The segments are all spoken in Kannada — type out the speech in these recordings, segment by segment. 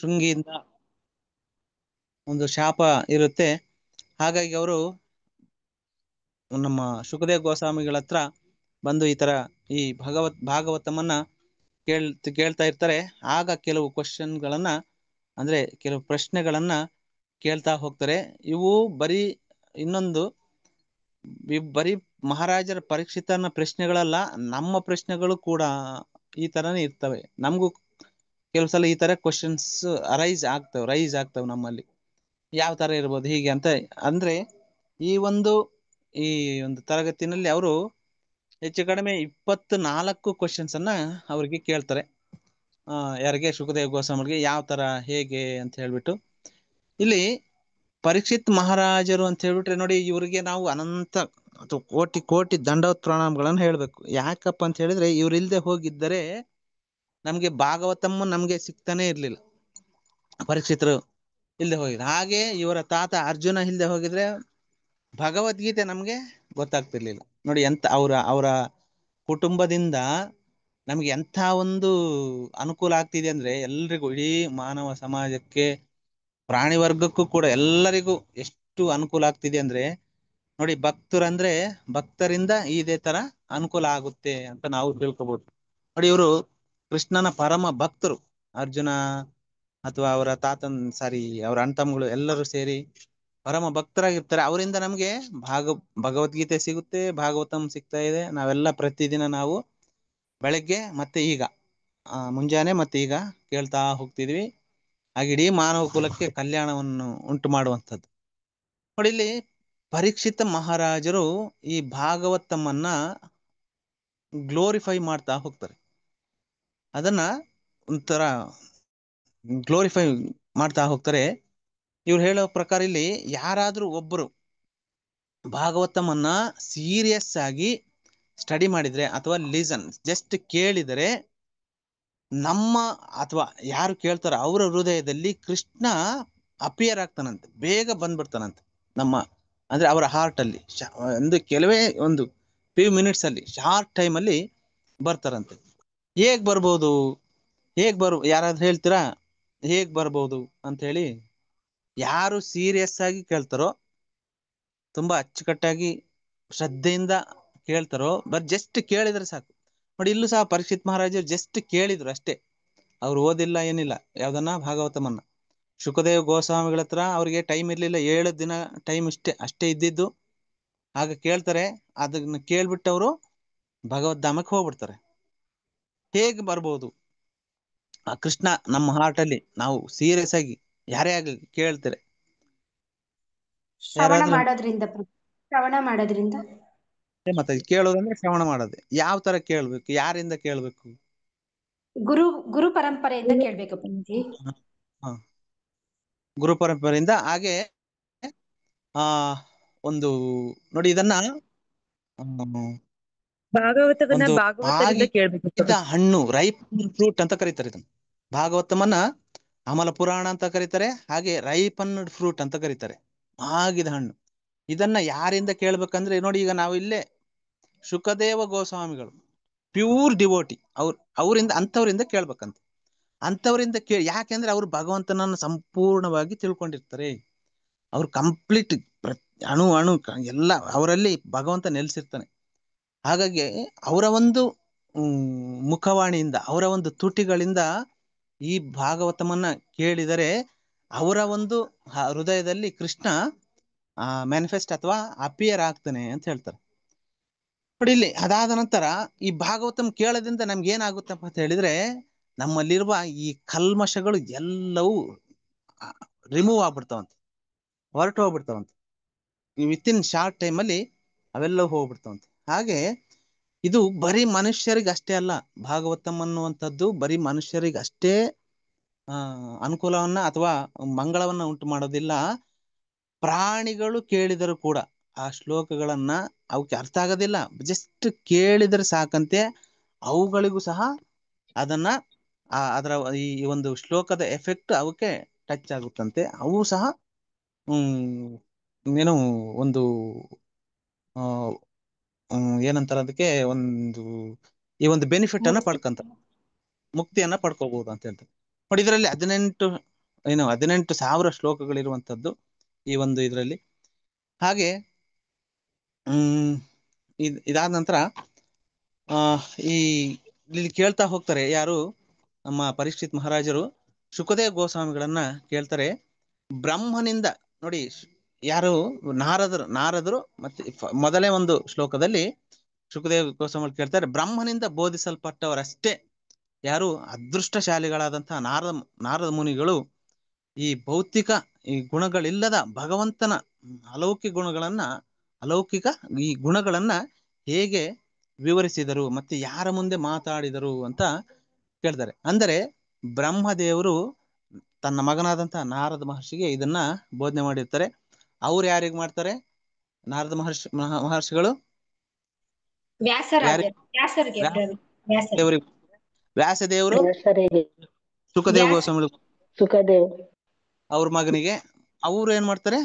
ಶೃಂಗಿಯಿಂದ ಒಂದು ಶಾಪ ಇರುತ್ತೆ. ಹಾಗಾಗಿ ಅವರು ನಮ್ಮ ಶುಕದೇವ್ ಗೋಸ್ವಾಮಿಗಳ ಹತ್ರ ಬಂದು ಈ ತರ ಈ ಭಾಗವತಮನ್ನ ಕೇಳ್ತಾ ಇರ್ತಾರೆ. ಆಗ ಕೆಲವು ಕ್ವಶನ್ಗಳನ್ನ ಅಂದ್ರೆ ಕೆಲವು ಪ್ರಶ್ನೆಗಳನ್ನ ಕೇಳ್ತಾ ಹೋಗ್ತಾರೆ. ಇವು ಇನ್ನೊಂದು ಬರೀ ಮಹಾರಾಜರ ಪರೀಕ್ಷಿತನ ಪ್ರಶ್ನೆಗಳಲ್ಲ, ನಮ್ಮ ಪ್ರಶ್ನೆಗಳು ಕೂಡ ಈ ತರನೇ ಇರ್ತವೆ. ನಮಗೂ ಕೆಲವು ಸಲ ಈ ತರ ಕ್ವಶನ್ಸ್ ರೈಸ್ ಆಗ್ತವೆ ನಮ್ಮಲ್ಲಿ. ಯಾವ ತರ ಇರ್ಬೋದು ಹೀಗೆ ಅಂತ ಅಂದ್ರೆ ಈ ಒಂದು ತರಗತಿನಲ್ಲಿ ಅವರು ಹೆಚ್ಚು ಕಡಿಮೆ 24 ಕ್ವಶನ್ಸ್ ಅನ್ನ ಅವ್ರಿಗೆ ಕೇಳ್ತಾರೆ. ಯಾರಿಗೆ? ಶುಕದೇವ್ ಗೋಸ್ವಾಮಿಗೆ. ಯಾವ ತರ ಹೇಗೆ ಅಂತ ಹೇಳ್ಬಿಟ್ಟು ಇಲ್ಲಿ ಪರೀಕ್ಷಿತ್ ಮಹಾರಾಜರು ಅಂತ ಹೇಳ್ಬಿಟ್ರೆ ನೋಡಿ, ಇವರಿಗೆ ನಾವು ಅನಂತ ಅಥವಾ ಕೋಟಿ ಕೋಟಿ ದಂಡವತ್ ಪ್ರಣಾಮಗಳನ್ನು ಹೇಳ್ಬೇಕು. ಯಾಕಪ್ಪ ಅಂತ ಹೇಳಿದ್ರೆ ಇವ್ರು ಇಲ್ದೆ ಹೋಗಿದ್ದರೆ ನಮ್ಗೆ ಭಾಗವತಮ್ಮ ನಮ್ಗೆ ಸಿಗ್ತಾನೆ ಇರ್ಲಿಲ್ಲ. ಪರೀಕ್ಷಿತರು ಇಲ್ದೆ ಹೋಗಿದ್ರು. ಹಾಗೆ ಇವರ ತಾತ ಅರ್ಜುನ ಇಲ್ದೆ ಹೋಗಿದ್ರೆ ಭಗವದ್ಗೀತೆ ನಮ್ಗೆ ಗೊತ್ತಾಗ್ತಿರ್ಲಿಲ್ಲ. ನೋಡಿ ಎಂತ ಅವರ ಕುಟುಂಬದಿಂದ ನಮ್ಗೆ ಎಂಥ ಒಂದು ಅನುಕೂಲ ಆಗ್ತಿದೆ ಅಂದ್ರೆ ಎಲ್ರಿಗೂ, ಇಡೀ ಮಾನವ ಸಮಾಜಕ್ಕೆ, ಪ್ರಾಣಿ ವರ್ಗಕ್ಕೂ ಕೂಡ ಎಲ್ಲರಿಗೂ ಎಷ್ಟು ಅನುಕೂಲ ಆಗ್ತಿದೆ ಅಂದ್ರೆ ನೋಡಿ, ಭಕ್ತರಿಂದ ಇದೇ ತರ ಅನುಕೂಲ ಆಗುತ್ತೆ ಅಂತ ನಾವು ತಿಳ್ಕೊಬಹುದು. ನೋಡಿ, ಇವರು ಕೃಷ್ಣನ ಪರಮ ಭಕ್ತರು. ಅರ್ಜುನ ಅಥವಾ ಅವರ ಅವರ ಅಣ್ಣ ತಮ್ಮಗಳು ಎಲ್ಲರೂ ಸೇರಿ ಪರಮ ಭಕ್ತರಾಗಿರ್ತಾರೆ. ಅವರಿಂದ ನಮ್ಗೆ ಭಗವದ್ಗೀತೆ ಸಿಗುತ್ತೆ, ಭಾಗವತಂ ಸಿಗ್ತಾ ಇದೆ. ನಾವೆಲ್ಲ ಪ್ರತಿದಿನ ನಾವು ಬೆಳಗ್ಗೆ ಮತ್ತೆ ಈಗ ಮುಂಜಾನೆ ಮತ್ತೆ ಈಗ ಕೇಳ್ತಾ ಹೋಗ್ತಿದ್ವಿ. ಹಾಗೆ ಇಡೀ ಮಾನವ ಕುಲಕ್ಕೆ ಕಲ್ಯಾಣವನ್ನು ಉಂಟು ಮಾಡುವಂಥದ್ದು. ನೋಡಿ, ಇಲ್ಲಿ ಪರೀಕ್ಷಿತ ಮಹಾರಾಜರು ಈ ಭಾಗವತಮನ್ನ ಗ್ಲೋರಿಫೈ ಮಾಡ್ತಾ ಹೋಗ್ತಾರೆ. ಅದನ್ನ ಒಂಥರ ಗ್ಲೋರಿಫೈ ಮಾಡ್ತಾ ಹೋಗ್ತಾರೆ. ಇವ್ರು ಹೇಳೋ ಪ್ರಕಾರ ಇಲ್ಲಿ ಯಾರಾದ್ರೂ ಒಬ್ಬರು ಭಾಗವತಮನ್ನ ಸೀರಿಯಸ್ ಆಗಿ ಸ್ಟಡಿ ಮಾಡಿದ್ರೆ ಅಥವಾ ಜಸ್ಟ್ ಕೇಳಿದರೆ ನಮ್ಮ ಅಥವಾ ಯಾರು ಕೇಳ್ತಾರ ಅವರ ಹೃದಯದಲ್ಲಿ ಕೃಷ್ಣ ಅಪಿಯರ್ ಆಗ್ತಾನಂತೆ, ಬೇಗ ಬಂದ್ಬಿಡ್ತಾನಂತೆ. ಅಂದ್ರೆ ಅವರ ಹಾರ್ಟ್ ಅಲ್ಲಿ ಕೆಲವೇ ಒಂದು ಫ್ಯೂ ಮಿನಿಟ್ಸ್ ಅಲ್ಲಿ, ಶಾರ್ಟ್ ಟೈಮ್ ಅಲ್ಲಿ ಬರ್ತಾರಂತೆ. ಹೇಗ್ ಬರ್ಬೋದು? ಯಾರಾದ್ರೂ ಹೇಳ್ತೀರಾ ಹೇಗ್ ಬರ್ಬೋದು ಅಂತ ಹೇಳಿ? ಯಾರು ಸೀರಿಯಸ್ ಆಗಿ ಕೇಳ್ತಾರೋ, ತುಂಬಾ ಅಚ್ಚುಕಟ್ಟಾಗಿ ಶ್ರದ್ಧೆಯಿಂದ ಕೇಳ್ತಾರೋ, ಜಸ್ಟ್ ಕೇಳಿದ್ರೆ ಸಾಕು. ನೋಡಿ, ಇಲ್ಲೂ ಸಹ ಪರೀಕ್ಷಿತ್ ಮಹಾರಾಜರು ಜಸ್ಟ್ ಕೇಳಿದ್ರು ಅಷ್ಟೇ. ಅವ್ರು ಓದಿಲ್ಲ, ಏನಿಲ್ಲ ಯಾವ್ದನ್ನ ಭಾಗವತಮನ್ನ. ಶುಕದೇವ್ ಗೋಸ್ವಾಮಿಗಳ ಹತ್ರ ಅವ್ರಿಗೆ ಟೈಮ್ ಇರ್ಲಿಲ್ಲ, 7 ದಿನ ಟೈಮ್ ಅಷ್ಟೇ ಇದ್ದಿದ್ದು. ಆಗ ಕೇಳ್ತಾರೆ, ಅದನ್ನ ಕೇಳ್ಬಿಟ್ಟು ಅವರು ಭಗವದ್ಧಾಮಕ್ಕೆ ಹೋಗ್ಬಿಡ್ತಾರೆ. ಹೇಗ್ ಬರ್ಬೋದು? ಆ ಕೃಷ್ಣ ನಮ್ಮ ಹಾರ್ಟ್ ಅಲ್ಲಿ ನಾವು ಸೀರಿಯಸ್ ಆಗಿ ಯಾರೇ ಆಗಲಿ ಕೇಳ್ತಾರೆ. ಶ್ರವಣ ಮಾಡೋದ್ರಿಂದ ಮತ್ತೆ ಕೇಳೋದಂದ್ರೆ ಶ್ರವಣ ಮಾಡೋದು. ಯಾವ ತರ ಕೇಳ್ಬೇಕು? ಯಾರಿಂದ ಕೇಳ್ಬೇಕು? ಗುರು ಪರಂಪರೆಯಿಂದ ಕೇಳ್ಬೇಕು ಪಂಜಿ. ಗುರು ಪರಂಪರೆಯಿಂದ. ಹಾಗೆ ಒಂದು ನೋಡಿ, ಇದನ್ನ ಭಾಗವತವನ್ನ ಭಾಗವತರಿಂದ ಕೇಳ್ಬೇಕು. ಹಣ್ಣು, ರೈಪ್ ಫ್ರೂಟ್ ಅಂತ ಕರೀತಾರೆ ಇದನ್ನ. ಭಾಗವತಮನ್ನ ಅಮಲ ಪುರಾಣ ಅಂತ ಕರೀತಾರೆ, ಹಾಗೆ ರೈಪನ್ಡ್ ಫ್ರೂಟ್ ಅಂತ ಕರೀತಾರೆ, ಮಾಗಿದ ಹಣ್ಣು. ಇದನ್ನ ಯಾರಿಂದ ಕೇಳ್ಬೇಕಂದ್ರೆ ನೋಡಿ, ಈಗ ನಾವು ಇಲ್ಲೇ ಶುಕದೇವ ಗೋಸ್ವಾಮಿಗಳು ಪ್ಯೂರ್ ಡಿವೋಟಿ, ಅಂಥವರಿಂದ ಕೇಳ್ಬೇಕಂತ. ಅಂಥವರಿಂದ ಯಾಕೆಂದ್ರೆ ಅವ್ರು ಭಗವಂತನನ್ನು ಸಂಪೂರ್ಣವಾಗಿ ತಿಳ್ಕೊಂಡಿರ್ತಾರೆ. ಅವ್ರು ಕಂಪ್ಲೀಟ್ ಅಣು ಎಲ್ಲ ಅವರಲ್ಲಿ ಭಗವಂತ ನೆಲೆಸಿರ್ತಾನೆ. ಹಾಗಾಗಿ ಅವರ ಒಂದು ಮುಖವಾಣಿಯಿಂದ, ಅವರ ಒಂದು ತುಟಿಗಳಿಂದ ಈ ಭಾಗವತಮನ್ನ ಕೇಳಿದರೆ ಅವರ ಒಂದು ಹೃದಯದಲ್ಲಿ ಕೃಷ್ಣ ಮ್ಯಾನಿಫೆಸ್ಟ್ ಅಥವಾ ಅಪಿಯರ್ ಆಗ್ತಾನೆ ಅಂತ ಹೇಳ್ತಾರೆ. ನೋಡಿ, ಇಲ್ಲಿ ಅದಾದ ನಂತರ ಈ ಭಾಗವತಂ ಕೇಳೋದ್ರಿಂದ ನಮ್ಗೆ ಏನಾಗುತ್ತಪ್ಪ ಅಂತ ಹೇಳಿದ್ರೆ, ನಮ್ಮಲ್ಲಿರುವ ಈ ಕಲ್ಮಶಗಳು ಎಲ್ಲವೂ ರಿಮೂವ್ ಆಗ್ಬಿಡ್ತಾವಂತೆ, ಹೊರಟು ಹೋಗ್ಬಿಡ್ತಾವಂತೆ. ವಿತಿನ್ ಶಾರ್ಟ್ ಟೈಮ್ ಅಲ್ಲಿ ಅವೆಲ್ಲವೂ ಹೋಗ್ಬಿಡ್ತಾವಂತೆ. ಹಾಗೆ ಇದು ಬರೀ ಮನುಷ್ಯರಿಗೆ ಅಷ್ಟೇ ಅಲ್ಲ, ಭಾಗವತಂ ಅನ್ನುವಂಥದ್ದು ಬರೀ ಮನುಷ್ಯರಿಗೆ ಅಷ್ಟೇ ಅನುಕೂಲವನ್ನ ಅಥವಾ ಮಂಗಳವನ್ನ ಉಂಟು ಮಾಡೋದಿಲ್ಲ. ಪ್ರಾಣಿಗಳು ಕೇಳಿದರೂ ಕೂಡ ಆ ಶ್ಲೋಕಗಳನ್ನ ಅವಕ್ಕೆ ಅರ್ಥ ಆಗೋದಿಲ್ಲ, ಜಸ್ಟ್ ಕೇಳಿದರೆ ಸಾಕಂತೆ ಅವುಗಳಿಗೂ ಸಹ ಅದನ್ನ ಅದರ ಈ ಒಂದು ಶ್ಲೋಕದ ಎಫೆಕ್ಟ್ ಅವಕ್ಕೆ ಟಚ್ ಆಗುತ್ತಂತೆ. ಅವು ಸಹ ಏನು ಒಂದು ಏನಂತಾರ ಅದಕ್ಕೆ, ಈ ಒಂದು ಬೆನಿಫಿಟ್ ಅನ್ನ ಪಡ್ಕಂತ, ಮುಕ್ತಿಯನ್ನ ಪಡ್ಕೋಬಹುದು ಅಂತ ಹೇಳ್ತಾರೆ. ನೋಡಿ, ಇದರಲ್ಲಿ ಏನು 18,000 ಶ್ಲೋಕಗಳಿರುವಂಥದ್ದು ಈ ಒಂದು ಇದರಲ್ಲಿ. ಹಾಗೆ ಇದಾದ ನಂತರ ಈ ಇಲ್ಲಿ ಕೇಳ್ತಾ ಹೋಗ್ತಾರೆ ಯಾರು, ನಮ್ಮ ಪರೀಕ್ಷಿತ್ ಮಹಾರಾಜರು ಶುಕದೇವ್ ಗೋಸ್ವಾಮಿಗಳನ್ನ ಕೇಳ್ತಾರೆ. ಬ್ರಹ್ಮನಿಂದ ನೋಡಿ, ಯಾರು ನಾರದರು ಮತ್ತೆ ಮೊದಲೇ ಒಂದು ಶ್ಲೋಕದಲ್ಲಿ ಶುಕದೇವ್ ಗೋಸ್ವಾಮಿ ಕೇಳ್ತಾರೆ, ಬ್ರಹ್ಮನಿಂದ ಬೋಧಿಸಲ್ಪಟ್ಟವರಷ್ಟೇ ಯಾರು ಅದೃಷ್ಟಶಾಲಿಗಳಾದಂತಹ ನಾರದ ಮುನಿಗಳು ಈ ಭೌತಿಕ ಈ ಗುಣಗಳಿಲ್ಲದ ಭಗವಂತನ ಅಲೌಕಿಕ ಈ ಗುಣಗಳನ್ನ ಹೇಗೆ ವಿವರಿಸಿದರು ಮತ್ತೆ ಯಾರ ಮುಂದೆ ಮಾತಾಡಿದರು ಅಂತ ಕೇಳ್ತಾರೆ. ಅಂದರೆ ಬ್ರಹ್ಮದೇವರು ತನ್ನ ಮಗನಾದಂತಹ ನಾರದ ಮಹರ್ಷಿಗೆ ಇದನ್ನ ಬೋಧನೆ ಮಾಡಿರ್ತಾರೆ. ಅವ್ರು ಯಾರಿಗೆ ಮಾಡ್ತಾರೆ? ನಾರದ ಮಹರ್ಷಿಗಳು ವ್ಯಾಸರಿಗೆ ವ್ಯಾಸದೇವರು ಸುಖದೇವ್ ಗೋಸ್ವಾಮಿ ಅವ್ರ ಮಗನಿಗೆ ಅವ್ರು ಏನ್ ಮಾಡ್ತಾರೆ,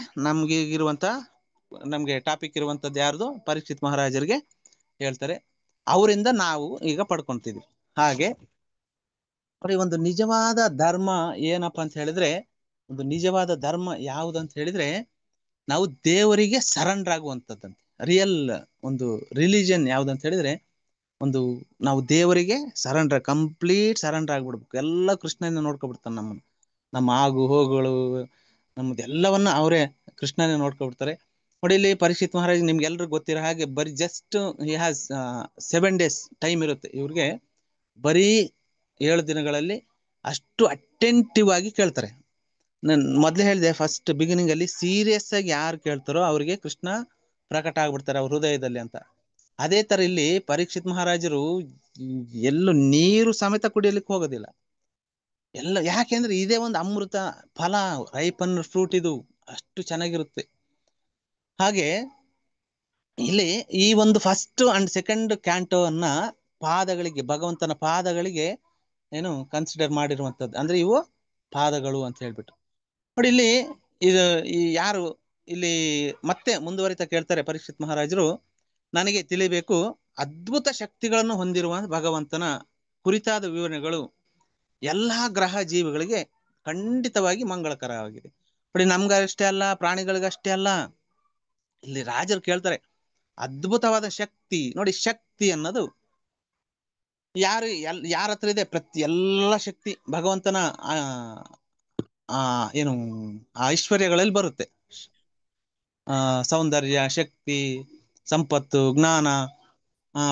ನಮ್ಗೆ ಟಾಪಿಕ್ ಇರುವಂತದ್ದು ಯಾರ್ದು, ಪರೀಕ್ಷಿತ್ ಮಹಾರಾಜರಿಗೆ ಹೇಳ್ತಾರೆ. ಅವರಿಂದ ನಾವು ಈಗ ಪಡ್ಕೊಂತೀವಿ. ಹಾಗೆ ಒಂದು ನಿಜವಾದ ಧರ್ಮ ಏನಪ್ಪಾ ಅಂತ ಹೇಳಿದ್ರೆ, ಒಂದು ನಿಜವಾದ ಧರ್ಮ ಯಾವ್ದಂತ ಹೇಳಿದ್ರೆ, ನಾವು ದೇವರಿಗೆ ಸರೆಂಡರ್ ಆಗುವಂಥದ್ದಂತೆ. ರಿಯಲ್ ಒಂದು ರಿಲಿಜನ್ ಯಾವ್ದಂತ ಹೇಳಿದ್ರೆ, ನಾವು ದೇವರಿಗೆ ಕಂಪ್ಲೀಟ್ ಸರೆಂಡರ್ ಆಗ್ಬಿಡ್ಬೇಕು. ಎಲ್ಲ ಕೃಷ್ಣನ ನೋಡ್ಕೊಬಿಡ್ತಾನೆ. ನಮ್ಮ ಆಗು ಹೋಗುಗಳು ನಮ್ದೆಲ್ಲವನ್ನ ಅವರೇ ಕೃಷ್ಣನೇ ನೋಡ್ಕೊಬಿಡ್ತಾರೆ. ನೋಡಿ, ಇಲ್ಲಿ ಪರೀಕ್ಷಿತ್ ಮಹಾರಾಜ್ ನಿಮ್ಗೆಲ್ರಿಗೂ ಗೊತ್ತಿರೋ ಹಾಗೆ ಬರೀ just he has 7 days time ಇರುತ್ತೆ ಇವ್ರಿಗೆ. ಬರೀ 7 ದಿನಗಳಲ್ಲಿ ಅಷ್ಟು ಅಟೆಂಟಿವ್ ಆಗಿ ಕೇಳ್ತಾರೆ. ನಾನು ಮೊದ್ಲೇ ಹೇಳಿದೆ, ಫಸ್ಟ್ ಬಿಗಿನಿಂಗ್ ಅಲ್ಲಿ ಸೀರಿಯಸ್ ಆಗಿ ಯಾರು ಕೇಳ್ತಾರೋ ಅವ್ರಿಗೆ ಕೃಷ್ಣ ಪ್ರಕಟ ಆಗ್ಬಿಡ್ತಾರೆ ಅವ್ರ ಹೃದಯದಲ್ಲಿ ಅಂತ. ಅದೇ ತರ ಇಲ್ಲಿ ಪರೀಕ್ಷಿತ್ ಮಹಾರಾಜರು ಎಲ್ಲೂ ನೀರು ಸಮೇತ ಕುಡಿಯಲಿಕ್ಕೆ ಹೋಗೋದಿಲ್ಲ. ಯಾಕೆಂದ್ರೆ ಇದೇ ಒಂದು ಅಮೃತ ಫಲ, ರೈಪನ್ ಫ್ರೂಟ್, ಇದು ಅಷ್ಟು ಚೆನ್ನಾಗಿರುತ್ತೆ. ಹಾಗೆ ಇಲ್ಲಿ ಈ ಒಂದು ಫಸ್ಟ್ ಅಂಡ್ ಸೆಕೆಂಡ್ ಕ್ಯಾಂಟೋವನ್ನ ಭಗವಂತನ ಪಾದಗಳಿಗೆ ಏನು ಕನ್ಸಿಡರ್ ಮಾಡಿರುವಂತದ್ದು. ಅಂದ್ರೆ ಇವು ಪಾದಗಳು ಅಂತ ಹೇಳ್ಬಿಟ್ಟು ನೋಡಿ. ಇಲ್ಲಿ ಯಾರು ಇಲ್ಲಿ ಮತ್ತೆ ಮುಂದುವರಿತಾ ಕೇಳ್ತಾರೆ ಪರೀಕ್ಷಿತ್ ಮಹಾರಾಜರು, ನನಗೆ ತಿಳಿಬೇಕು ಅದ್ಭುತ ಶಕ್ತಿಗಳನ್ನು ಹೊಂದಿರುವ ಭಗವಂತನ ಕುರಿತಾದ ವಿವರಣೆಗಳು ಎಲ್ಲಾ ಗ್ರಹ ಜೀವಿಗಳಿಗೆ ಖಂಡಿತವಾಗಿ ಮಂಗಳಕರವಾಗಿದೆ. ನೋಡಿ, ನಮ್ಗಷ್ಟೇ ಅಲ್ಲ, ಪ್ರಾಣಿಗಳಿಗಷ್ಟೇ ಅಲ್ಲ, ಇಲ್ಲಿ ರಾಜರು ಕೇಳ್ತಾರೆ ಅದ್ಭುತವಾದ ಶಕ್ತಿ. ನೋಡಿ, ಶಕ್ತಿ ಅನ್ನೋದು ಯಾರ ಹತ್ರ ಇದೆ? ಎಲ್ಲ ಶಕ್ತಿ ಭಗವಂತನ ಏನು ಐಶ್ವರ್ಯಗಳಲ್ಲಿ ಬರುತ್ತೆ. ಸೌಂದರ್ಯ, ಶಕ್ತಿ, ಸಂಪತ್ತು, ಜ್ಞಾನ,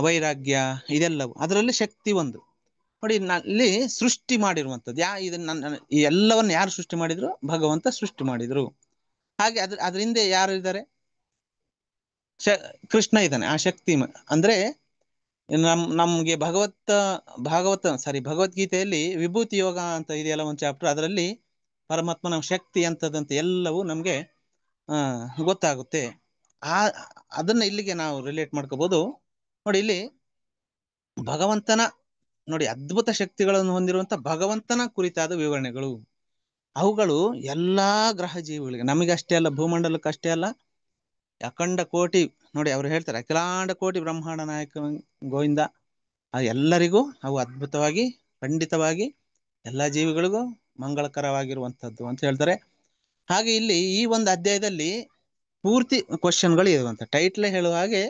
ವೈರಾಗ್ಯ, ಇದೆಲ್ಲವು ಅದರಲ್ಲಿ ಶಕ್ತಿ ಒಂದು. ನೋಡಿ, ಇಲ್ಲಿ ಸೃಷ್ಟಿ ಮಾಡಿರುವಂಥದ್ದು ಈ ಎಲ್ಲವನ್ನ ಯಾರು ಸೃಷ್ಟಿ ಮಾಡಿದ್ರು? ಭಗವಂತ ಸೃಷ್ಟಿ ಮಾಡಿದ್ರು. ಹಾಗೆ ಅದರಿಂದ ಯಾರು ಇದ್ದಾರೆ? ಕೃಷ್ಣ ಇದ್ದಾನೆ. ಆ ಶಕ್ತಿ ಅಂದ್ರೆ ನಮ್ಗೆ ಭಗವದ್ಗೀತೆಯಲ್ಲಿ ವಿಭೂತಿ ಯೋಗ ಅಂತ ಇದೆಯಲ್ಲ ಒಂದು ಚಾಪ್ಟರ್, ಅದರಲ್ಲಿ ಪರಮಾತ್ಮನ ಶಕ್ತಿ ಅಂತದಂತೆ ಎಲ್ಲವೂ ನಮ್ಗೆ ಗೊತ್ತಾಗುತ್ತೆ. ಅದನ್ನ ಇಲ್ಲಿಗೆ ನಾವು ರಿಲೇಟ್ ಮಾಡ್ಕೋಬಹುದು. ನೋಡಿ, ಇಲ್ಲಿ ಭಗವಂತನ ನೋಡಿ ಅದ್ಭುತ ಶಕ್ತಿಗಳನ್ನು ಹೊಂದಿರುವಂತ ಭಗವಂತನ ಕುರಿತಾದ ವಿವರಣೆಗಳು, ಅವುಗಳು ಎಲ್ಲಾ ಗ್ರಹ ಜೀವಿಗಳಿಗೆ, ನಮಗಷ್ಟೇ ಅಲ್ಲ, ಭೂಮಂಡಲಕ್ಕೆ ಅಷ್ಟೇ ಅಲ್ಲ, ಅಖಂಡ ಕೋಟಿ. ನೋಡಿ, ಅವ್ರು ಹೇಳ್ತಾರೆ ಅಖಿಲಾಂಡ ಕೋಟಿ ಬ್ರಹ್ಮಾಂಡ ನಾಯಕ ಗೋವಿಂದ, ಎಲ್ಲರಿಗೂ ಅವು ಅದ್ಭುತವಾಗಿ ಖಂಡಿತವಾಗಿ ಎಲ್ಲಾ ಜೀವಿಗಳಿಗೂ ಮಂಗಳಕರವಾಗಿರುವಂತದ್ದು ಅಂತ ಹೇಳ್ತಾರೆ. ಹಾಗೆ ಇಲ್ಲಿ ಈ ಒಂದು ಅಧ್ಯಾಯದಲ್ಲಿ ಪೂರ್ತಿ ಕ್ವಶನ್ಗಳು ಇರುವಂತ ಟೈಟ್ಲೇ ಹೇಳುವ ಹಾಗೆ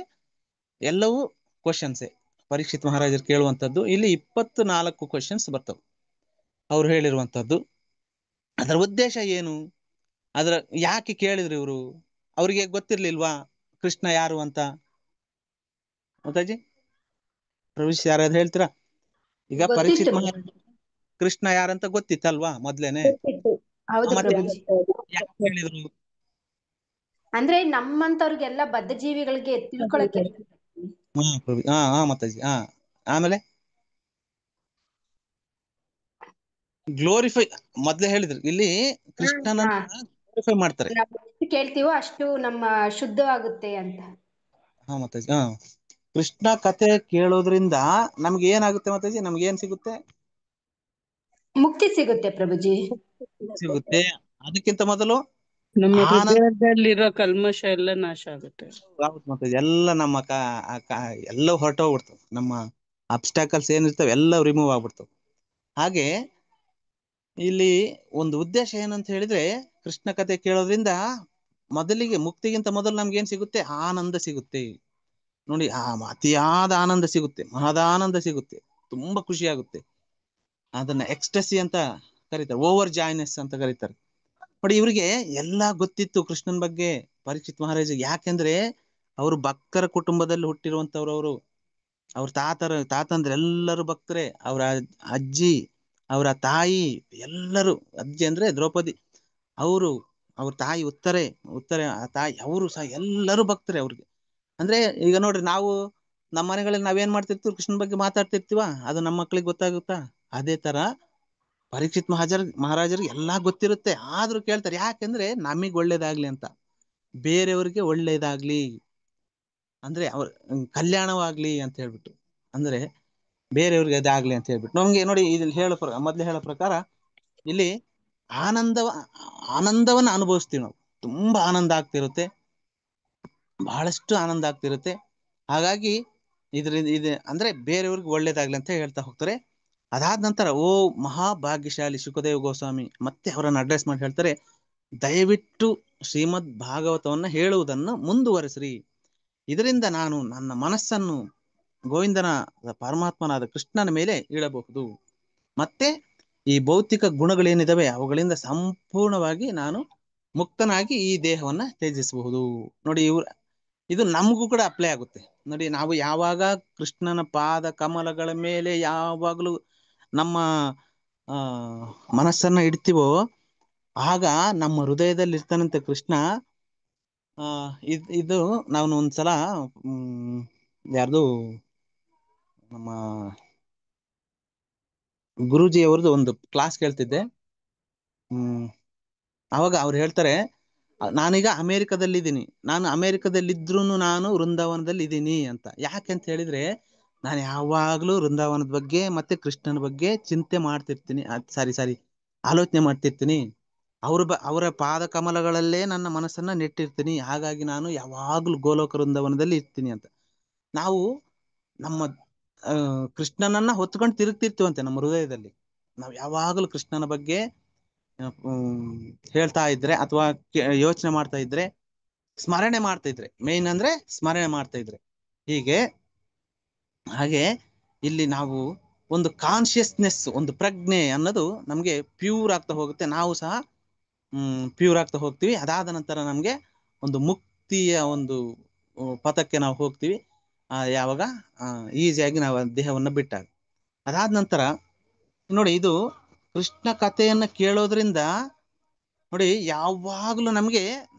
ಎಲ್ಲವೂ ಕ್ವಶನ್ಸೇ. ಪರೀಕ್ಷಿತ್ ಮಹಾರಾಜರು ಕೇಳುವಂತದ್ದು ಇಲ್ಲಿ 24 ಕ್ವಶನ್ಸ್ ಬರ್ತವೆ ಅವ್ರು ಹೇಳಿರುವಂತದ್ದು. ಅದರ ಉದ್ದೇಶ ಏನು? ಯಾಕೆ ಕೇಳಿದ್ರು ಇವರು? ಅವ್ರಿಗೆ ಗೊತ್ತಿರ್ಲಿಲ್ವಾ ಕೃಷ್ಣ ಯಾರು ಅಂತ? ಮಾತಾಜಿ ಪ್ರವೇಶ್ ಯಾರಾದ್ರು ಹೇಳ್ತೀರಾ? ಈಗ ಪರೀಕ್ಷಿತ್ ಮಹಾರಾಜ್ ಕೃಷ್ಣ ಯಾರಂತ ಗೊತ್ತಿತ್ತಲ್ವಾ ಮೊದ್ಲೇನೆ? ಹೌದು ಪ್ರಭುಜಿ. ಯಾಕೆ ಹೇಳಿದ್ರು? ಅಂದ್ರೆ ನಮ್ಮಂತವ್ರಿಗೆಲ್ಲ ಬದ್ಧ ಜೀವಿಗಳಿಗೆ ತಿಳ್ಕೊಳಕ್ಕೆ. ಮಾತಾಜಿ. ಆಮೇಲೆ ಗ್ಲೋರಿಫೈ ಮೊದ್ಲೇ ಹೇಳಿದ್ರು, ಇಲ್ಲಿ ಕೃಷ್ಣನ ಗ್ಲೋರಿಫೈ ಮಾಡ್ತಾರೆ. ಎಷ್ಟು ಕೇಳ್ತೀವೋ ಅಷ್ಟು ನಮ್ಮ ಶುದ್ಧವಾಗುತ್ತೆ ಅಂತ. ಮಾತಾಜಿ. ಕೃಷ್ಣ ಕಥೆ ಕೇಳೋದ್ರಿಂದ ನಮ್ಗೆ ಏನಾಗುತ್ತೆ ಮಾತಾಜಿ? ನಮ್ಗೆ ಏನ್ ಸಿಗುತ್ತೆ? ಮುಕ್ತಿ ಸಿಗುತ್ತೆ ಪ್ರಭುಜಿ. ಸಿಗುತ್ತೆ. ಅದಕ್ಕಿಂತ ಮೊದಲು ನಮ್ಮ ಹೃದಯದಲ್ಲಿರೋ ಕಲ್ಮಶ ಎಲ್ಲ ನಾಶ ಆಗುತ್ತೆ. ಎಲ್ಲ ನಮ್ಮ ಎಲ್ಲ ಹೊರಟೋಗ್ಬಿಡ್ತವೆ. ನಮ್ಮ ಅಬ್ಸ್ಟಾಕಲ್ಸ್ ಏನಿರ್ತವೆ ಎಲ್ಲ ರಿಮೂವ್ ಆಗ್ಬಿಡ್ತವೆ. ಹಾಗೆ ಇಲ್ಲಿ ಒಂದು ಉದ್ದೇಶ ಏನಂತ ಹೇಳಿದ್ರೆ, ಕೃಷ್ಣ ಕಥೆ ಕೇಳೋದ್ರಿಂದ ಮೊದಲಿಗೆ ಮುಕ್ತಿಗಿಂತ ಮೊದಲು ನಮ್ಗೆ ಏನ್ ಸಿಗುತ್ತೆ? ಆನಂದ ಸಿಗುತ್ತೆ ನೋಡಿ. ಅತಿಯಾದ ಆನಂದ ಸಿಗುತ್ತೆ, ಮಹದಾನಂದ ಸಿಗುತ್ತೆ, ತುಂಬಾ ಖುಷಿ ಆಗುತ್ತೆ. ಅದನ್ನ ಎಕ್ಸ್ಟಸಿ ಅಂತ ಕರೀತಾರೆ, ಓವರ್ ಜಾಯ್ನೆಸ್ ಅಂತ ಕರೀತಾರೆ ನೋಡಿ. ಇವ್ರಿಗೆ ಎಲ್ಲಾ ಗೊತ್ತಿತ್ತು ಕೃಷ್ಣನ್ ಬಗ್ಗೆ, ಪರೀಕ್ಷಿತ್ ಮಹಾರಾಜ್. ಯಾಕೆಂದ್ರೆ ಅವರು ಭಕ್ತರ ಕುಟುಂಬದಲ್ಲಿ ಹುಟ್ಟಿರುವಂತವ್ರು. ಅವ್ರ ತಾತಂದ್ರೆ ಎಲ್ಲರೂ ಭಕ್ತರೆ. ಅವರ ಅಜ್ಜಿ, ಅವರ ತಾಯಿ, ಎಲ್ಲರೂ. ಅಜ್ಜಿ ಅಂದ್ರೆ ದ್ರೌಪದಿ, ಅವರು, ಅವ್ರ ತಾಯಿ ಉತ್ತರೆ ಆ ತಾಯಿ, ಅವರು ಸಹ ಎಲ್ಲರೂ ಭಕ್ತರೆ ಅವ್ರಿಗೆ. ಅಂದ್ರೆ ಈಗ ನೋಡ್ರಿ, ನಾವು ನಮ್ಮ ಮನೆಗಳಲ್ಲಿ ನಾವೇನ್ ಮಾಡ್ತಿರ್ತೀವಿ? ಕೃಷ್ಣನ್ ಬಗ್ಗೆ ಮಾತಾಡ್ತಿರ್ತೀವ, ಅದು ನಮ್ಮ ಮಕ್ಳಿಗೆ ಗೊತ್ತಾಗುತ್ತಾ? ಅದೇ ತರ ಪರೀಕ್ಷಿತ್ ಮಹಾರಾಜರಿಗೆ ಎಲ್ಲಾ ಗೊತ್ತಿರುತ್ತೆ, ಆದ್ರೂ ಕೇಳ್ತಾರೆ. ಯಾಕೆಂದ್ರೆ ನಮಗ್ ಒಳ್ಳೇದಾಗ್ಲಿ ಅಂತ, ಬೇರೆಯವ್ರಿಗೆ ಒಳ್ಳೇದಾಗ್ಲಿ ಅಂದ್ರೆ ಅವ್ರ ಕಲ್ಯಾಣವಾಗ್ಲಿ ಅಂತ ಹೇಳ್ಬಿಟ್ಟು, ಅಂದ್ರೆ ಬೇರೆಯವ್ರಿಗೆ ಅದಾಗ್ಲಿ ಅಂತ ಹೇಳ್ಬಿಟ್ಟು. ನಮ್ಗೆ ನೋಡಿ, ಇಲ್ಲಿ ಮೊದ್ಲು ಹೇಳೋ ಪ್ರಕಾರ ಇಲ್ಲಿ ಆನಂದವನ್ನ ಅನುಭವಿಸ್ತೀವಿ ನಾವು. ತುಂಬಾ ಆನಂದ ಆಗ್ತಿರುತ್ತೆ, ಬಹಳಷ್ಟು ಆನಂದ ಆಗ್ತಿರುತ್ತೆ. ಹಾಗಾಗಿ ಇದು ಅಂದ್ರೆ ಬೇರೆಯವ್ರಿಗೆ ಒಳ್ಳೇದಾಗ್ಲಿ ಅಂತ ಹೇಳ್ತಾ ಹೋಗ್ತಾರೆ. ಅದಾದ ನಂತರ ಓ ಮಹಾಭಾಗ್ಯಶಾಲಿ ಶುಕದೇವ್ ಗೋಸ್ವಾಮಿ ಮತ್ತೆ ಅವರನ್ನು ಅಡ್ರೆಸ್ ಮಾಡಿ ಹೇಳ್ತಾರೆ, ದಯವಿಟ್ಟು ಶ್ರೀಮದ್ ಭಾಗವತವನ್ನ ಹೇಳುವುದನ್ನು ಮುಂದುವರೆಸ್ರಿ. ಇದರಿಂದ ನಾನು ನನ್ನ ಮನಸ್ಸನ್ನು ಗೋವಿಂದನ, ಪರಮಾತ್ಮನಾದ ಕೃಷ್ಣನ ಮೇಲೆ ಇಡಬಹುದು. ಮತ್ತೆ ಈ ಭೌತಿಕ ಗುಣಗಳೇನಿದಾವೆ ಅವುಗಳಿಂದ ಸಂಪೂರ್ಣವಾಗಿ ನಾನು ಮುಕ್ತನಾಗಿ ಈ ದೇಹವನ್ನ ತ್ಯಜಿಸಬಹುದು. ನೋಡಿ, ಇದು ನಮಗೂ ಕೂಡ ಅಪ್ಲೈ ಆಗುತ್ತೆ ನೋಡಿ. ನಾವು ಯಾವಾಗ ಕೃಷ್ಣನ ಪಾದ ಕಮಲಗಳ ಮೇಲೆ ಯಾವಾಗಲೂ ನಮ್ಮ ಆ ಮನಸ್ಸನ್ನ ಇಡ್ತೀವೋ, ಆಗ ನಮ್ಮ ಹೃದಯದಲ್ಲಿ ಇರ್ತಾನಂತೆ ಕೃಷ್ಣ. ಇದು ನಾನು ಒಂದ್ಸಲ ಯಾರ್ದು ನಮ್ಮ ಗುರೂಜಿ ಅವ್ರದ್ದು ಒಂದು ಕ್ಲಾಸ್ ಕೇಳ್ತಿದ್ದೆ. ಅವಾಗ ಅವ್ರು ಹೇಳ್ತಾರೆ, ನಾನೀಗ ಅಮೆರಿಕದಲ್ಲಿದ್ದೀನಿ, ನಾನು ಅಮೆರಿಕದಲ್ಲಿದ್ರು ನಾನು ವೃಂದಾವನದಲ್ಲಿ ಇದ್ದೀನಿ ಅಂತ. ಯಾಕೆ ಅಂತ ಹೇಳಿದ್ರೆ, ನಾನು ಯಾವಾಗ್ಲೂ ವೃಂದಾವನದ ಬಗ್ಗೆ ಮತ್ತೆ ಕೃಷ್ಣನ ಬಗ್ಗೆ ಚಿಂತೆ ಮಾಡ್ತಿರ್ತೀನಿ, ಸಾರಿ ಆಲೋಚನೆ ಮಾಡ್ತಿರ್ತೀನಿ. ಅವರ ಪಾದ ಕಮಲಗಳಲ್ಲೇ ನನ್ನ ಮನಸ್ಸನ್ನ ನೆಟ್ಟಿರ್ತೀನಿ. ಹಾಗಾಗಿ ನಾನು ಯಾವಾಗ್ಲೂ ಗೋಲೋಕ ವೃಂದಾವನದಲ್ಲಿ ಇರ್ತೀನಿ ಅಂತ. ನಾವು ನಮ್ಮ ಕೃಷ್ಣನನ್ನ ಹೊತ್ಕೊಂಡು ತಿರುಗ್ತಿರ್ತೀವಂತೆ ನಮ್ಮ ಹೃದಯದಲ್ಲಿ. ನಾವು ಯಾವಾಗಲೂ ಕೃಷ್ಣನ ಬಗ್ಗೆ ಹೇಳ್ತಾ ಇದ್ರೆ ಅಥವಾ ಯೋಚನೆ ಮಾಡ್ತಾ ಇದ್ರೆ, ಸ್ಮರಣೆ ಮಾಡ್ತಾ ಇದ್ರೆ, ಮೇನ್ ಅಂದ್ರೆ ಸ್ಮರಣೆ ಮಾಡ್ತಾ ಇದ್ರೆ ಹೀಗೆ. ಹಾಗೆ ಇಲ್ಲಿ ನಾವು ಒಂದು ಕಾನ್ಶಿಯಸ್ನೆಸ್, ಒಂದು ಪ್ರಜ್ಞೆ ಅನ್ನೋದು ನಮ್ಗೆ ಪ್ಯೂರ್ ಆಗ್ತಾ ಹೋಗುತ್ತೆ. ನಾವು ಸಹ ಪ್ಯೂರ್ ಆಗ್ತಾ ಹೋಗ್ತೀವಿ. ಅದಾದ ನಂತರ ನಮ್ಗೆ ಒಂದು ಮುಕ್ತಿಯ ಒಂದು ಪಥಕ್ಕೆ ನಾವು ಹೋಗ್ತೀವಿ. ಯಾವಾಗ ಈಸಿಯಾಗಿ ನಾವು ದೇಹವನ್ನ ಬಿಟ್ಟಾಗ. ಅದಾದ ನಂತರ ನೋಡಿ, ಇದು ಕೃಷ್ಣ ಕಥೆಯನ್ನ ಕೇಳೋದ್ರಿಂದ ನೋಡಿ, ಯಾವಾಗ್ಲೂ ನಮ್ಗೆ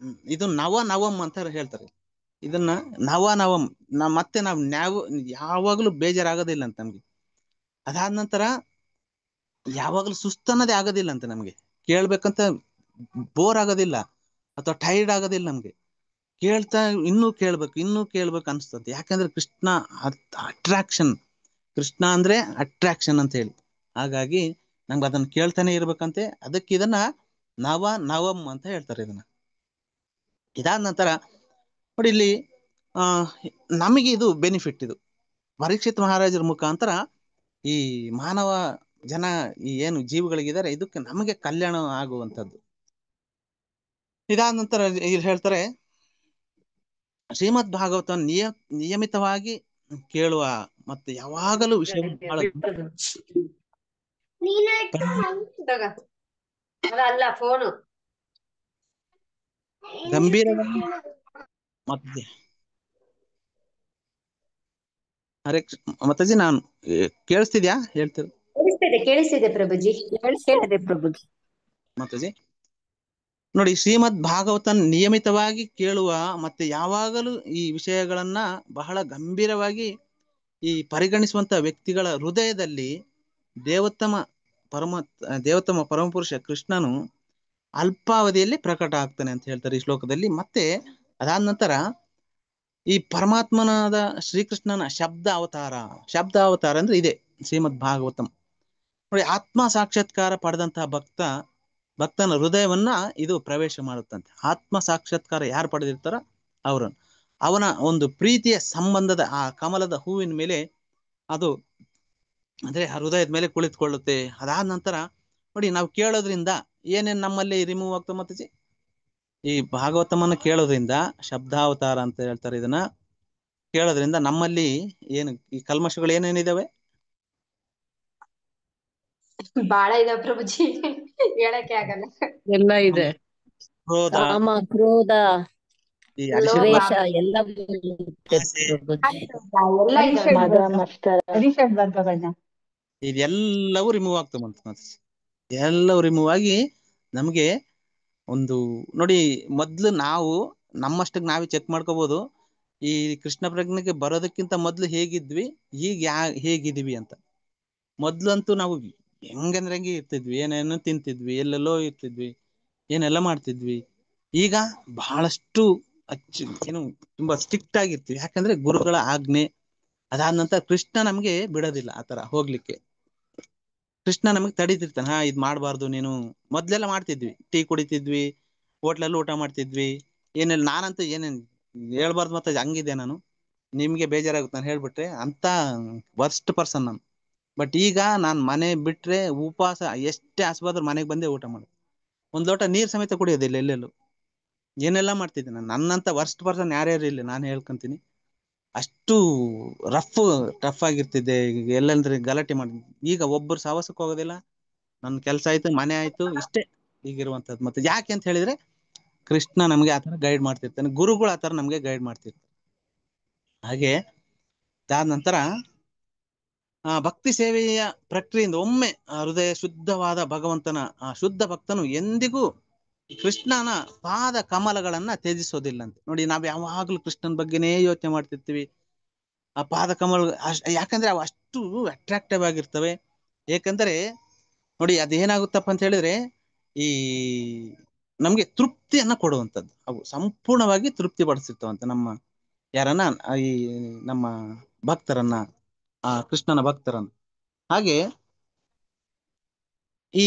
ಇದು ನವಂ ಅಂತ ಹೇಳ್ತಾರೆ. ಇದನ್ನ ನವಂ ಮತ್ತೆ ನಾವು ಯಾವಾಗ್ಲೂ ಬೇಜಾರಾಗೋದಿಲ್ಲ ಅಂತ ನಮ್ಗೆ. ಅದಾದ ನಂತರ ಯಾವಾಗ್ಲೂ ಸುಸ್ತನ್ನದೇ ಆಗೋದಿಲ್ಲ ಅಂತ ನಮ್ಗೆ. ಕೇಳ್ಬೇಕಂತ ಬೋರ್ ಆಗೋದಿಲ್ಲ ಅಥವಾ ಟೈರ್ಡ್ ಆಗೋದಿಲ್ಲ ನಮ್ಗೆ. ಕೇಳ್ತಾ ಇನ್ನೂ ಕೇಳ್ಬೇಕು ಅನ್ಸ್ತದೆ. ಯಾಕಂದ್ರೆ ಕೃಷ್ಣ ಅಟ್ರಾಕ್ಷನ್, ಕೃಷ್ಣ ಅಂದ್ರೆ ಅಟ್ರಾಕ್ಷನ್ ಅಂತ ಹೇಳಿ. ಹಾಗಾಗಿ ನಂಗೆ ಅದನ್ನ ಕೇಳ್ತಾನೆ ಇರ್ಬೇಕಂತೆ. ಅದಕ್ಕೆ ಇದನ್ನ ನವಂ ಅಂತ ಹೇಳ್ತಾರೆ ಇದನ್ನ. ಇದಾದ ನಂತರ ನೋಡಿ, ಇಲ್ಲಿ ನಮಗೆ ಇದು ಬೆನಿಫಿಟ್. ಇದು ಪರೀಕ್ಷಿತ್ ಮಹಾರಾಜರ ಮುಖಾಂತರ ಈ ಮಾನವ ಜನ, ಈ ಏನು ಜೀವಗಳಿಗಿದ್ದಾರೆ, ಇದಕ್ಕೆ ನಮಗೆ ಕಲ್ಯಾಣ ಆಗುವಂಥದ್ದು. ಇದಾದ ನಂತರ ಇಲ್ಲಿ ಹೇಳ್ತಾರೆ, ಶ್ರೀಮದ್ ಭಾಗವತ ನಿಯಮಿತವಾಗಿ ಕೇಳುವ ಮತ್ತೆ ಯಾವಾಗಲೂ ವಿಷಯ ಬಹಳ ಅಲ್ಲ ಫೋನು ಗಂಭೀರವಾಗಿ ಮತ್ತೆ ಮತ್ತಾಜಿ ನಾನು ಕೇಳಿಸ್ತಿದ್ಯಾ ಹೇಳ್ತಿರೋದು? ಕೇಳಿಸ್ತಿದೆ ಪ್ರಭುಜಿ, ಕೇಳಿಸ್ತಿದೆ ಪ್ರಭುಜಿ. ಮತ್ತಾಜಿ ನೋಡಿ, ಶ್ರೀಮದ್ ಭಾಗವತನ್ ನಿಯಮಿತವಾಗಿ ಕೇಳುವ ಮತ್ತೆ ಯಾವಾಗಲೂ ಈ ವಿಷಯಗಳನ್ನ ಬಹಳ ಗಂಭೀರವಾಗಿ ಈ ಪರಿಗಣಿಸುವಂತ ವ್ಯಕ್ತಿಗಳ ಹೃದಯದಲ್ಲಿ ದೇವೋತ್ತಮ ಪರಮಪುರುಷ ಕೃಷ್ಣನು ಅಲ್ಪಾವಧಿಯಲ್ಲಿ ಪ್ರಕಟ ಆಗ್ತಾನೆ ಅಂತ ಹೇಳ್ತಾರೆ ಈ ಶ್ಲೋಕದಲ್ಲಿ. ಮತ್ತೆ ಅದಾದ ನಂತರ ಈ ಪರಮಾತ್ಮನಾದ ಶ್ರೀಕೃಷ್ಣನ ಶಬ್ದ ಅವತಾರ ಅಂದ್ರೆ ಇದೆ ಶ್ರೀಮದ್ ಭಾಗವತಂ ನೋಡಿ. ಆತ್ಮ ಸಾಕ್ಷಾತ್ಕಾರ ಪಡೆದಂತಹ ಭಕ್ತನ ಹೃದಯವನ್ನ ಇದು ಪ್ರವೇಶ ಮಾಡುತ್ತಂತೆ. ಆತ್ಮ ಸಾಕ್ಷಾತ್ಕಾರ ಯಾರು ಪಡೆದಿರ್ತಾರ ಅವನ ಒಂದು ಪ್ರೀತಿಯ ಸಂಬಂಧದ ಆ ಕಮಲದ ಹೂವಿನ ಮೇಲೆ ಅದು ಅಂದ್ರೆ ಹೃದಯದ ಮೇಲೆ ಕುಳಿತುಕೊಳ್ಳುತ್ತೆ. ಅದಾದ ನಂತರ ನೋಡಿ ನಾವು ಕೇಳೋದ್ರಿಂದ ಏನೇನ್ ನಮ್ಮಲ್ಲಿ ರಿಮೂವ್ ಆಗ್ತದೆ ಮಾತಾಜಿ? ಈ ಭಾಗವತಮನ್ನ ಕೇಳೋದ್ರಿಂದ, ಶಬ್ದಾವತಾರ ಅಂತ ಹೇಳ್ತಾರೆ ಇದನ್ನ, ಕೇಳೋದ್ರಿಂದ ನಮ್ಮಲ್ಲಿ ಏನು ಈ ಕಲ್ಮಶಗಳು ಏನೇನಿದಾವೆ? ಬಾಳ ಇದಾವ್ ಪ್ರಭುಜಿ, ಹೇಳಕ್ಕೆ ಆಗಲ್ಲ. ಎಲ್ಲ ಇದೆ. ಕ್ರೋಧ, ಕಾಮ, ಕ್ರೋಧ, ಈ ಲೋಭ, ದ್ವೇಷ ಎಲ್ಲ ಇರುತ್ತೆ ಆಸೆ, ಪ್ರಭುಜಿ. ಎಲ್ಲ ಇದಾವೆ. ಮದ, ಮತ್ಸರ. ಇದೆಲ್ಲವೂ ರಿಮೂವ್ ಆಗ್ತವೆ. ಎಲ್ಲವೂ ರಿಮೂವ್ ಆಗಿ ನಮ್ಗೆ ಒಂದು ನೋಡಿ, ಮೊದ್ಲು ನಾವು ನಮ್ಮಷ್ಟಕ್ಕೆ ನಾವೇ ಚೆಕ್ ಮಾಡ್ಕೋಬಹುದು. ಈ ಕೃಷ್ಣ ಪ್ರಜ್ಞೆಗೆ ಬರೋದಕ್ಕಿಂತ ಮೊದ್ಲು ಹೇಗಿದ್ವಿ, ಈಗ ಹೇಗಿದೀವಿ ಅಂತ. ಮೊದ್ಲಂತೂ ನಾವು ಹೆಂಗಂದ್ರೆ ಹೆಂಗೆ ಇರ್ತಿದ್ವಿ, ಏನೇನೋ ತಿಂತಿದ್ವಿ, ಎಲ್ಲೆಲ್ಲೋ ಇರ್ತಿದ್ವಿ, ಏನೆಲ್ಲ ಮಾಡ್ತಿದ್ವಿ. ಈಗ ಬಹಳಷ್ಟು ಏನು ತುಂಬಾ ಸ್ಟ್ರಿಕ್ಟ್ ಆಗಿರ್ತೀವಿ. ಯಾಕಂದ್ರೆ ಗುರುಗಳ ಆಜ್ಞೆ. ಅದಾದ ನಂತರ ಕೃಷ್ಣ ನಮ್ಗೆ ಬಿಡೋದಿಲ್ಲ ಆತರ ಹೋಗ್ಲಿಕ್ಕೆ. ಕೃಷ್ಣ ನಮಗೆ ತಡೀತಿರ್ತಾನೆ, ಇದ್ ಮಾಡ್ಬಾರ್ದು ನೀನು. ಮೊದ್ಲೆಲ್ಲ ಮಾಡ್ತಿದ್ವಿ, ಟೀ ಕುಡಿತಿದ್ವಿ, ಹೋಟ್ಲಲ್ಲಿ ಊಟ ಮಾಡ್ತಿದ್ವಿ, ಏನೆಲ್ಲ. ನಾನಂತೂ ಏನೇನ್ ಹೇಳ್ಬಾರ್ದು ಮತ್ತೆ ಹಂಗಿದೆ ನಾನು. ನಿಮ್ಗೆ ಬೇಜಾರಾಗುತ್ತೆ ನಾನು ಹೇಳ್ಬಿಟ್ರೆ, ಅಂತ ವರ್ಸ್ಟ್ ಪರ್ಸನ್ ನಾನು. ಬಟ್ ಈಗ ನಾನ್ ಮನೆ ಬಿಟ್ರೆ ಉಪವಾಸ ಎಷ್ಟೇ ಹಸ್ವಾದ್ರೂ ಮನೆಗೆ ಬಂದೇ ಊಟ ಮಾಡೋದು. ಒಂದ್ ಲೋಟ ನೀರ್ ಸಮೇತ ಕುಡಿಯೋದಿಲ್ಲ ಎಲ್ಲೆಲ್ಲೂ. ಏನೆಲ್ಲ ಮಾಡ್ತಿದ್ದೆ ನಾನು. ನನ್ನಂತ ವರ್ಸ್ಟ್ ಪರ್ಸನ್ ಯಾರ್ಯಾರು ಇಲ್ಲ, ನಾನು ಹೇಳ್ಕೊಂತೀನಿ. ಅಷ್ಟು ಟಫ್ ಆಗಿರ್ತಿದ್ದೆ. ಈಗ ಎಲ್ಲಂದ್ರೆ ಗಲಾಟೆ ಮಾಡಿ, ಈಗ ಒಬ್ಬರು ಸಾವಾಸಕ್ಕೆ ಹೋಗೋದಿಲ್ಲ. ನನ್ನ ಕೆಲಸ ಆಯ್ತು, ಮನೆ ಆಯ್ತು, ಇಷ್ಟೇ ಈಗಿರುವಂತದ್ದು. ಮತ್ತೆ ಯಾಕೆ ಅಂತ ಹೇಳಿದ್ರೆ, ಕೃಷ್ಣ ನಮ್ಗೆ ಆತರ ಗೈಡ್ ಮಾಡ್ತಿರ್ತಾನೆ, ಗುರುಗಳು ಆತರ ನಮ್ಗೆ ಗೈಡ್ ಮಾಡ್ತಿರ್ತಾರೆ. ಹಾಗೆ ಅದಾದ ನಂತರ ಭಕ್ತಿ ಸೇವೆಯ ಪ್ರಕ್ರಿಯೆಯಿಂದ ಒಮ್ಮೆ ಹೃದಯ ಶುದ್ಧವಾದ ಭಗವಂತನ ಶುದ್ಧ ಭಕ್ತನು ಎಂದಿಗೂ ಕೃಷ್ಣನ ಪಾದ ಕಮಲಗಳನ್ನ ತ್ಯಜಿಸೋದಿಲ್ಲಂತೆ. ನೋಡಿ, ನಾವ್ ಯಾವಾಗ್ಲೂ ಕೃಷ್ಣನ ಬಗ್ಗೆನೇ ಯೋಚನೆ ಮಾಡ್ತಿರ್ತೀವಿ. ಆ ಪಾದ ಕಮಲ ಯಾಕಂದ್ರೆ ಅವು ಅಷ್ಟು ಅಟ್ರಾಕ್ಟಿವ್ ಆಗಿರ್ತವೆ. ಯಾಕಂದ್ರೆ ನೋಡಿ, ಅದೇನಾಗುತ್ತಪ್ಪ ಅಂತ ಹೇಳಿದ್ರೆ, ಈ ನಮ್ಗೆ ತೃಪ್ತಿಯನ್ನ ಕೊಡುವಂಥದ್ದು. ಅವು ಸಂಪೂರ್ಣವಾಗಿ ತೃಪ್ತಿ ಪಡಿಸಿರ್ತವಂತೆ ನಮ್ಮ ಯಾರನ್ನ, ಈ ನಮ್ಮ ಭಕ್ತರನ್ನ, ಆ ಕೃಷ್ಣನ ಭಕ್ತರನ್ನ. ಹಾಗೆ ಈ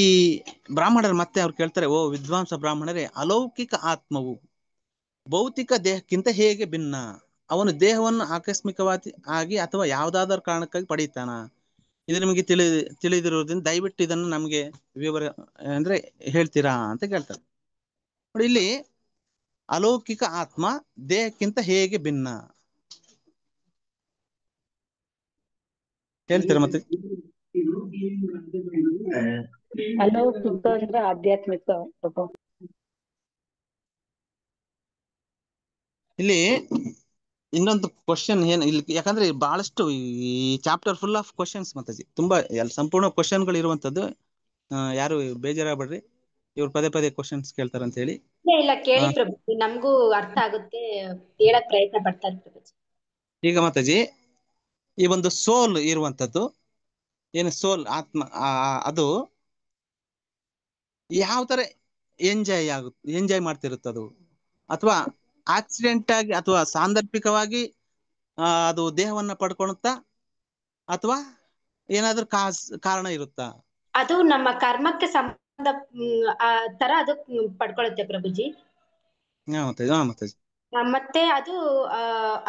ಬ್ರಾಹ್ಮಣರು ಮತ್ತೆ ಅವ್ರು ಕೇಳ್ತಾರೆ, ಓ ವಿದ್ವಾಂಸ ಬ್ರಾಹ್ಮಣರೇ, ಅಲೌಕಿಕ ಆತ್ಮವು ಭೌತಿಕ ದೇಹಕ್ಕಿಂತ ಹೇಗೆ ಭಿನ್ನ? ಅವನು ದೇಹವನ್ನು ಆಕಸ್ಮಿಕವಾಗಿ ಆಗಿ ಅಥವಾ ಯಾವುದಾದರೂ ಕಾರಣಕ್ಕಾಗಿ ಪಡೀತಾನ? ಇದು ನಿಮಗೆ ತಿಳಿದಿರುವುದರಿಂದ ದಯವಿಟ್ಟು ಇದನ್ನು ನಮ್ಗೆ ವಿವರ ಅಂದ್ರೆ ಹೇಳ್ತೀರಾ ಅಂತ ಕೇಳ್ತಾರೆ. ನೋಡಿ, ಇಲ್ಲಿ ಅಲೌಕಿಕ ಆತ್ಮ ದೇಹಕ್ಕಿಂತ ಹೇಗೆ ಭಿನ್ನ ಹೇಳ್ತೀರಾ ಮತ್ತೆ? ಅಲೌಕಿಕ ಅಂದ್ರೆ ಆಧ್ಯಾತ್ಮಿಕ. ಇಲ್ಲಿ ಇನ್ನೊಂದು ಕ್ವಶನ್ ಏನ್ ಇಲ್ಲಿ, ಯಾಕಂದ್ರೆ ಬಹಳಷ್ಟು ಈ chapter full of questions Mataji, ತುಂಬಾ ಸಂಪೂರ್ಣ ಕ್ವಶನ್ಗಳು ಇರುವಂತದ್ದು. ಯಾರು ಬೇಜಾರಾಗ್ಬೇಡ್ರಿ, ಇವ್ರು ಪದೇ ಪದೇ ಕ್ವಶನ್ಸ್ ಕೇಳ್ತಾರ ಅಂತ ಹೇಳಿ. ಇಲ್ಲ ಕೇಳಿ ಪ್ರಭುಜಿ, ನಮಗೂ ಅರ್ಥ ಆಗುತ್ತೆ, ಹೇಳಕ್ ಪ್ರಯತ್ನ ಪಡ್ತಾರೆ ಪ್ರಭುಜಿ. ಈಗ ಮಾತಾಜಿ, ಈ ಒಂದು ಸೋಲ್ ಇರುವಂತದ್ದು ಏನು, ಸೋಲ್ ಆತ್ಮ, ಅದು ಯಾವ ತರ ಎಂಜಾಯ್ ಮಾಡ್ತಿರುತ್ತದು, ಅಥವಾ ಆಕ್ಸಿಡೆಂಟ್ ಆಗಿ ಅಥವಾ ಸಾಂದರ್ಭಿಕವಾಗಿ ಅದು ದೇಹವನ್ನ ಪಡ್ಕೊಳುತ್ತಾ, ಅಥವಾ ಏನಾದ್ರೂ ಕಾರಣ ಇರುತ್ತಾ? ಅದು ನಮ್ಮ ಕರ್ಮಕ್ಕೆ ಸಂಬಂಧ ತರ ಅದು ಪಡ್ಕೊಳುತ್ತೆ ಪ್ರಭುಜಿ. ಮತ್ತೆ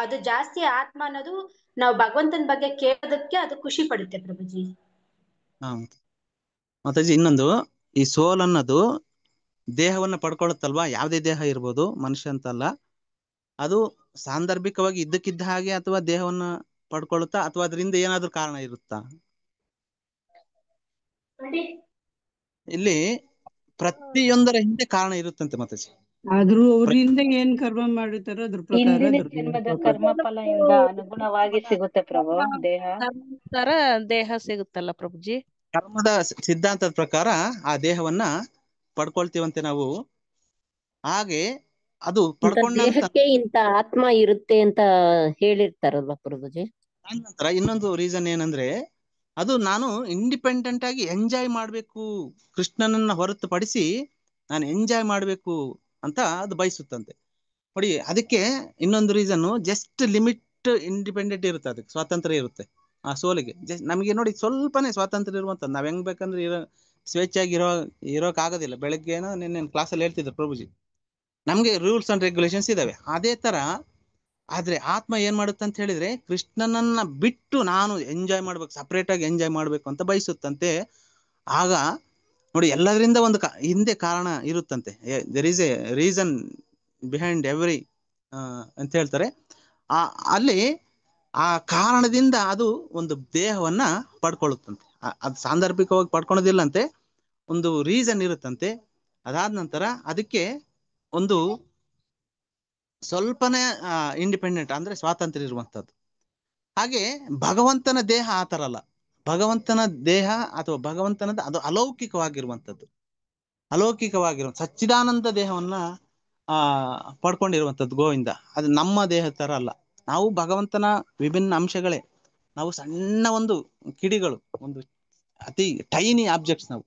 ಅದು ಜಾಸ್ತಿ ಆತ್ಮ ಅನ್ನೋದು ನಾವು ಭಗವಂತನ ಬಗ್ಗೆ ಕೇಳೋದಕ್ಕೆ ಅದು ಖುಷಿ ಪಡುತ್ತೆ ಪ್ರಭುಜಿ. ಮಾತಾಜಿ, ಇನ್ನೊಂದು, ಈ ಸೋಲ್ ಅನ್ನೋದು ದೇಹವನ್ನ ಪಡ್ಕೊಳುತ್ತಲ್ವಾ, ಯಾವುದೇ ದೇಹ ಇರ್ಬೋದು, ಮನುಷ್ಯ ಅಂತಲ್ಲ. ಅದು ಸಾಂದರ್ಭಿಕವಾಗಿ ಇದ್ದಕ್ಕಿದ್ದ ಹಾಗೆ ಅಥವಾ ದೇಹವನ್ನ ಪಡ್ಕೊಳುತ್ತಾ, ಅಥವಾ ಅದರಿಂದ ಏನಾದ್ರೂ ಕಾರಣ ಇರುತ್ತಾ? ಇಲ್ಲಿ ಪ್ರತಿಯೊಂದರ ಹಿಂದೆ ಕಾರಣ ಇರುತ್ತಂತೆ ಮಾತಾಜಿ. ಆದ್ರೂ ಅವರಿಂದ ಏನ್ ಕರ್ಮ ಮಾಡಿರ್ತಾರೋ ಅದ್ರ ಪ್ರಕಾರ ಹಿಂದಿನ ಜನ್ಮದ ಕರ್ಮ ಫಲದಿಂದ ಅನುಗುಣವಾಗಿ ಸಿಗುತ್ತೆ ಪ್ರಭು ದೇಹ. ತರ ದೇಹ ಸಿಗುತ್ತಲ್ಲ ಪ್ರಭುಜಿ. ಕರ್ಮದ ಸಿದ್ಧಾಂತದ ಪ್ರಕಾರ ಆ ದೇಹವನ್ನ ಪಡ್ಕೊಳ್ತೀವಂತೆ ನಾವು. ಹಾಗೆ ಅದು ಪಡ್ಕೊಂಡ ದೇಹಕ್ಕೆ ಇಂತ ಆತ್ಮ ಇರುತ್ತೆ ಅಂತ ಹೇಳಿರ್ತಾರಲ್ವಾ ಪ್ರಭುಜಿ. ನಂತರ ಇನ್ನೊಂದು ರೀಸನ್ ಏನಂದ್ರೆ, ಅದು ನಾನು ಇಂಡಿಪೆಂಡೆಂಟ್ ಆಗಿ ಎಂಜಾಯ್ ಮಾಡ್ಬೇಕು, ಕೃಷ್ಣನನ್ನ ಹೊರತುಪಡಿಸಿ ನಾನು ಎಂಜಾಯ್ ಮಾಡ್ಬೇಕು ಅಂತ ಅದು ಬಯಸುತ್ತಂತೆ. ನೋಡಿ, ಅದಕ್ಕೆ ಇನ್ನೊಂದು ರೀಸನ್, ಜಸ್ಟ್ ಲಿಮಿಟ್ ಇಂಡಿಪೆಂಡೆಂಟ್ ಇರುತ್ತೆ, ಅದಕ್ಕೆ ಸ್ವಾತಂತ್ರ್ಯ ಇರುತ್ತೆ ಆ ಸೋಲಿಗೆ. ನಮಗೆ ನೋಡಿ ಸ್ವಲ್ಪನೇ ಸ್ವಾತಂತ್ರ್ಯ ಇರುವಂತದ್ದು. ನಾವ್ ಹೆಂಗ್ ಬೇಕಂದ್ರೆ ಸ್ವೇಚ್ಛಾಗಿ ಇರೋಕ್ ಆಗೋದಿಲ್ಲ. ಬೆಳಗ್ಗೆನೋ ನಿನ್ನೆ ಕ್ಲಾಸಲ್ಲಿ ಹೇಳ್ತಿದ್ರು ಪ್ರಭುಜಿ, ನಮ್ಗೆ ರೂಲ್ಸ್ ಅಂಡ್ ರೆಗ್ಯುಲೇಷನ್ಸ್ ಇದಾವೆ, ಅದೇ ತರ. ಆದ್ರೆ ಆತ್ಮ ಏನ್ ಮಾಡುತ್ತೆ ಅಂತ ಹೇಳಿದ್ರೆ, ಕೃಷ್ಣನನ್ನ ಬಿಟ್ಟು ನಾನು ಎಂಜಾಯ್ ಮಾಡ್ಬೇಕು, ಸಪರೇಟ್ ಆಗಿ ಎಂಜಾಯ್ ಮಾಡ್ಬೇಕು ಅಂತ ಬಯಸುತ್ತಂತೆ. ಆಗ ನೋಡಿ, ಎಲ್ಲದರಿಂದ ಒಂದು ಹಿಂದೆ ಕಾರಣ ಇರುತ್ತಂತೆ. There is a reason behind every ಅಂತ ಹೇಳ್ತಾರೆ. ಅಲ್ಲಿ ಆ ಕಾರಣದಿಂದ ಅದು ಒಂದು ದೇಹವನ್ನ ಪಡ್ಕೊಳ್ಳುತ್ತಂತೆ. ಅದು ಸಾಂದರ್ಭಿಕವಾಗಿ ಪಡ್ಕೊಳೋದಿಲ್ಲಂತೆ, ಒಂದು ರೀಸನ್ ಇರುತ್ತಂತೆ. ಅದಾದ ನಂತರ ಅದಕ್ಕೆ ಒಂದು ಸ್ವಲ್ಪನೇ ಇಂಡಿಪೆಂಡೆಂಟ್ ಅಂದ್ರೆ ಸ್ವಾತಂತ್ರ್ಯ ಇರುವಂತದ್ದು. ಹಾಗೆ ಭಗವಂತನ ದೇಹ ಆ ಥರ ಅಲ್ಲ. ಭಗವಂತನ ದೇಹ ಅಥವಾ ಭಗವಂತನದ ಅದು ಅಲೌಕಿಕವಾಗಿರುವಂಥದ್ದು, ಸಚ್ಚಿದಾನಂದ ದೇಹವನ್ನ ಪಡ್ಕೊಂಡಿರುವಂಥದ್ದು ಗೋವಿಂದ. ಅದು ನಮ್ಮ ದೇಹ ತರ ಅಲ್ಲ. ನಾವು ಭಗವಂತನ ವಿಭಿನ್ನ ಅಂಶಗಳೇ. ನಾವು ಸಣ್ಣ ಒಂದು ಕಿಡಿಗಳು, ಒಂದು ಅತಿ ಟೈನಿ ಆಬ್ಜೆಕ್ಟ್ಸ್. ನಾವು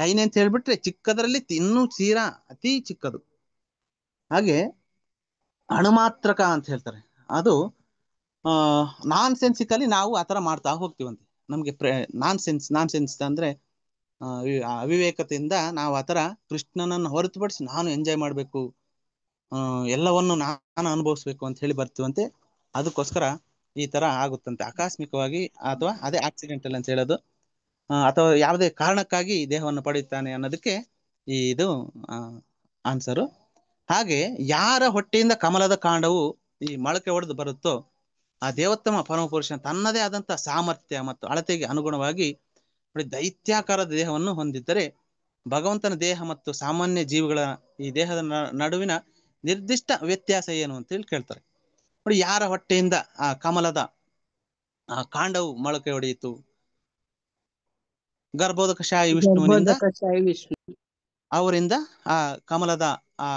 ಟೈನಿ ಅಂತ ಹೇಳ್ಬಿಟ್ರೆ ಚಿಕ್ಕದರಲ್ಲಿ ಇನ್ನೂ ತೀರಾ ಅತಿ ಚಿಕ್ಕದು. ಹಾಗೆ ಅಣುಮಾತ್ರಕ ಅಂತ ಹೇಳ್ತಾರೆ. ಅದು ನಾನ್ ಸೆನ್ಸಿಕಲಿ ನಾವು ಆತರ ಮಾಡ್ತಾ ಹೋಗ್ತೀವಂತೆ. ನಮ್ಗೆ ನಾನ್ ಸೆನ್ಸ್ ಅಂದ್ರೆ ಅವಿವೇಕತೆಯಿಂದ ನಾವು ಆತರ ಕೃಷ್ಣನನ್ನು ಹೊರತುಪಡಿಸಿ ನಾನು ಎಂಜಾಯ್ ಮಾಡ್ಬೇಕು, ಎಲ್ಲವನ್ನು ನಾನು ಅನುಭವಿಸ್ಬೇಕು ಅಂತ ಹೇಳಿ ಬರ್ತೀವಂತೆ. ಅದಕ್ಕೋಸ್ಕರ ಈ ತರ ಆಗುತ್ತಂತೆ ಆಕಸ್ಮಿಕವಾಗಿ, ಅಥವಾ ಅದೇ ಆಕ್ಸಿಡೆಂಟಲ್ ಅಂತ ಹೇಳೋದು, ಅಥವಾ ಯಾವುದೇ ಕಾರಣಕ್ಕಾಗಿ ದೇಹವನ್ನು ಪಡೆಯುತ್ತಾನೆ ಅನ್ನೋದಕ್ಕೆ ಇದು ಆನ್ಸರು. ಹಾಗೆ ಯಾರ ಹೊಟ್ಟೆಯಿಂದ ಕಮಲದ ಕಾಂಡವು ಈ ಮೊಳಕೆ ಒಡೆದು ಬರುತ್ತೋ ಆ ದೇವೋತ್ತಮ ಪರಮಪುರುಷ ತನ್ನದೇ ಆದಂತ ಸಾಮರ್ಥ್ಯ ಮತ್ತು ಅಳತೆಗೆ ಅನುಗುಣವಾಗಿ ದೈತ್ಯಾಕಾರದ ದೇಹವನ್ನು ಹೊಂದಿದ್ದರೆ, ಭಗವಂತನ ದೇಹ ಮತ್ತು ಸಾಮಾನ್ಯ ಜೀವಿಗಳ ಈ ದೇಹದ ನಡುವಿನ ನಿರ್ದಿಷ್ಟ ವ್ಯತ್ಯಾಸ ಏನು ಅಂತ ಹೇಳಿ ಕೇಳ್ತಾರೆ. ನೋಡಿ, ಯಾರ ಹೊಟ್ಟೆಯಿಂದ ಆ ಕಮಲದ ಕಾಂಡವು ಮೊಳಕೆ ಹೊಡೆಯಿತು, ಗರ್ಭೋದಕಶಾಹಿ ವಿಷ್ಣುವಿನಿಂದ ಅವರಿಂದ ಆ ಕಮಲದ ಆ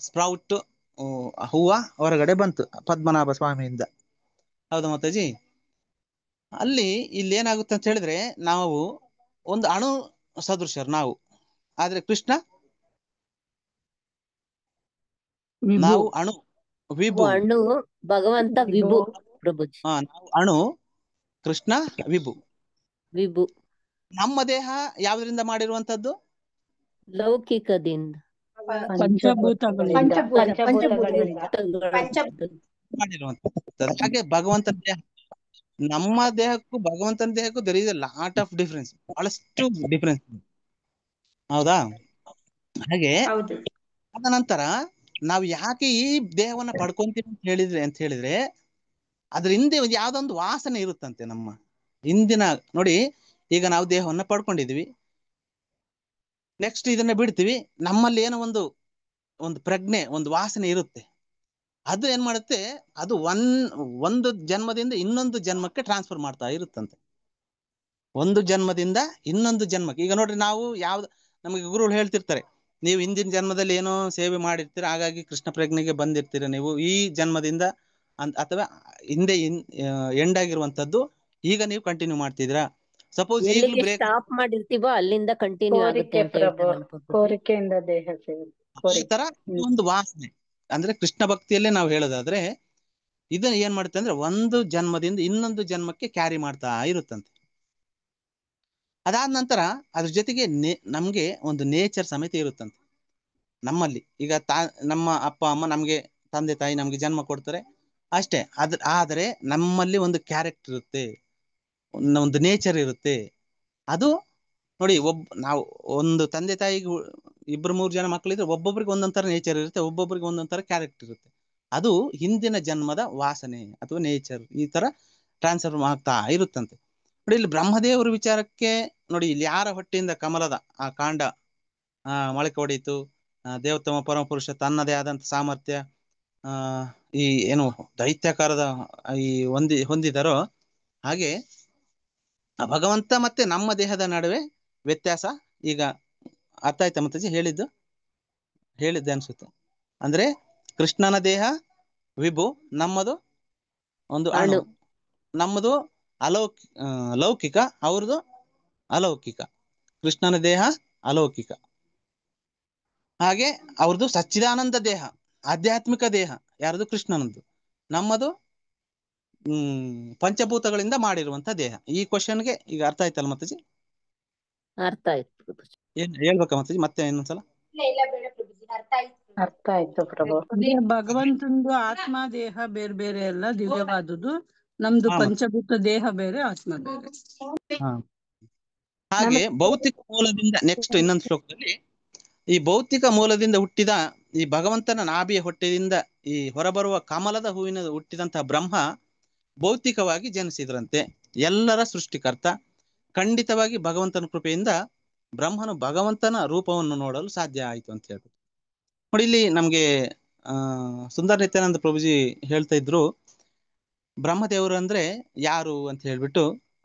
ಸ್ಪ್ರೌಟ್ ಹೂವ ಹೊರಗಡೆ ಬಂತು ಪದ್ಮನಾಭ ಸ್ವಾಮಿಯಿಂದ. ಹೌದಾ ಮಾತಾಜಿ? ಅಲ್ಲಿ ಇಲ್ಲಿ ಏನಾಗುತ್ತೆ ಅಂತ ಹೇಳಿದ್ರೆ, ನಾವು ಒಂದು ಅಣು ಸದೃಶರು ನಾವು, ಆದ್ರೆ ಕೃಷ್ಣ ನಾವು ಅಣು ವಿಭು. ಅಣು ಭಗವಂತ ವಿಭು ಪ್ರಭುಜಿ. ನಾವು ಅಣು, ಕೃಷ್ಣ ವಿಭು. ನಮ್ಮ ದೇಹ ಯಾವುದರಿಂದ ಮಾಡಿರುವಂತದ್ದು? ಲೌಕಿಕದಿಂದ, ಮಾಡಿರುವಂತದ್ದು. ಹಾಗೆ ಭಗವಂತನ ದೇಹ, ನಮ್ಮ ದೇಹಕ್ಕೂ ಭಗವಂತನ ದೇಹಕ್ಕೂ there is a lot of difference, ಬಹಳಷ್ಟು ಡಿಫರೆನ್ಸ್. ಹೌದಾ? ಹಾಗೆ ಅದ ನಂತರ ನಾವು ಯಾಕೆ ಈ ದೇಹವನ್ನ ಪಡ್ಕೊಂತೀವಿ ಅಂತ ಹೇಳಿದ್ರೆ ಅದ್ರ ಹಿಂದೆ ಯಾವ್ದೊಂದು ವಾಸನೆ ಇರುತ್ತಂತೆ ನಮ್ಮ ಹಿಂದಿನ. ನೋಡಿ, ಈಗ ನಾವು ದೇಹವನ್ನ ಪಡ್ಕೊಂಡಿದೀವಿ, ನೆಕ್ಸ್ಟ್ ಇದನ್ನ ಬಿಡ್ತೀವಿ, ನಮ್ಮಲ್ಲಿ ಏನೋ ಒಂದು ಪ್ರಜ್ಞೆ, ಒಂದು ವಾಸನೆ ಇರುತ್ತೆ. ಅದು ಏನ್ ಮಾಡುತ್ತೆ, ಅದು ಒಂದು ಜನ್ಮದಿಂದ ಇನ್ನೊಂದು ಜನ್ಮಕ್ಕೆ ಟ್ರಾನ್ಸ್ಫರ್ ಮಾಡ್ತಾ ಇರುತ್ತಂತೆ. ಒಂದು ಜನ್ಮದಿಂದ ಇನ್ನೊಂದು ಜನ್ಮಕ್ಕೆ. ಈಗ ನೋಡ್ರಿ, ನಾವು ನಮಗೆ ಗುರುಗಳು ಹೇಳ್ತಿರ್ತಾರೆ, ನೀವು ಹಿಂದಿನ ಜನ್ಮದಲ್ಲಿ ಏನೋ ಸೇವೆ ಮಾಡಿರ್ತೀರ, ಹಾಗಾಗಿ ಕೃಷ್ಣ ಪ್ರಜ್ಞೆಗೆ ಬಂದಿರ್ತೀರ ನೀವು ಈ ಜನ್ಮದಿಂದ ಅಥವಾ ಹಿಂದೆ ಎಂಡ್ ಆಗಿರುವಂತದ್ದು ಈಗ ನೀವು ಕಂಟಿನ್ಯೂ ಮಾಡ್ತಿದ್ದೀರಾ. ಸಪೋಸ್ ಈಗಲೂ ಬ್ರೇಕ್ ಸ್ಟಾಪ್ ಮಾಡಿರ್ತೀವೋ ಅಲ್ಲಿಂದ ಕಂಟಿನ್ಯೂ ಆಗುತ್ತೆ ಅಂತ ಹೇಳ್ತಾರೆ. ಕೋರಿಕೆಯಿಂದ ದೇಹ ಸೇವೆ. ತರ ಒಂದು ವಾಸನೆ ಅಂದ್ರೆ ಕೃಷ್ಣ ಭಕ್ತಿಯಲ್ಲೇ ನಾವು ಹೇಳೋದಾದ್ರೆ ಇದನ್ನ ಏನ್ ಮಾಡುತ್ತೆ ಅಂದ್ರೆ ಒಂದು ಜನ್ಮದಿಂದ ಇನ್ನೊಂದು ಜನ್ಮಕ್ಕೆ ಕ್ಯಾರಿ ಮಾಡ್ತಾ ಇರುತ್ತಂತೆ. ಅದಾದ ನಂತರ ಅದ್ರ ಜೊತೆಗೆ ನಮ್ಗೆ ಒಂದು ನೇಚರ್ ಸಮೇತ ಇರುತ್ತಂತೆ ನಮ್ಮಲ್ಲಿ. ಈಗ ನಮ್ಮ ಅಪ್ಪ ಅಮ್ಮ ನಮ್ಗೆ, ತಂದೆ ತಾಯಿ ನಮ್ಗೆ ಜನ್ಮ ಕೊಡ್ತಾರೆ ಅಷ್ಟೇ. ಆದರೆ ನಮ್ಮಲ್ಲಿ ಒಂದು ಕ್ಯಾರೆಕ್ಟರ್ ಇರುತ್ತೆ, ಒಂದು ನೇಚರ್ ಇರುತ್ತೆ. ಅದು ನೋಡಿ, ನಾವು ಒಂದು ತಂದೆ ತಾಯಿಗೆ 2-3 ಜನ ಮಕ್ಕಳಿದ್ರೆ ಒಬ್ಬೊಬ್ರಿಗೆ ಒಂದೊಂಥರ ನೇಚರ್ ಇರುತ್ತೆ, ಒಬ್ಬೊಬ್ರಿಗೆ ಒಂದೊಂಥರ ಕ್ಯಾರೆಕ್ಟರ್ ಇರುತ್ತೆ. ಅದು ಹಿಂದಿನ ಜನ್ಮದ ವಾಸನೆ ಅಥವಾ ನೇಚರ್ ಈ ತರ ಟ್ರಾನ್ಸ್ಫರ್ ಆಗ್ತಾ ಇರುತ್ತಂತೆ. ನೋಡಿ, ಇಲ್ಲಿ ಬ್ರಹ್ಮದೇವರ ವಿಚಾರಕ್ಕೆ ನೋಡಿ, ಇಲ್ಲಿ ಯಾರ ಹೊಟ್ಟೆಯಿಂದ ಕಮಲದ ಆ ಕಾಂಡ ಮೊಳಕೆ ಹೊಡೆಯಿತು, ದೇವೋತ್ತಮ ಪರಮಪುರುಷ ತನ್ನದೇ ಆದಂತ ಸಾಮರ್ಥ್ಯ ಈ ಏನು ದೈತ್ಯಾಕಾರದ ಈ ಹೊಂದಿದರೋ, ಹಾಗೆ ಭಗವಂತ ಮತ್ತೆ ನಮ್ಮ ದೇಹದ ನಡುವೆ ವ್ಯತ್ಯಾಸ. ಈಗ ಅರ್ಥ ಆಯ್ತಾ ಮತ್ತಾಜಿ? ಹೇಳಿದ್ದೆ ಅನ್ಸುತ್ತೆ. ಅಂದ್ರೆ ಕೃಷ್ಣನ ದೇಹ ವಿಭು, ನಮ್ಮದು ಒಂದು ಅಣು. ನಮ್ಮದು ಲೌಕಿಕ, ಅವ್ರದ್ದು ಅಲೌಕಿಕ. ಕೃಷ್ಣನ ದೇಹ ಅಲೌಕಿಕ, ಹಾಗೆ ಅವ್ರದ್ದು ಸಚ್ಚಿದಾನಂದ ದೇಹ, ಆಧ್ಯಾತ್ಮಿಕ ದೇಹ ಯಾರದು? ಕೃಷ್ಣನದ್ದು. ನಮ್ಮದು ಪಂಚಭೂತಗಳಿಂದ ಮಾಡಿರುವಂತ ದೇಹ. ಈ ಕ್ವಶನ್ಗೆ ಈಗ ಅರ್ಥ ಆಯ್ತಲ್ಲ ಮತ್ತಾಜಿ? ಅರ್ಥ ಆಯ್ತು. ಏನ್ ಹೇಳ್ಬೇಕಾ ಮತ್ತಾಜಿ ಮತ್ತೆ ಇನ್ನೊಂದ್ಸಲ? ಅರ್ಥ ಆಯ್ತು ಪ್ರಭು. ಭಗವಂತಂದು ಆತ್ಮ ದೇಹ ಬೇರೆ ಬೇರೆ ಎಲ್ಲ ದಿವ್ಯವಾದುದು, ನಮ್ದು ಪಂಚಭೂತ ದೇಹ ಬೇರೆ, ಆತ್ಮ ಬೇರೆ. ಹಾಗೆ ಭೌತಿಕ ಮೂಲದಿಂದ ನೆಕ್ಸ್ಟ್ ಇನ್ನೊಂದು ಶ್ಲೋಕದಲ್ಲಿ ಈ ಭೌತಿಕ ಮೂಲದಿಂದ ಹುಟ್ಟಿದ ಈ ಭಗವಂತನ ನಾಭಿಯ ಹೊಟ್ಟೆಯಿಂದ ಈ ಹೊರಬರುವ ಕಮಲದ ಹೂವಿನ ಹುಟ್ಟಿದಂತಹ ಬ್ರಹ್ಮ ಭೌತಿಕವಾಗಿ ಜನಿಸಿದ್ರಂತೆ. ಎಲ್ಲರ ಸೃಷ್ಟಿಕರ್ತ. ಖಂಡಿತವಾಗಿ ಭಗವಂತನ ಕೃಪೆಯಿಂದ ಬ್ರಹ್ಮನು ಭಗವಂತನ ರೂಪವನ್ನು ನೋಡಲು ಸಾಧ್ಯ ಆಯಿತು ಅಂತ ಹೇಳ್ಬಿಟ್ಟು ನೋಡಿ. ಇಲ್ಲಿ ನಮ್ಗೆ ಸುಂದರ ನಿತ್ಯಾನಂದ ಪ್ರಭುಜಿ ಹೇಳ್ತಾ ಇದ್ರು, ಬ್ರಹ್ಮದೇವರು ಅಂದ್ರೆ ಯಾರು ಅಂತ ಹೇಳ್ಬಿಟ್ಟು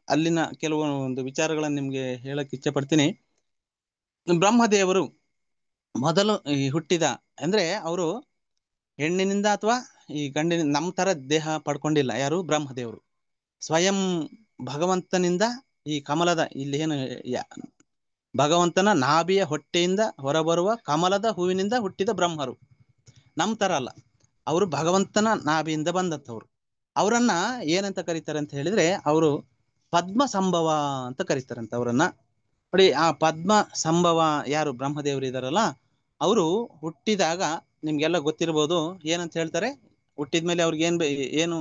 ಅಲ್ಲಿನ ಕೆಲವೊಂದು ವಿಚಾರಗಳನ್ನು ನಿಮ್ಗೆ ಹೇಳಕ್ ಇಚ್ಛೆ ಪಡ್ತೀನಿ. ಬ್ರಹ್ಮದೇವರು ಮೊದಲು ಈ ಹುಟ್ಟಿದ ಅಂದ್ರೆ ಅವರು ಹೆಣ್ಣಿನಿಂದ ಅಥವಾ ಈ ಗಂಡಿನ ನಮ್ಮ ತರ ದೇಹ ಪಡ್ಕೊಂಡಿಲ್ಲ. ಯಾರು? ಬ್ರಹ್ಮದೇವರು ಸ್ವಯಂ ಭಗವಂತನಿಂದ ಈ ಕಮಲದ ಇಲ್ಲಿ ಏನು ಭಗವಂತನ ನಾಭಿಯ ಹೊಟ್ಟೆಯಿಂದ ಹೊರಬರುವ ಕಮಲದ ಹೂವಿನಿಂದ ಹುಟ್ಟಿದ ಬ್ರಹ್ಮರು. ನಮ್ಮ ತರ ಅಲ್ಲ, ಅವರು ಭಗವಂತನ ನಾಭಿಯಿಂದ ಬಂದಂಥವ್ರು. ಅವರನ್ನ ಏನಂತ ಕರೀತಾರೆ ಅಂತ ಹೇಳಿದ್ರೆ, ಅವರು ಪದ್ಮ ಸಂಭವ ಅಂತ ಕರೀತಾರಂತ ಅವರನ್ನ. ನೋಡಿ, ಆ ಪದ್ಮ ಸಂಭವ ಯಾರು ಬ್ರಹ್ಮದೇವರು ಇದಾರಲ್ಲ, ಅವರು ಹುಟ್ಟಿದಾಗ ನಿಮ್ಗೆಲ್ಲ ಗೊತ್ತಿರ್ಬೋದು. ಏನಂತ ಹೇಳ್ತಾರೆ? ಹುಟ್ಟಿದ್ಮೇಲೆ ಅವ್ರಿಗೆ ಏನು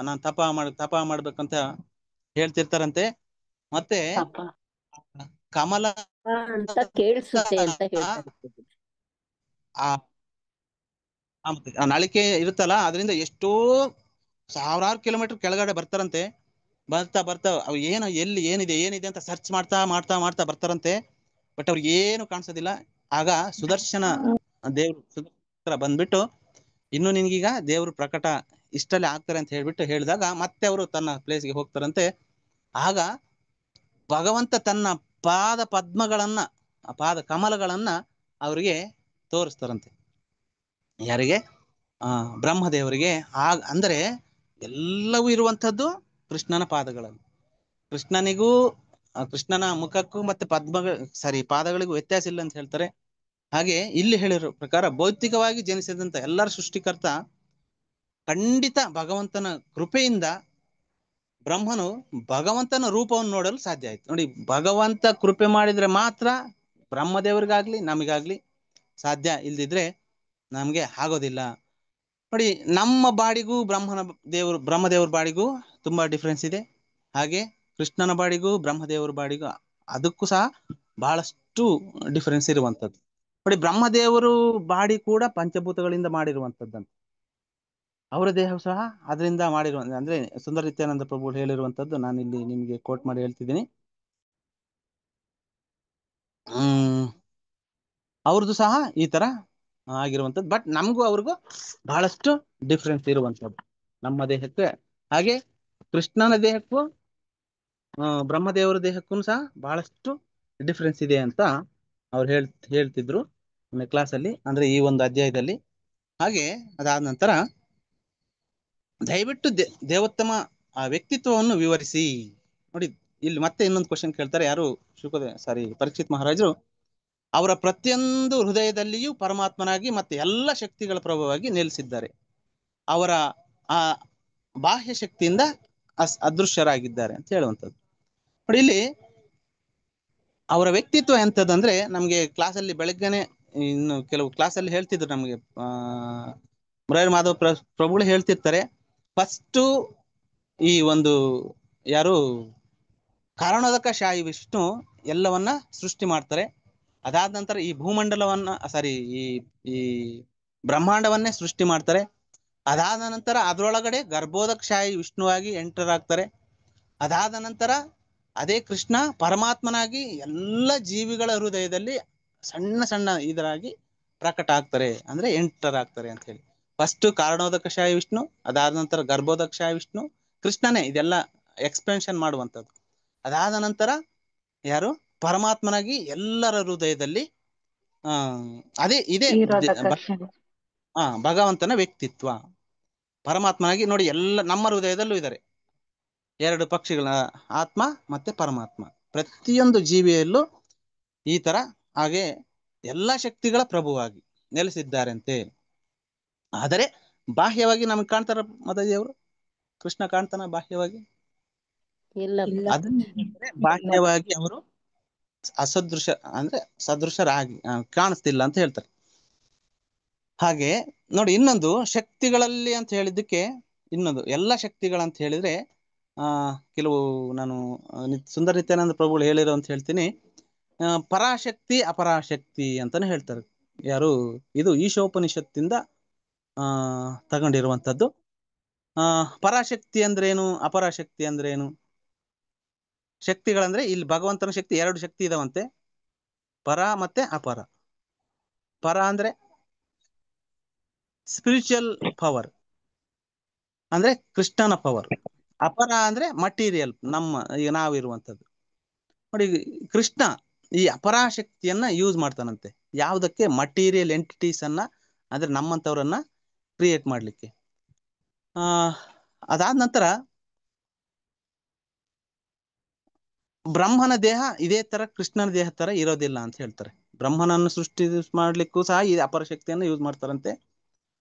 ನಾನು ತಪ ಮಾಡ್ಬೇಕಂತ ಹೇಳ್ತಿರ್ತಾರಂತೆ. ಮತ್ತೆ ಕಮಲ ಅಂತ ಕೇಳಿಸುತ್ತೆ ಅಂತ ಹೇಳ್ತಾರೆ. ಆ ನಳಿಕೆ ಇರುತ್ತಲ್ಲ, ಅದರಿಂದ ಎಷ್ಟೋ ಸಾವಿರಾರು ಕಿಲೋಮೀಟರ್ ಕೆಳಗಡೆ ಬರ್ತಾರಂತೆ. ಬರ್ತಾ ಅವು ಏನಿದೆ ಅಂತ ಸರ್ಚ್ ಮಾಡ್ತಾ ಬರ್ತಾರಂತೆ. ಬಟ್ ಅವ್ರಿಗೆ ಏನು ಕಾಣಿಸೋದಿಲ್ಲ. ಆಗ ಸುದರ್ಶನ ದೇವ್ರು ಬಂದ್ಬಿಟ್ಟು, ಇನ್ನು ನಿನ್ಗೀಗ ದೇವ್ರು ಪ್ರಕಟ ಇಷ್ಟಲ್ಲೇ ಆಗ್ತಾರೆ ಅಂತ ಹೇಳ್ಬಿಟ್ಟು ಹೇಳಿದಾಗ ಮತ್ತೆ ಅವರು ತನ್ನ ಪ್ಲೇಸ್ಗೆ ಹೋಗ್ತಾರಂತೆ. ಆಗ ಭಗವಂತ ತನ್ನ ಪಾದ ಪದ್ಮಗಳನ್ನ, ಪಾದ ಕಮಲಗಳನ್ನ ಅವರಿಗೆ ತೋರಿಸ್ತಾರಂತೆ. ಯಾರಿಗೆ? ಬ್ರಹ್ಮದೇವರಿಗೆ. ಅಂದ್ರೆ ಎಲ್ಲವೂ ಇರುವಂತದ್ದು ಕೃಷ್ಣನ ಪಾದಗಳಲ್ಲಿ. ಕೃಷ್ಣನ ಮುಖಕ್ಕೂ ಮತ್ತೆ ಪಾದಗಳಿಗೂ ವ್ಯತ್ಯಾಸ ಇಲ್ಲ ಅಂತ ಹೇಳ್ತಾರೆ. ಹಾಗೆ ಇಲ್ಲಿ ಹೇಳಿರೋ ಪ್ರಕಾರ ಭೌತಿಕವಾಗಿ ಜನಿಸಿದಂತ ಎಲ್ಲರ ಸೃಷ್ಟಿಕರ್ತ ಖಂಡಿತ ಭಗವಂತನ ಕೃಪೆಯಿಂದ ಬ್ರಹ್ಮನು ಭಗವಂತನ ರೂಪವನ್ನು ನೋಡಲು ಸಾಧ್ಯ ಆಯ್ತು. ನೋಡಿ, ಭಗವಂತ ಕೃಪೆ ಮಾಡಿದ್ರೆ ಮಾತ್ರ ಬ್ರಹ್ಮದೇವರಿಗಾಗ್ಲಿ ನಮಗಾಗ್ಲಿ ಸಾಧ್ಯ, ಇಲ್ದಿದ್ರೆ ನಮ್ಗೆ ಆಗೋದಿಲ್ಲ. ನೋಡಿ, ನಮ್ಮ ಬಾಡಿಗೂ ಬ್ರಹ್ಮದೇವ್ರ ಬಾಡಿಗೂ ತುಂಬಾ ಡಿಫ್ರೆನ್ಸ್ ಇದೆ. ಹಾಗೆ ಕೃಷ್ಣನ ಬಾಡಿಗೂ ಬ್ರಹ್ಮದೇವರ ಬಾಡಿಗೂ ಅದಕ್ಕೂ ಸಹ ಬಹಳಷ್ಟು ಡಿಫ್ರೆನ್ಸ್ ಇರುವಂತದ್ದು. ನೋಡಿ, ಬ್ರಹ್ಮದೇವರು ಬಾಡಿ ಕೂಡ ಪಂಚಭೂತಗಳಿಂದ ಮಾಡಿರುವಂತದ್ದಂತ. ಅವರ ದೇಹ ಸಹ ಅದರಿಂದ ಮಾಡಿರುವಂತ, ಅಂದ್ರೆ ಸುಂದರ ನಿತ್ಯಾನಂದ ಪ್ರಭು ಹೇಳಿರುವಂತದ್ದು ನಾನು ಇಲ್ಲಿ ನಿಮ್ಗೆ ಕೋಟ್ ಮಾಡಿ ಹೇಳ್ತಿದ್ದೀನಿ. ಅವ್ರದ್ದು ಸಹ ಈ ತರ ಆಗಿರುವಂತದ್ದು. ಬಟ್ ನಮಗೂ ಅವ್ರಿಗೂ ಬಹಳಷ್ಟು ಡಿಫ್ರೆನ್ಸ್ ಇರುವಂತದ್ದು ನಮ್ಮ ದೇಹಕ್ಕೆ. ಹಾಗೆ ಕೃಷ್ಣನ ದೇಹಕ್ಕೂ ಬ್ರಹ್ಮದೇವರ ದೇಹಕ್ಕೂ ಸಹ ಬಹಳಷ್ಟು ಡಿಫ್ರೆನ್ಸ್ ಇದೆ ಅಂತ ಅವ್ರು ಹೇಳ್ತಿದ್ರು ಕ್ಲಾಸಲ್ಲಿ, ಅಂದ್ರೆ ಈ ಒಂದು ಅಧ್ಯಾಯದಲ್ಲಿ. ಹಾಗೆ ಅದಾದ ನಂತರ ದಯವಿಟ್ಟು ದೇವೋತ್ತಮ ಆ ವ್ಯಕ್ತಿತ್ವವನ್ನು ವಿವರಿಸಿ. ನೋಡಿ, ಇಲ್ಲಿ ಮತ್ತೆ ಇನ್ನೊಂದು ಕ್ವಶನ್ ಕೇಳ್ತಾರೆ. ಯಾರು? ಪರೀಕ್ಷಿತ್ ಮಹಾರಾಜರು. ಅವರ ಪ್ರತಿಯೊಂದು ಹೃದಯದಲ್ಲಿಯೂ ಪರಮಾತ್ಮನಾಗಿ ಮತ್ತೆ ಎಲ್ಲ ಶಕ್ತಿಗಳ ಪ್ರಭಾವವಾಗಿ ನೆಲೆಸಿದ್ದಾರೆ. ಅವರ ಆ ಬಾಹ್ಯ ಶಕ್ತಿಯಿಂದ ಅದೃಶ್ಯರಾಗಿದ್ದಾರೆ ಅಂತ ಹೇಳುವಂಥದ್ದು. ನೋಡಿ, ಇಲ್ಲಿ ಅವರ ವ್ಯಕ್ತಿತ್ವ ಎಂತದಂದ್ರೆ, ನಮ್ಗೆ ಕ್ಲಾಸಲ್ಲಿ ಬೆಳಗ್ಗೆನೆ ಇನ್ನು ಕೆಲವು ಕ್ಲಾಸಲ್ಲಿ ಹೇಳ್ತಿದ್ರು ನಮ್ಗೆ. ಮುರಾರಿ ಮಾಧವ್ ಪ್ರಭುಗಳು ಹೇಳ್ತಿರ್ತಾರೆ, ಫಸ್ಟ್ ಈ ಒಂದು ಯಾರು ಕಾರಣೋದಕ ಶಾಹಿ ವಿಷ್ಣು ಎಲ್ಲವನ್ನ ಸೃಷ್ಟಿ ಮಾಡ್ತಾರೆ. ಅದಾದ ನಂತರ ಈ ಭೂಮಂಡಲವನ್ನ ಈ ಬ್ರಹ್ಮಾಂಡವನ್ನೇ ಸೃಷ್ಟಿ ಮಾಡ್ತಾರೆ. ಅದಾದ ನಂತರ ಅದರೊಳಗಡೆ ಗರ್ಭೋದಕ ಶಾಹಿ ವಿಷ್ಣುವಾಗಿ ಎಂಟರ್ ಆಗ್ತಾರೆ. ಅದಾದ ನಂತರ ಅದೇ ಕೃಷ್ಣ ಪರಮಾತ್ಮನಾಗಿ ಎಲ್ಲ ಜೀವಿಗಳ ಹೃದಯದಲ್ಲಿ ಸಣ್ಣ ಸಣ್ಣ ಇದರಾಗಿ ಪ್ರಕಟ ಆಗ್ತಾರೆ, ಅಂದ್ರೆ ಎಂಟರ್ ಆಗ್ತಾರೆ ಅಂತ ಹೇಳಿ. ಫಸ್ಟ್ ಕಾರಣೋದಕ ಶಾಹಿ ವಿಷ್ಣು, ಅದಾದ ನಂತರ ಗರ್ಭೋದಕ ಶಾಹಿ ವಿಷ್ಣು, ಕೃಷ್ಣನೇ ಇದೆಲ್ಲ ಎಕ್ಸ್ಪೆನ್ಷನ್ ಮಾಡುವಂಥದ್ದು. ಅದಾದ ನಂತರ ಯಾರು? ಪರಮಾತ್ಮನಾಗಿ ಎಲ್ಲರ ಹೃದಯದಲ್ಲಿ ಇದೇ ಭಗವಂತನ ವ್ಯಕ್ತಿತ್ವ. ಪರಮಾತ್ಮನಾಗಿ ನೋಡಿ, ಎಲ್ಲ ನಮ್ಮ ಹೃದಯದಲ್ಲೂ ಇದ್ದಾರೆ. ಎರಡು ಪಕ್ಷಿಗಳ ಆತ್ಮ ಮತ್ತೆ ಪರಮಾತ್ಮ ಪ್ರತಿಯೊಂದು ಜೀವಿಯಲ್ಲೂ ಈ ತರ. ಹಾಗೆ ಎಲ್ಲಾ ಶಕ್ತಿಗಳ ಪ್ರಭುವಾಗಿ ನೆಲೆಸಿದ್ದಾರಂತೆ. ಆದರೆ ಬಾಹ್ಯವಾಗಿ ನಮ್ಗೆ ಕಾಣ್ತಾರ ಮದದೇವರು? ಕೃಷ್ಣ ಕಾಣ್ತಾನ ಬಾಹ್ಯವಾಗಿ? ಇಲ್ಲ. ಬಾಹ್ಯವಾಗಿ ಅವರು ಅಸದೃಶ, ಅಂದ್ರೆ ಸದೃಶರಾಗಿ ಕಾಣಿಸ್ತಿಲ್ಲ ಅಂತ ಹೇಳ್ತಾರೆ. ಹಾಗೆ ನೋಡಿ, ಇನ್ನೊಂದು ಶಕ್ತಿಗಳಲ್ಲಿ ಅಂತ ಹೇಳಿದ್ದಕ್ಕೆ ಇನ್ನೊಂದು ಎಲ್ಲ ಶಕ್ತಿಗಳಂತ ಹೇಳಿದ್ರೆ ಕೆಲವು ನಾನು ಸುಂದರ ನಿತ್ಯಾನಂದ ಪ್ರಭುಗಳು ಹೇಳಿರೋ ಅಂತ ಹೇಳ್ತೀನಿ. ಪರಾಶಕ್ತಿ ಅಪರಾಶಕ್ತಿ ಅಂತಾನೆ ಹೇಳ್ತಾರೆ. ಯಾರು ಇದು ಈಶೋಪನಿಷತ್ತಿಂದ ತಗೊಂಡಿರುವಂಥದ್ದು. ಪರಾಶಕ್ತಿ ಅಂದ್ರೇನು, ಅಪರಾಶಕ್ತಿ ಅಂದ್ರೇನು? ಶಕ್ತಿಗಳಂದ್ರೆ ಇಲ್ಲಿ ಭಗವಂತನ ಶಕ್ತಿ 2 ಶಕ್ತಿ ಇದಾವಂತೆ, ಪರ ಮತ್ತೆ ಅಪರ. ಪರ ಅಂದ್ರೆ ಸ್ಪಿರಿಚುವಲ್ ಪವರ್, ಅಂದ್ರೆ ಕೃಷ್ಣನ ಪವರ್. ಅಪರ ಅಂದ್ರೆ ಮಟೀರಿಯಲ್, ಈಗ ನಾವಿರುವಂಥದ್ದು. ನೋಡಿ, ಕೃಷ್ಣ ಈ ಅಪರಾಶಕ್ತಿಯನ್ನ ಯೂಸ್ ಮಾಡ್ತಾನಂತೆ. ಯಾವುದಕ್ಕೆ? ಮಟೀರಿಯಲ್ ಎಂಟಿಟೀಸ್ ಅನ್ನ, ಅಂದ್ರೆ ನಮ್ಮಂಥವ್ರನ್ನ ಕ್ರಿಯೇಟ್ ಮಾಡ್ಲಿಕ್ಕೆ. ಅದಾದ ನಂತರ ಬ್ರಹ್ಮನ ದೇಹ ಇದೇ ತರ ಕೃಷ್ಣನ ದೇಹ ತರ ಇರೋದಿಲ್ಲ ಅಂತ ಹೇಳ್ತಾರೆ. ಬ್ರಹ್ಮನನ್ನು ಸೃಷ್ಟಿ ಮಾಡ್ಲಿಕ್ಕೂ ಸಹ ಈ ಅಪರಶಕ್ತಿಯನ್ನು ಯೂಸ್ ಮಾಡ್ತಾರಂತೆ.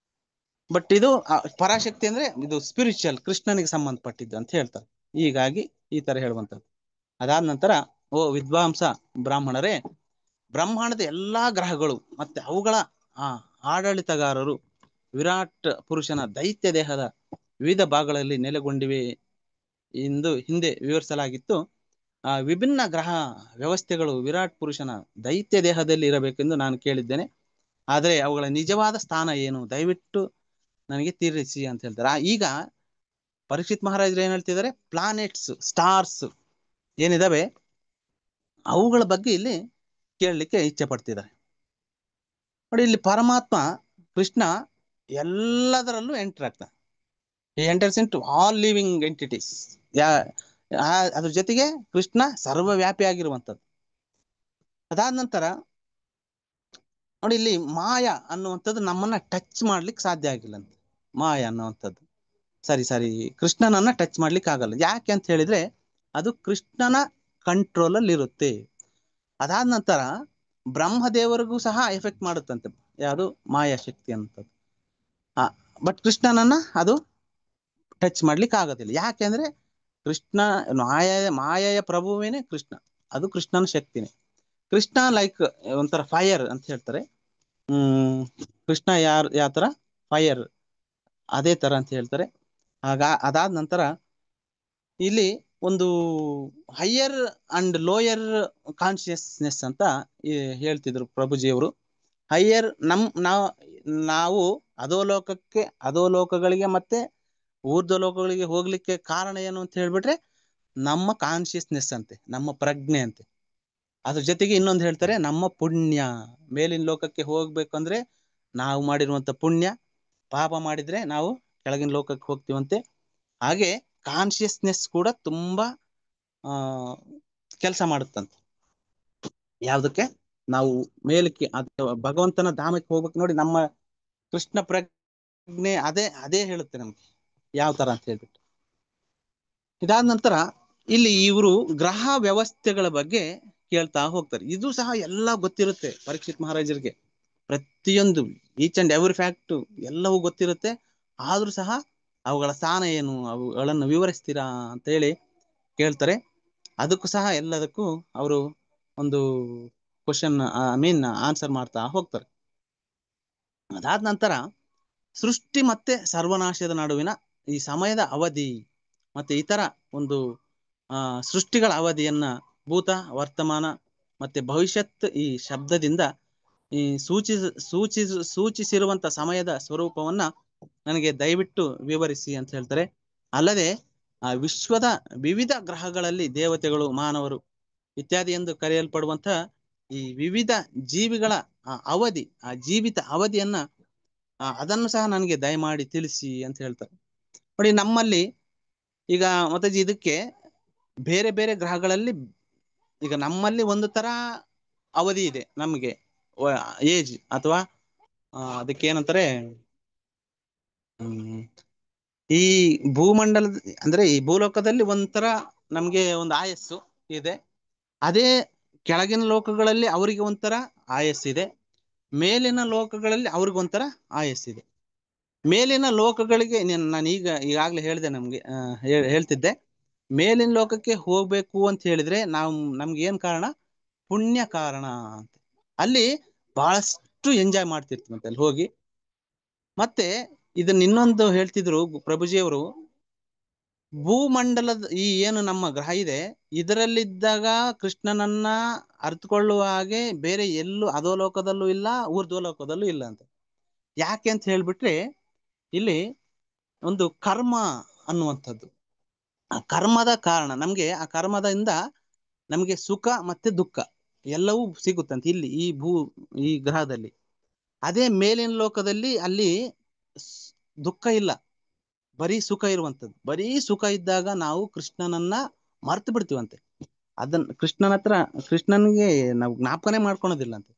ಬಟ್ ಇದು ಪರಾಶಕ್ತಿ ಅಂದ್ರೆ ಇದು ಸ್ಪಿರಿಚುವಲ್, ಕೃಷ್ಣನಿಗೆ ಸಂಬಂಧಪಟ್ಟಿದ್ದು ಅಂತ ಹೇಳ್ತಾರೆ. ಹೀಗಾಗಿ ಈ ತರ ಹೇಳುವಂಥದ್ದು. ಅದಾದ ನಂತರ, ಓ ವಿದ್ವಾಂಸ ಬ್ರಾಹ್ಮಣರೇ, ಬ್ರಹ್ಮಾಂಡದ ಎಲ್ಲಾ ಗ್ರಹಗಳು ಮತ್ತೆ ಅವುಗಳ ಆಡಳಿತಗಾರರು ವಿರಾಟ್ ಪುರುಷನ ದೈತ್ಯ ದೇಹದ ವಿವಿಧ ಭಾಗಗಳಲ್ಲಿ ನೆಲೆಗೊಂಡಿವೆ ಎಂದು ಹಿಂದೆ ವಿವರಿಸಲಾಗಿತ್ತು. ವಿಭಿನ್ನ ಗ್ರಹ ವ್ಯವಸ್ಥೆಗಳು ವಿರಾಟ್ ಪುರುಷನ ದೈತ್ಯ ದೇಹದಲ್ಲಿ ಇರಬೇಕೆಂದು ನಾನು ಕೇಳಿದ್ದೇನೆ. ಆದರೆ ಅವುಗಳ ನಿಜವಾದ ಸ್ಥಾನ ಏನು, ದಯವಿಟ್ಟು ನನಗೆ ತಿಳಿಸಿ ಅಂತ ಹೇಳ್ತಾರೆ. ಈಗ ಪರೀಕ್ಷಿತ್ ಮಹಾರಾಜರು ಏನ್ ಹೇಳ್ತಿದ್ದಾರೆ, ಪ್ಲಾನೆಟ್ಸ್, ಸ್ಟಾರ್ಸ್ ಏನಿದಾವೆ ಅವುಗಳ ಬಗ್ಗೆ ಇಲ್ಲಿ ಕೇಳಲಿಕ್ಕೆ ಇಚ್ಛೆ ಪಡ್ತಿದ್ದಾರೆ. ನೋಡಿ, ಇಲ್ಲಿ ಪರಮಾತ್ಮ ಕೃಷ್ಣ ಎಲ್ಲದರಲ್ಲೂ ಎಂಟರ್ ಆಗ್ತಾನೆ. He enters into all living entities. ಅದ್ರ ಜೊತೆಗೆ ಕೃಷ್ಣ ಸರ್ವವ್ಯಾಪಿ ಆಗಿರುವಂಥದ್ದು. ಅದಾದ ನಂತರ ನೋಡಿ, ಇಲ್ಲಿ ಮಾಯ ಅನ್ನುವಂಥದ್ದು ನಮ್ಮನ್ನ ಟಚ್ ಮಾಡ್ಲಿಕ್ಕೆ ಸಾಧ್ಯ ಆಗಿಲ್ಲ ಅಂತ. ಮಾಯ ಅನ್ನುವಂಥದ್ದು ಸರಿ ಕೃಷ್ಣನನ್ನ ಟಚ್ ಮಾಡ್ಲಿಕ್ಕೆ ಆಗಲ್ಲ. ಯಾಕೆ ಅಂತ ಹೇಳಿದ್ರೆ ಅದು ಕೃಷ್ಣನ ಕಂಟ್ರೋಲ್ ಅಲ್ಲಿ ಇರುತ್ತೆ. ಅದಾದ ನಂತರ ಬ್ರಹ್ಮದೇವರಿಗೂ ಸಹ ಎಫೆಕ್ಟ್ ಮಾಡುತ್ತಂತೆ ಯಾವುದು, ಮಾಯಾಶಕ್ತಿ ಅನ್ನುವಂಥದ್ದು. ಬಟ್ ಕೃಷ್ಣನನ್ನ ಅದು ಟಚ್ ಮಾಡ್ಲಿಕ್ಕೆ ಆಗೋದಿಲ್ಲ. ಯಾಕೆಂದ್ರೆ ಕೃಷ್ಣ ಮಾಯೆಯ ಪ್ರಭುವೇನೆ ಕೃಷ್ಣ, ಅದು ಕೃಷ್ಣನ ಶಕ್ತಿನೇ. ಕೃಷ್ಣ ಲೈಕ್ ಒಂಥರ ಫೈರ್ ಅಂತ ಹೇಳ್ತಾರೆ. ಕೃಷ್ಣ ಯಾವ ತರ ಫೈರ್, ಅದೇ ತರ ಅಂತ ಹೇಳ್ತಾರೆ. ಅದಾದ ನಂತರ ಇಲ್ಲಿ ಒಂದು ಹೈಯರ್ ಅಂಡ್ ಲೋಯರ್ ಕಾನ್ಶಿಯಸ್ನೆಸ್ ಅಂತ ಹೇಳ್ತಿದ್ರು ಪ್ರಭುಜಿಯವರು. ಹೈಯರ್ ನಾವು ಅಧೋಲೋಕಗಳಿಗೆ ಮತ್ತೆ ಊರ್ಧ್ವ ಲೋಕಗಳಿಗೆ ಹೋಗ್ಲಿಕ್ಕೆ ಕಾರಣ ಏನು ಅಂತ ಹೇಳ್ಬಿಟ್ರೆ ನಮ್ಮ ಕಾನ್ಶಿಯಸ್ನೆಸ್ ಅಂತೆ, ನಮ್ಮ ಪ್ರಜ್ಞೆ ಅಂತೆ. ಅದ್ರ ಜೊತೆಗೆ ಇನ್ನೊಂದು ಹೇಳ್ತಾರೆ, ನಮ್ಮ ಪುಣ್ಯ. ಮೇಲಿನ ಲೋಕಕ್ಕೆ ಹೋಗ್ಬೇಕಂದ್ರೆ ನಾವು ಮಾಡಿರುವಂತ ಪುಣ್ಯ, ಪಾಪ ಮಾಡಿದ್ರೆ ನಾವು ಕೆಳಗಿನ ಲೋಕಕ್ಕೆ ಹೋಗ್ತೀವಂತೆ. ಹಾಗೆ ಕಾನ್ಶಿಯಸ್ನೆಸ್ ಕೂಡ ತುಂಬಾ ಕೆಲಸ ಮಾಡುತ್ತಂತೆ. ಯಾವ್ದಕ್ಕೆ? ನಾವು ಮೇಲಕ್ಕೆ ಭಗವಂತನ ಧಾಮಕ್ಕೆ ಹೋಗ್ಬೇಕು. ನೋಡಿ, ನಮ್ಮ ಕೃಷ್ಣ ಪ್ರಜ್ಞೆ ಅದೇ ಹೇಳುತ್ತೆ ನಮ್ಗೆ ಯಾವ ತರ ಅಂತ ಹೇಳ್ಬಿಟ್ಟು. ಇದಾದ ನಂತರ ಇಲ್ಲಿ ಇವರು ಗ್ರಹ ವ್ಯವಸ್ಥೆಗಳ ಬಗ್ಗೆ ಕೇಳ್ತಾ ಹೋಗ್ತಾರೆ. ಇದು ಸಹ ಎಲ್ಲ ಗೊತ್ತಿರುತ್ತೆ ಪರೀಕ್ಷಿತ್ ಮಹಾರಾಜರಿಗೆ. ಪ್ರತಿಯೊಂದು ಈಚ್ ಅಂಡ್ ಎವ್ರಿ ಫ್ಯಾಕ್ಟ್ ಎಲ್ಲವೂ ಗೊತ್ತಿರುತ್ತೆ. ಆದ್ರೂ ಸಹ ಅವುಗಳ ಸ್ಥಾನ ಏನು, ಅವುಗಳನ್ನು ವಿವರಿಸ್ತೀರಾ ಅಂತ ಹೇಳಿ ಕೇಳ್ತಾರೆ. ಅದಕ್ಕೂ ಸಹ ಎಲ್ಲದಕ್ಕೂ ಅವರು ಒಂದು ಕ್ವಶನ್ ಆನ್ಸರ್ ಮಾಡ್ತಾ ಹೋಗ್ತಾರೆ. ಅದಾದ ನಂತರ ಸೃಷ್ಟಿ ಮತ್ತೆ ಸರ್ವನಾಶದ ನಡುವಿನ ಈ ಸಮಯದ ಅವಧಿ ಮತ್ತೆ ಇತರ ಒಂದು ಸೃಷ್ಟಿಗಳ ಅವಧಿಯನ್ನ ಭೂತ, ವರ್ತಮಾನ ಮತ್ತೆ ಭವಿಷ್ಯತ್ ಈ ಶಬ್ದದಿಂದ ಈ ಸೂಚಿಸಿರುವಂತ ಸಮಯದ ಸ್ವರೂಪವನ್ನ ನನಗೆ ದಯವಿಟ್ಟು ವಿವರಿಸಿ ಅಂತ ಹೇಳ್ತಾರೆ. ಅಲ್ಲದೆ ವಿಶ್ವದ ವಿವಿಧ ಗ್ರಹಗಳಲ್ಲಿ ದೇವತೆಗಳು, ಮಾನವರು ಇತ್ಯಾದಿ ಎಂದು ಕರೆಯಲ್ಪಡುವಂತ ಈ ವಿವಿಧ ಜೀವಿಗಳ ಅವಧಿ, ಜೀವಿತ ಅವಧಿಯನ್ನ ಅದನ್ನು ಸಹ ನನಗೆ ದಯಮಾಡಿ ತಿಳಿಸಿ ಅಂತ ಹೇಳ್ತಾರೆ. ನೋಡಿ, ನಮ್ಮಲ್ಲಿ ಈಗ ಮತ್ತೆ ಇದಕ್ಕೆ ಬೇರೆ ಬೇರೆ ಗ್ರಹಗಳಲ್ಲಿ ಈಗ ನಮ್ಮಲ್ಲಿ ಒಂದು ತರ ಅವಧಿ ಇದೆ, ನಮಗೆ ಏಜ್ ಅಥವಾ ಅದಕ್ಕೆ ಏನಂತಾರೆ, ಈ ಭೂಮಂಡಲದ ಅಂದ್ರೆ ಈ ಭೂಲೋಕದಲ್ಲಿ ಒಂಥರ ನಮ್ಗೆ ಒಂದು ಆಯಸ್ಸು ಇದೆ. ಅದೇ ಕೆಳಗಿನ ಲೋಕಗಳಲ್ಲಿ ಅವರಿಗೆ ಒಂಥರ ಆಯಸ್ಸಿದೆ, ಮೇಲಿನ ಲೋಕಗಳಲ್ಲಿ ಅವ್ರಿಗೊಂಥರ ಆಯಸ್ಸಿದೆ. ಮೇಲಿನ ಲೋಕಗಳಿಗೆ ನಾನು ಈಗಾಗಲೇ ಹೇಳಿದೆ, ನಮ್ಗೆ ಹೇಳ್ತಿದ್ದೆ, ಮೇಲಿನ ಲೋಕಕ್ಕೆ ಹೋಗ್ಬೇಕು ಅಂತ ಹೇಳಿದ್ರೆ ನಮ್ಗೆ ಏನ್ ಕಾರಣ? ಪುಣ್ಯ ಕಾರಣ ಅಂತ. ಅಲ್ಲಿ ಬಹಳಷ್ಟು ಎಂಜಾಯ್ ಮಾಡ್ತಿರ್ತೀವಂತೆ ಅಲ್ಲಿ ಹೋಗಿ. ಮತ್ತೆ ಇದನ್ನ ಇನ್ನೊಂದು ಹೇಳ್ತಿದ್ರು ಪ್ರಭುಜಿಯವರು, ಭೂಮಂಡಲದ ಈ ಏನು ನಮ್ಮ ಗ್ರಹ ಇದೆ ಇದರಲ್ಲಿದ್ದಾಗ ಕೃಷ್ಣನನ್ನ ಅರ್ಥಕೊಳ್ಳುವ ಹಾಗೆ ಬೇರೆ ಎಲ್ಲೂ ಅಧೋಲೋಕದಲ್ಲೂ ಇಲ್ಲ ಊರ್ಧ್ವಲೋಕದಲ್ಲೂ ಇಲ್ಲ ಅಂತ. ಯಾಕೆ ಅಂತ ಹೇಳ್ಬಿಟ್ರೆ ಇಲ್ಲಿ ಒಂದು ಕರ್ಮ ಅನ್ನುವಂಥದ್ದು, ಆ ಕರ್ಮದ ಕಾರಣ ನಮ್ಗೆ, ಆ ಕರ್ಮದಿಂದ ನಮ್ಗೆ ಸುಖ ಮತ್ತೆ ದುಃಖ ಎಲ್ಲವೂ ಸಿಗುತ್ತಂತೆ ಇಲ್ಲಿ ಈ ಗ್ರಹದಲ್ಲಿ. ಅದೇ ಮೇಲಿನ ಲೋಕದಲ್ಲಿ ಅಲ್ಲಿ ದುಃಖ ಇಲ್ಲ, ಬರೀ ಸುಖ ಇರುವಂಥದ್ದು. ಬರೀ ಸುಖ ಇದ್ದಾಗ ನಾವು ಕೃಷ್ಣನನ್ನ ಮರ್ತು ಬಿಡ್ತೀವಂತೆ. ಅದನ್ನ ಕೃಷ್ಣನ್ಗೆ ನಾವು ಜ್ಞಾಪನೆ ಮಾಡ್ಕೊಳೋದಿಲ್ಲ ಅಂತೆ,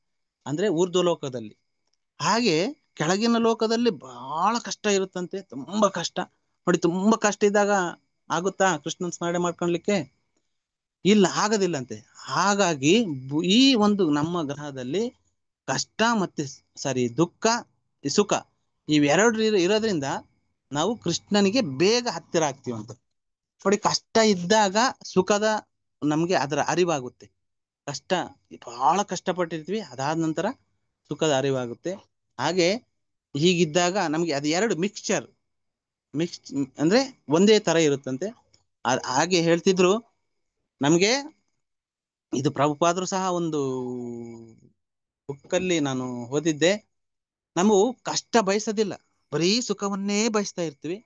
ಅಂದ್ರೆ ಊರ್ಧ್ವ ಲೋಕದಲ್ಲಿ. ಹಾಗೆ ಕೆಳಗಿನ ಲೋಕದಲ್ಲಿ ಬಹಳ ಕಷ್ಟ ಇರುತ್ತಂತೆ, ತುಂಬಾ ಕಷ್ಟ. ನೋಡಿ, ತುಂಬಾ ಕಷ್ಟ ಇದ್ದಾಗ ಆಗುತ್ತಾ ಕೃಷ್ಣನ್ ಸ್ಮರಣೆ ಮಾಡ್ಕೊಳ್ಲಿಕ್ಕೆ? ಇಲ್ಲ, ಆಗೋದಿಲ್ಲಂತೆ. ಹಾಗಾಗಿ ಈ ಒಂದು ನಮ್ಮ ಗ್ರಹದಲ್ಲಿ ಕಷ್ಟ ಮತ್ತೆ ದುಃಖ ಸುಖ ಇವೆರಡು ಇರೋದ್ರಿಂದ ನಾವು ಕೃಷ್ಣನಿಗೆ ಬೇಗ ಹತ್ತಿರ ಆಗ್ತೀವಂತ. ನೋಡಿ, ಕಷ್ಟ ಇದ್ದಾಗ ಸುಖದ ನಮ್ಗೆ ಅದರ ಅರಿವಾಗುತ್ತೆ. ಕಷ್ಟ ಬಹಳ ಕಷ್ಟಪಟ್ಟಿರ್ತೀವಿ, ಅದಾದ ನಂತರ ಸುಖದ ಅರಿವಾಗುತ್ತೆ. ಹಾಗೆ ಹೀಗಿದ್ದಾಗ ನಮ್ಗೆ ಅದು ಎರಡು ಮಿಕ್ಸ್ ಅಂದ್ರೆ ಒಂದೇ ತರ ಇರುತ್ತಂತೆ. ಹಾಗೆ ಹೇಳ್ತಿದ್ರು ನಮ್ಗೆ. ಇದು ಪ್ರಭುಪಾದರು ಸಹ ಒಂದು ಬುಕ್ಕಲ್ಲಿ ನಾನು ಓದಿದ್ದೆ. ನಾವು ಕಷ್ಟ ಬಯಸೋದಿಲ್ಲ, ಬರೀ ಸುಖವನ್ನೇ ಬಯಸ್ತಾ ಇರ್ತೀವಿ.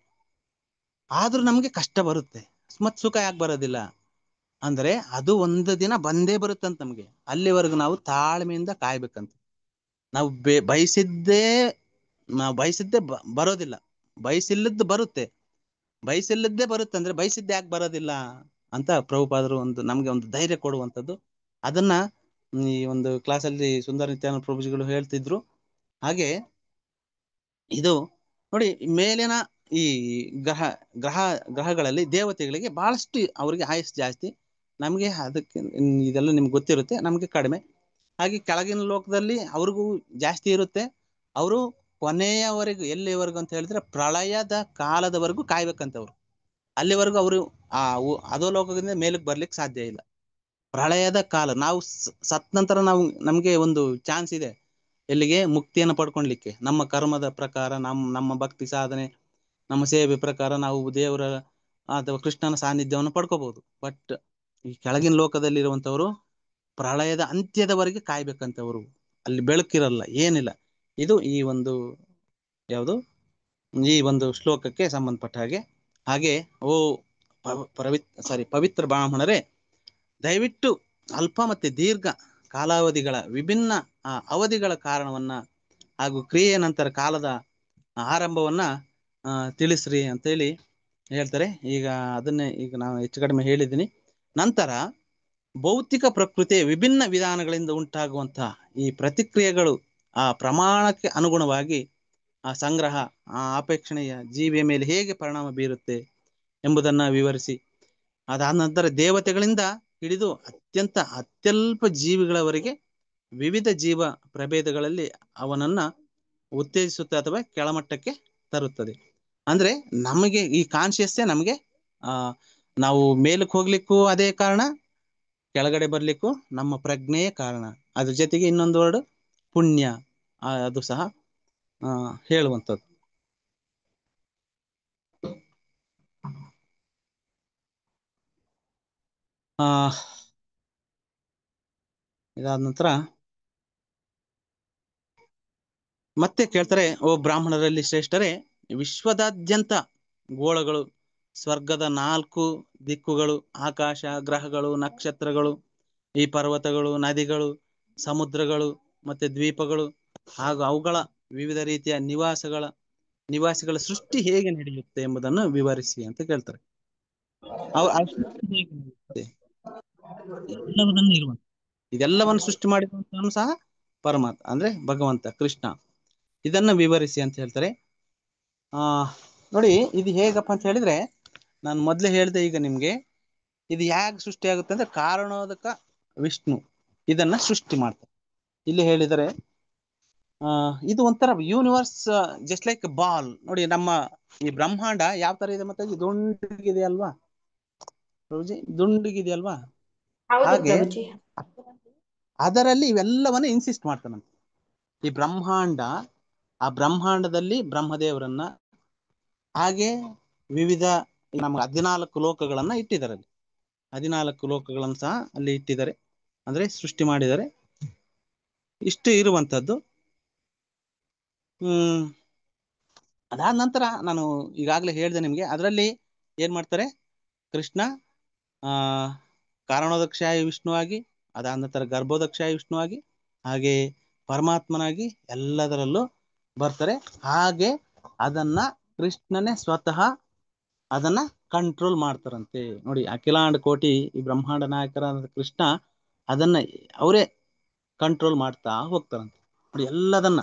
ಆದ್ರೂ ನಮ್ಗೆ ಕಷ್ಟ ಬರುತ್ತೆ. ಮತ್ ಸುಖ ಯಾಕೆ ಬರೋದಿಲ್ಲ ಅಂದ್ರೆ ಅದು ಒಂದು ದಿನ ಬಂದೇ ಬರುತ್ತಂತ ನಮ್ಗೆ. ಅಲ್ಲಿವರೆಗೂ ನಾವು ತಾಳ್ಮೆಯಿಂದ ಕಾಯ್ಬೇಕಂತ. ನಾವು ಬಯಸಿದ್ದೇ ಬರೋದಿಲ್ಲ, ಬಯಸಿಲ್ಲದ್ದು ಬರುತ್ತೆ. ಬಯಸಿಲ್ಲದ್ದೇ ಬರುತ್ತೆ ಅಂದ್ರೆ ಬಯಸಿದ್ದೆ ಯಾಕೆ ಬರೋದಿಲ್ಲ ಅಂತ ಪ್ರಭುಪಾದರು ನಮ್ಗೆ ಒಂದು ಧೈರ್ಯ ಕೊಡುವಂಥದ್ದು. ಅದನ್ನ ಈ ಒಂದು ಕ್ಲಾಸಲ್ಲಿ ಸುಂದರ ನಿತ್ಯಾನಂದ ಪ್ರಭುಜಿಗಳು ಹೇಳ್ತಿದ್ರು. ಹಾಗೆ ಇದು ನೋಡಿ, ಮೇಲಿನ ಈ ಗ್ರಹಗಳಲ್ಲಿ ದೇವತೆಗಳಿಗೆ ಬಹಳಷ್ಟು ಅವರಿಗೆ ಆಯಸ್ಸು ಜಾಸ್ತಿ, ನಮ್ಗೆ ಅದಕ್ಕೆ ಇದೆಲ್ಲ ನಿಮ್ಗೆ ಗೊತ್ತಿರುತ್ತೆ, ನಮ್ಗೆ ಕಡಿಮೆ. ಹಾಗೆ ಕೆಳಗಿನ ಲೋಕದಲ್ಲಿ ಅವ್ರಿಗೂ ಜಾಸ್ತಿ ಇರುತ್ತೆ. ಅವರು ಕೊನೆಯವರೆಗೂ, ಎಲ್ಲಿವರೆಗೂ ಅಂತ ಹೇಳಿದ್ರೆ ಪ್ರಳಯದ ಕಾಲದವರೆಗೂ ಕಾಯ್ಬೇಕಂತವ್ರು. ಅಲ್ಲಿವರೆಗೂ ಅವರು ಅಧೋಲೋಕದಿಂದ ಮೇಲಕ್ಕೆ ಬರ್ಲಿಕ್ಕೆ ಸಾಧ್ಯ ಇಲ್ಲ. ಪ್ರಳಯದ ಕಾಲ, ನಾವು ಸತ್ ನಂತರ ನಮ್ಗೆ ಒಂದು ಚಾನ್ಸ್ ಇದೆ ಎಲ್ಲಿಗೆ, ಮುಕ್ತಿಯನ್ನು ಪಡ್ಕೊಳ್ಲಿಕ್ಕೆ. ನಮ್ಮ ಕರ್ಮದ ಪ್ರಕಾರ, ನಮ್ಮ ಭಕ್ತಿ ಸಾಧನೆ, ನಮ್ಮ ಸೇವೆ ಪ್ರಕಾರ ನಾವು ದೇವರ ಅಥವಾ ಕೃಷ್ಣನ ಸಾನ್ನಿಧ್ಯವನ್ನು ಪಡ್ಕೋಬಹುದು. ಬಟ್ ಈ ಕೆಳಗಿನ ಲೋಕದಲ್ಲಿ ಇರುವಂತವರು ಪ್ರಳಯದ ಅಂತ್ಯದವರೆಗೆ ಕಾಯ್ಬೇಕಂತವ್ರು. ಅಲ್ಲಿ ಬೆಳಕಿರಲ್ಲ, ಏನಿಲ್ಲ. ಇದು ಈ ಒಂದು ಶ್ಲೋಕಕ್ಕೆ ಸಂಬಂಧಪಟ್ಟ ಹಾಗೆ. ಹಾಗೆ ಪವಿತ್ರ ಬ್ರಾಹ್ಮಣರೇ, ದಯವಿಟ್ಟು ಅಲ್ಪ ಮತ್ತೆ ದೀರ್ಘ ಕಾಲಾವಧಿಗಳ ವಿಭಿನ್ನ ಅವಧಿಗಳ ಕಾರಣವನ್ನ ಹಾಗೂ ಕ್ರಿಯೆಯ ನಂತರ ಕಾಲದ ಆರಂಭವನ್ನ ತಿಳಿಸ್ರಿ ಅಂತೇಳಿ ಹೇಳ್ತಾರೆ. ಈಗ ನಾನು ಹೆಚ್ಚು ಕಡಿಮೆ ಹೇಳಿದ್ದೀನಿ. ನಂತರ ಭೌತಿಕ ಪ್ರಕೃತಿಯ ವಿಭಿನ್ನ ವಿಧಾನಗಳಿಂದ ಉಂಟಾಗುವಂತಹ ಈ ಪ್ರತಿಕ್ರಿಯೆಗಳು ಆ ಪ್ರಮಾಣಕ್ಕೆ ಅನುಗುಣವಾಗಿ ಆ ಸಂಗ್ರಹ, ಆ ಅಪೇಕ್ಷಣೆಯ ಜೀವಿಯ ಮೇಲೆ ಹೇಗೆ ಪರಿಣಾಮ ಬೀರುತ್ತೆ ಎಂಬುದನ್ನ ವಿವರಿಸಿ, ಅದಾದ ನಂತರ ದೇವತೆಗಳಿಂದ ಹಿಡಿದು ಅತ್ಯಲ್ಪ ಜೀವಿಗಳವರೆಗೆ ವಿವಿಧ ಜೀವ ಪ್ರಭೇದಗಳಲ್ಲಿ ಅವನನ್ನ ಉತ್ತೇಜಿಸುತ್ತೆ ಅಥವಾ ಕೆಳಮಟ್ಟಕ್ಕೆ ತರುತ್ತದೆ. ಅಂದ್ರೆ ನಮಗೆ ಈ ಕಾನ್ಶಿಯಸ್ಸೇ ನಮಗೆ ನಾವು ಮೇಲಕ್ಕೆ ಹೋಗ್ಲಿಕ್ಕೂ ಅದೇ ಕಾರಣ, ಕೆಳಗಡೆ ಬರ್ಲಿಕ್ಕೂ ನಮ್ಮ ಪ್ರಜ್ಞೆಯೇ ಕಾರಣ. ಅದ್ರ ಜೊತೆಗೆ ಇನ್ನೊಂದು ವರ್ಡ್ ಪುಣ್ಯ, ಅದು ಸಹ ಹೇಳುವಂಥದ್ದು. ಇದಾದ ನಂತರ ಮತ್ತೆ ಕೇಳ್ತಾರೆ, ಓ ಬ್ರಾಹ್ಮಣರಲ್ಲಿ ಶ್ರೇಷ್ಠರೇ, ವಿಶ್ವದಾದ್ಯಂತ ಗೋಳಗಳು, ಸ್ವರ್ಗದ 4 ದಿಕ್ಕುಗಳು, ಆಕಾಶ, ಗ್ರಹಗಳು, ನಕ್ಷತ್ರಗಳು, ಈ ಪರ್ವತಗಳು, ನದಿಗಳು, ಸಮುದ್ರಗಳು ಮತ್ತೆ ದ್ವೀಪಗಳು ಹಾಗೂ ಅವುಗಳ ವಿವಿಧ ರೀತಿಯ ನಿವಾಸಿಗಳ ಸೃಷ್ಟಿ ಹೇಗೆ ನಡೆಯುತ್ತೆ ಎಂಬುದನ್ನು ವಿವರಿಸಿ ಅಂತ ಕೇಳ್ತಾರೆ. ಇದೆಲ್ಲವನ್ನು ಸೃಷ್ಟಿ ಮಾಡಿರುವಂತವನು ಸಹ ಪರಮಾತ್ಮ, ಅಂದ್ರೆ ಭಗವಂತ ಕೃಷ್ಣ. ಇದನ್ನ ವಿವರಿಸಿ ಅಂತ ಹೇಳ್ತಾರೆ. ನೋಡಿ, ಇದು ಹೇಗಪ್ಪ ಅಂತ ಹೇಳಿದ್ರೆ, ನಾನು ಮೊದ್ಲೇ ಹೇಳಿದೆ ಈಗ ನಿಮ್ಗೆ, ಇದು ಹೇಗೆ ಸೃಷ್ಟಿ ಆಗುತ್ತೆ ಅಂದ್ರೆ ಕಾರಣೋದಕ ವಿಷ್ಣು ಇದನ್ನ ಸೃಷ್ಟಿ ಮಾಡ್ತಾರೆ. ಇಲ್ಲಿ ಹೇಳಿದರೆ ಇದು ಒಂಥರ ಯೂನಿವರ್ಸ್, ಜಸ್ಟ್ ಲೈಕ್ ಬಾಲ್. ನೋಡಿ, ನಮ್ಮ ಈ ಬ್ರಹ್ಮಾಂಡ ಯಾವ ತರ ಇದೆ ಮತ್ತೆ ದುಂಡಗಿದೆ ಅಲ್ವಾ ಪ್ರಭುಜಿ, ದುಂಡಗಿದೆಯಲ್ವಾ? ಹಾಗೆ ಅದರಲ್ಲಿ ಇವೆಲ್ಲವನ್ನು ಇನ್ಸಿಸ್ಟ್ ಮಾಡ್ತಾನಂತೆ ಈ ಬ್ರಹ್ಮಾಂಡ. ಆ ಬ್ರಹ್ಮಾಂಡದಲ್ಲಿ ಬ್ರಹ್ಮದೇವರನ್ನ, ಹಾಗೆ ವಿವಿಧ ನಮ್ಗೆ 14 ಲೋಕಗಳನ್ನ ಇಟ್ಟಿದ್ದಾರೆ ಅಲ್ಲಿ. 14 ಲೋಕಗಳನ್ನು ಸಹ ಅಲ್ಲಿ ಇಟ್ಟಿದ್ದಾರೆ, ಅಂದ್ರೆ ಸೃಷ್ಟಿ ಮಾಡಿದ್ದಾರೆ. ಇಷ್ಟು ಇರುವಂತದ್ದು. ಅದಾದ ನಂತರ ನಾನು ಈಗಾಗಲೇ ಹೇಳಿದೆ ನಿಮ್ಗೆ, ಅದರಲ್ಲಿ ಏನ್ ಮಾಡ್ತಾರೆ, ಕೃಷ್ಣ ಆ ಕಾರಣೋದಕ್ಷಾಯ ವಿಷ್ಣುವಾಗಿ, ಅದಾದ ನಂತರ ಗರ್ಭೋದಕ್ಷಾಯ ವಿಷ್ಣುವಾಗಿ, ಹಾಗೆ ಪರಮಾತ್ಮನಾಗಿ ಎಲ್ಲದರಲ್ಲೂ ಬರ್ತಾರೆ. ಹಾಗೆ ಅದನ್ನ ಕೃಷ್ಣನೇ ಸ್ವತಃ ಅದನ್ನ ಕಂಟ್ರೋಲ್ ಮಾಡ್ತಾರಂತೆ. ನೋಡಿ, ಅಖಿಲಾಂಡ ಕೋಟಿ ಈ ಬ್ರಹ್ಮಾಂಡ ನಾಯಕರಾದ ಕೃಷ್ಣ ಅದನ್ನ ಅವರೇ ಕಂಟ್ರೋಲ್ ಮಾಡ್ತಾ ಹೋಗ್ತಾರಂತೆ. ನೋಡಿ, ಎಲ್ಲದನ್ನ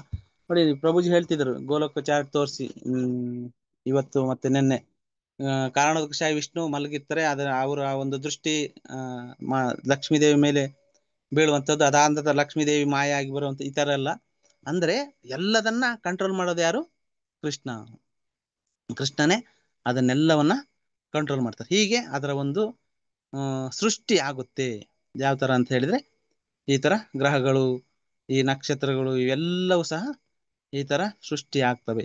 ನೋಡಿ, ಪ್ರಭುಜಿ ಹೇಳ್ತಿದ್ರು ಗೋಲೋಕ ಚಾರ್ಟ್ ತೋರಿಸಿ ಇವತ್ತು ಮತ್ತೆ ನಿನ್ನೆ. ಕಾರಣೋದಕ್ಷಾಯ ವಿಷ್ಣು ಮಲಗಿರ್ತಾರೆ, ಅದರ ಅವರ ಒಂದು ದೃಷ್ಟಿ ಲಕ್ಷ್ಮೀ ದೇವಿ ಮೇಲೆ ಬೀಳುವಂಥದ್ದು, ಅದಾದ ಲಕ್ಷ್ಮೀ ದೇವಿ ಮಾಯ ಆಗಿ ಬರುವಂತ ಈ ತರ ಎಲ್ಲ. ಅಂದ್ರೆ ಎಲ್ಲದನ್ನ ಕಂಟ್ರೋಲ್ ಮಾಡೋದು ಯಾರು? ಕೃಷ್ಣ. ಕೃಷ್ಣನೇ ಅದನ್ನೆಲ್ಲವನ್ನ ಕಂಟ್ರೋಲ್ ಮಾಡ್ತಾರೆ. ಹೀಗೆ ಅದರ ಒಂದು ಸೃಷ್ಟಿ ಆಗುತ್ತೆ. ಯಾವ ತರ ಅಂತ ಹೇಳಿದ್ರೆ, ಈ ತರ ಗ್ರಹಗಳು, ಈ ನಕ್ಷತ್ರಗಳು ಇವೆಲ್ಲವೂ ಸಹ ಈ ತರ ಸೃಷ್ಟಿ ಆಗ್ತವೆ.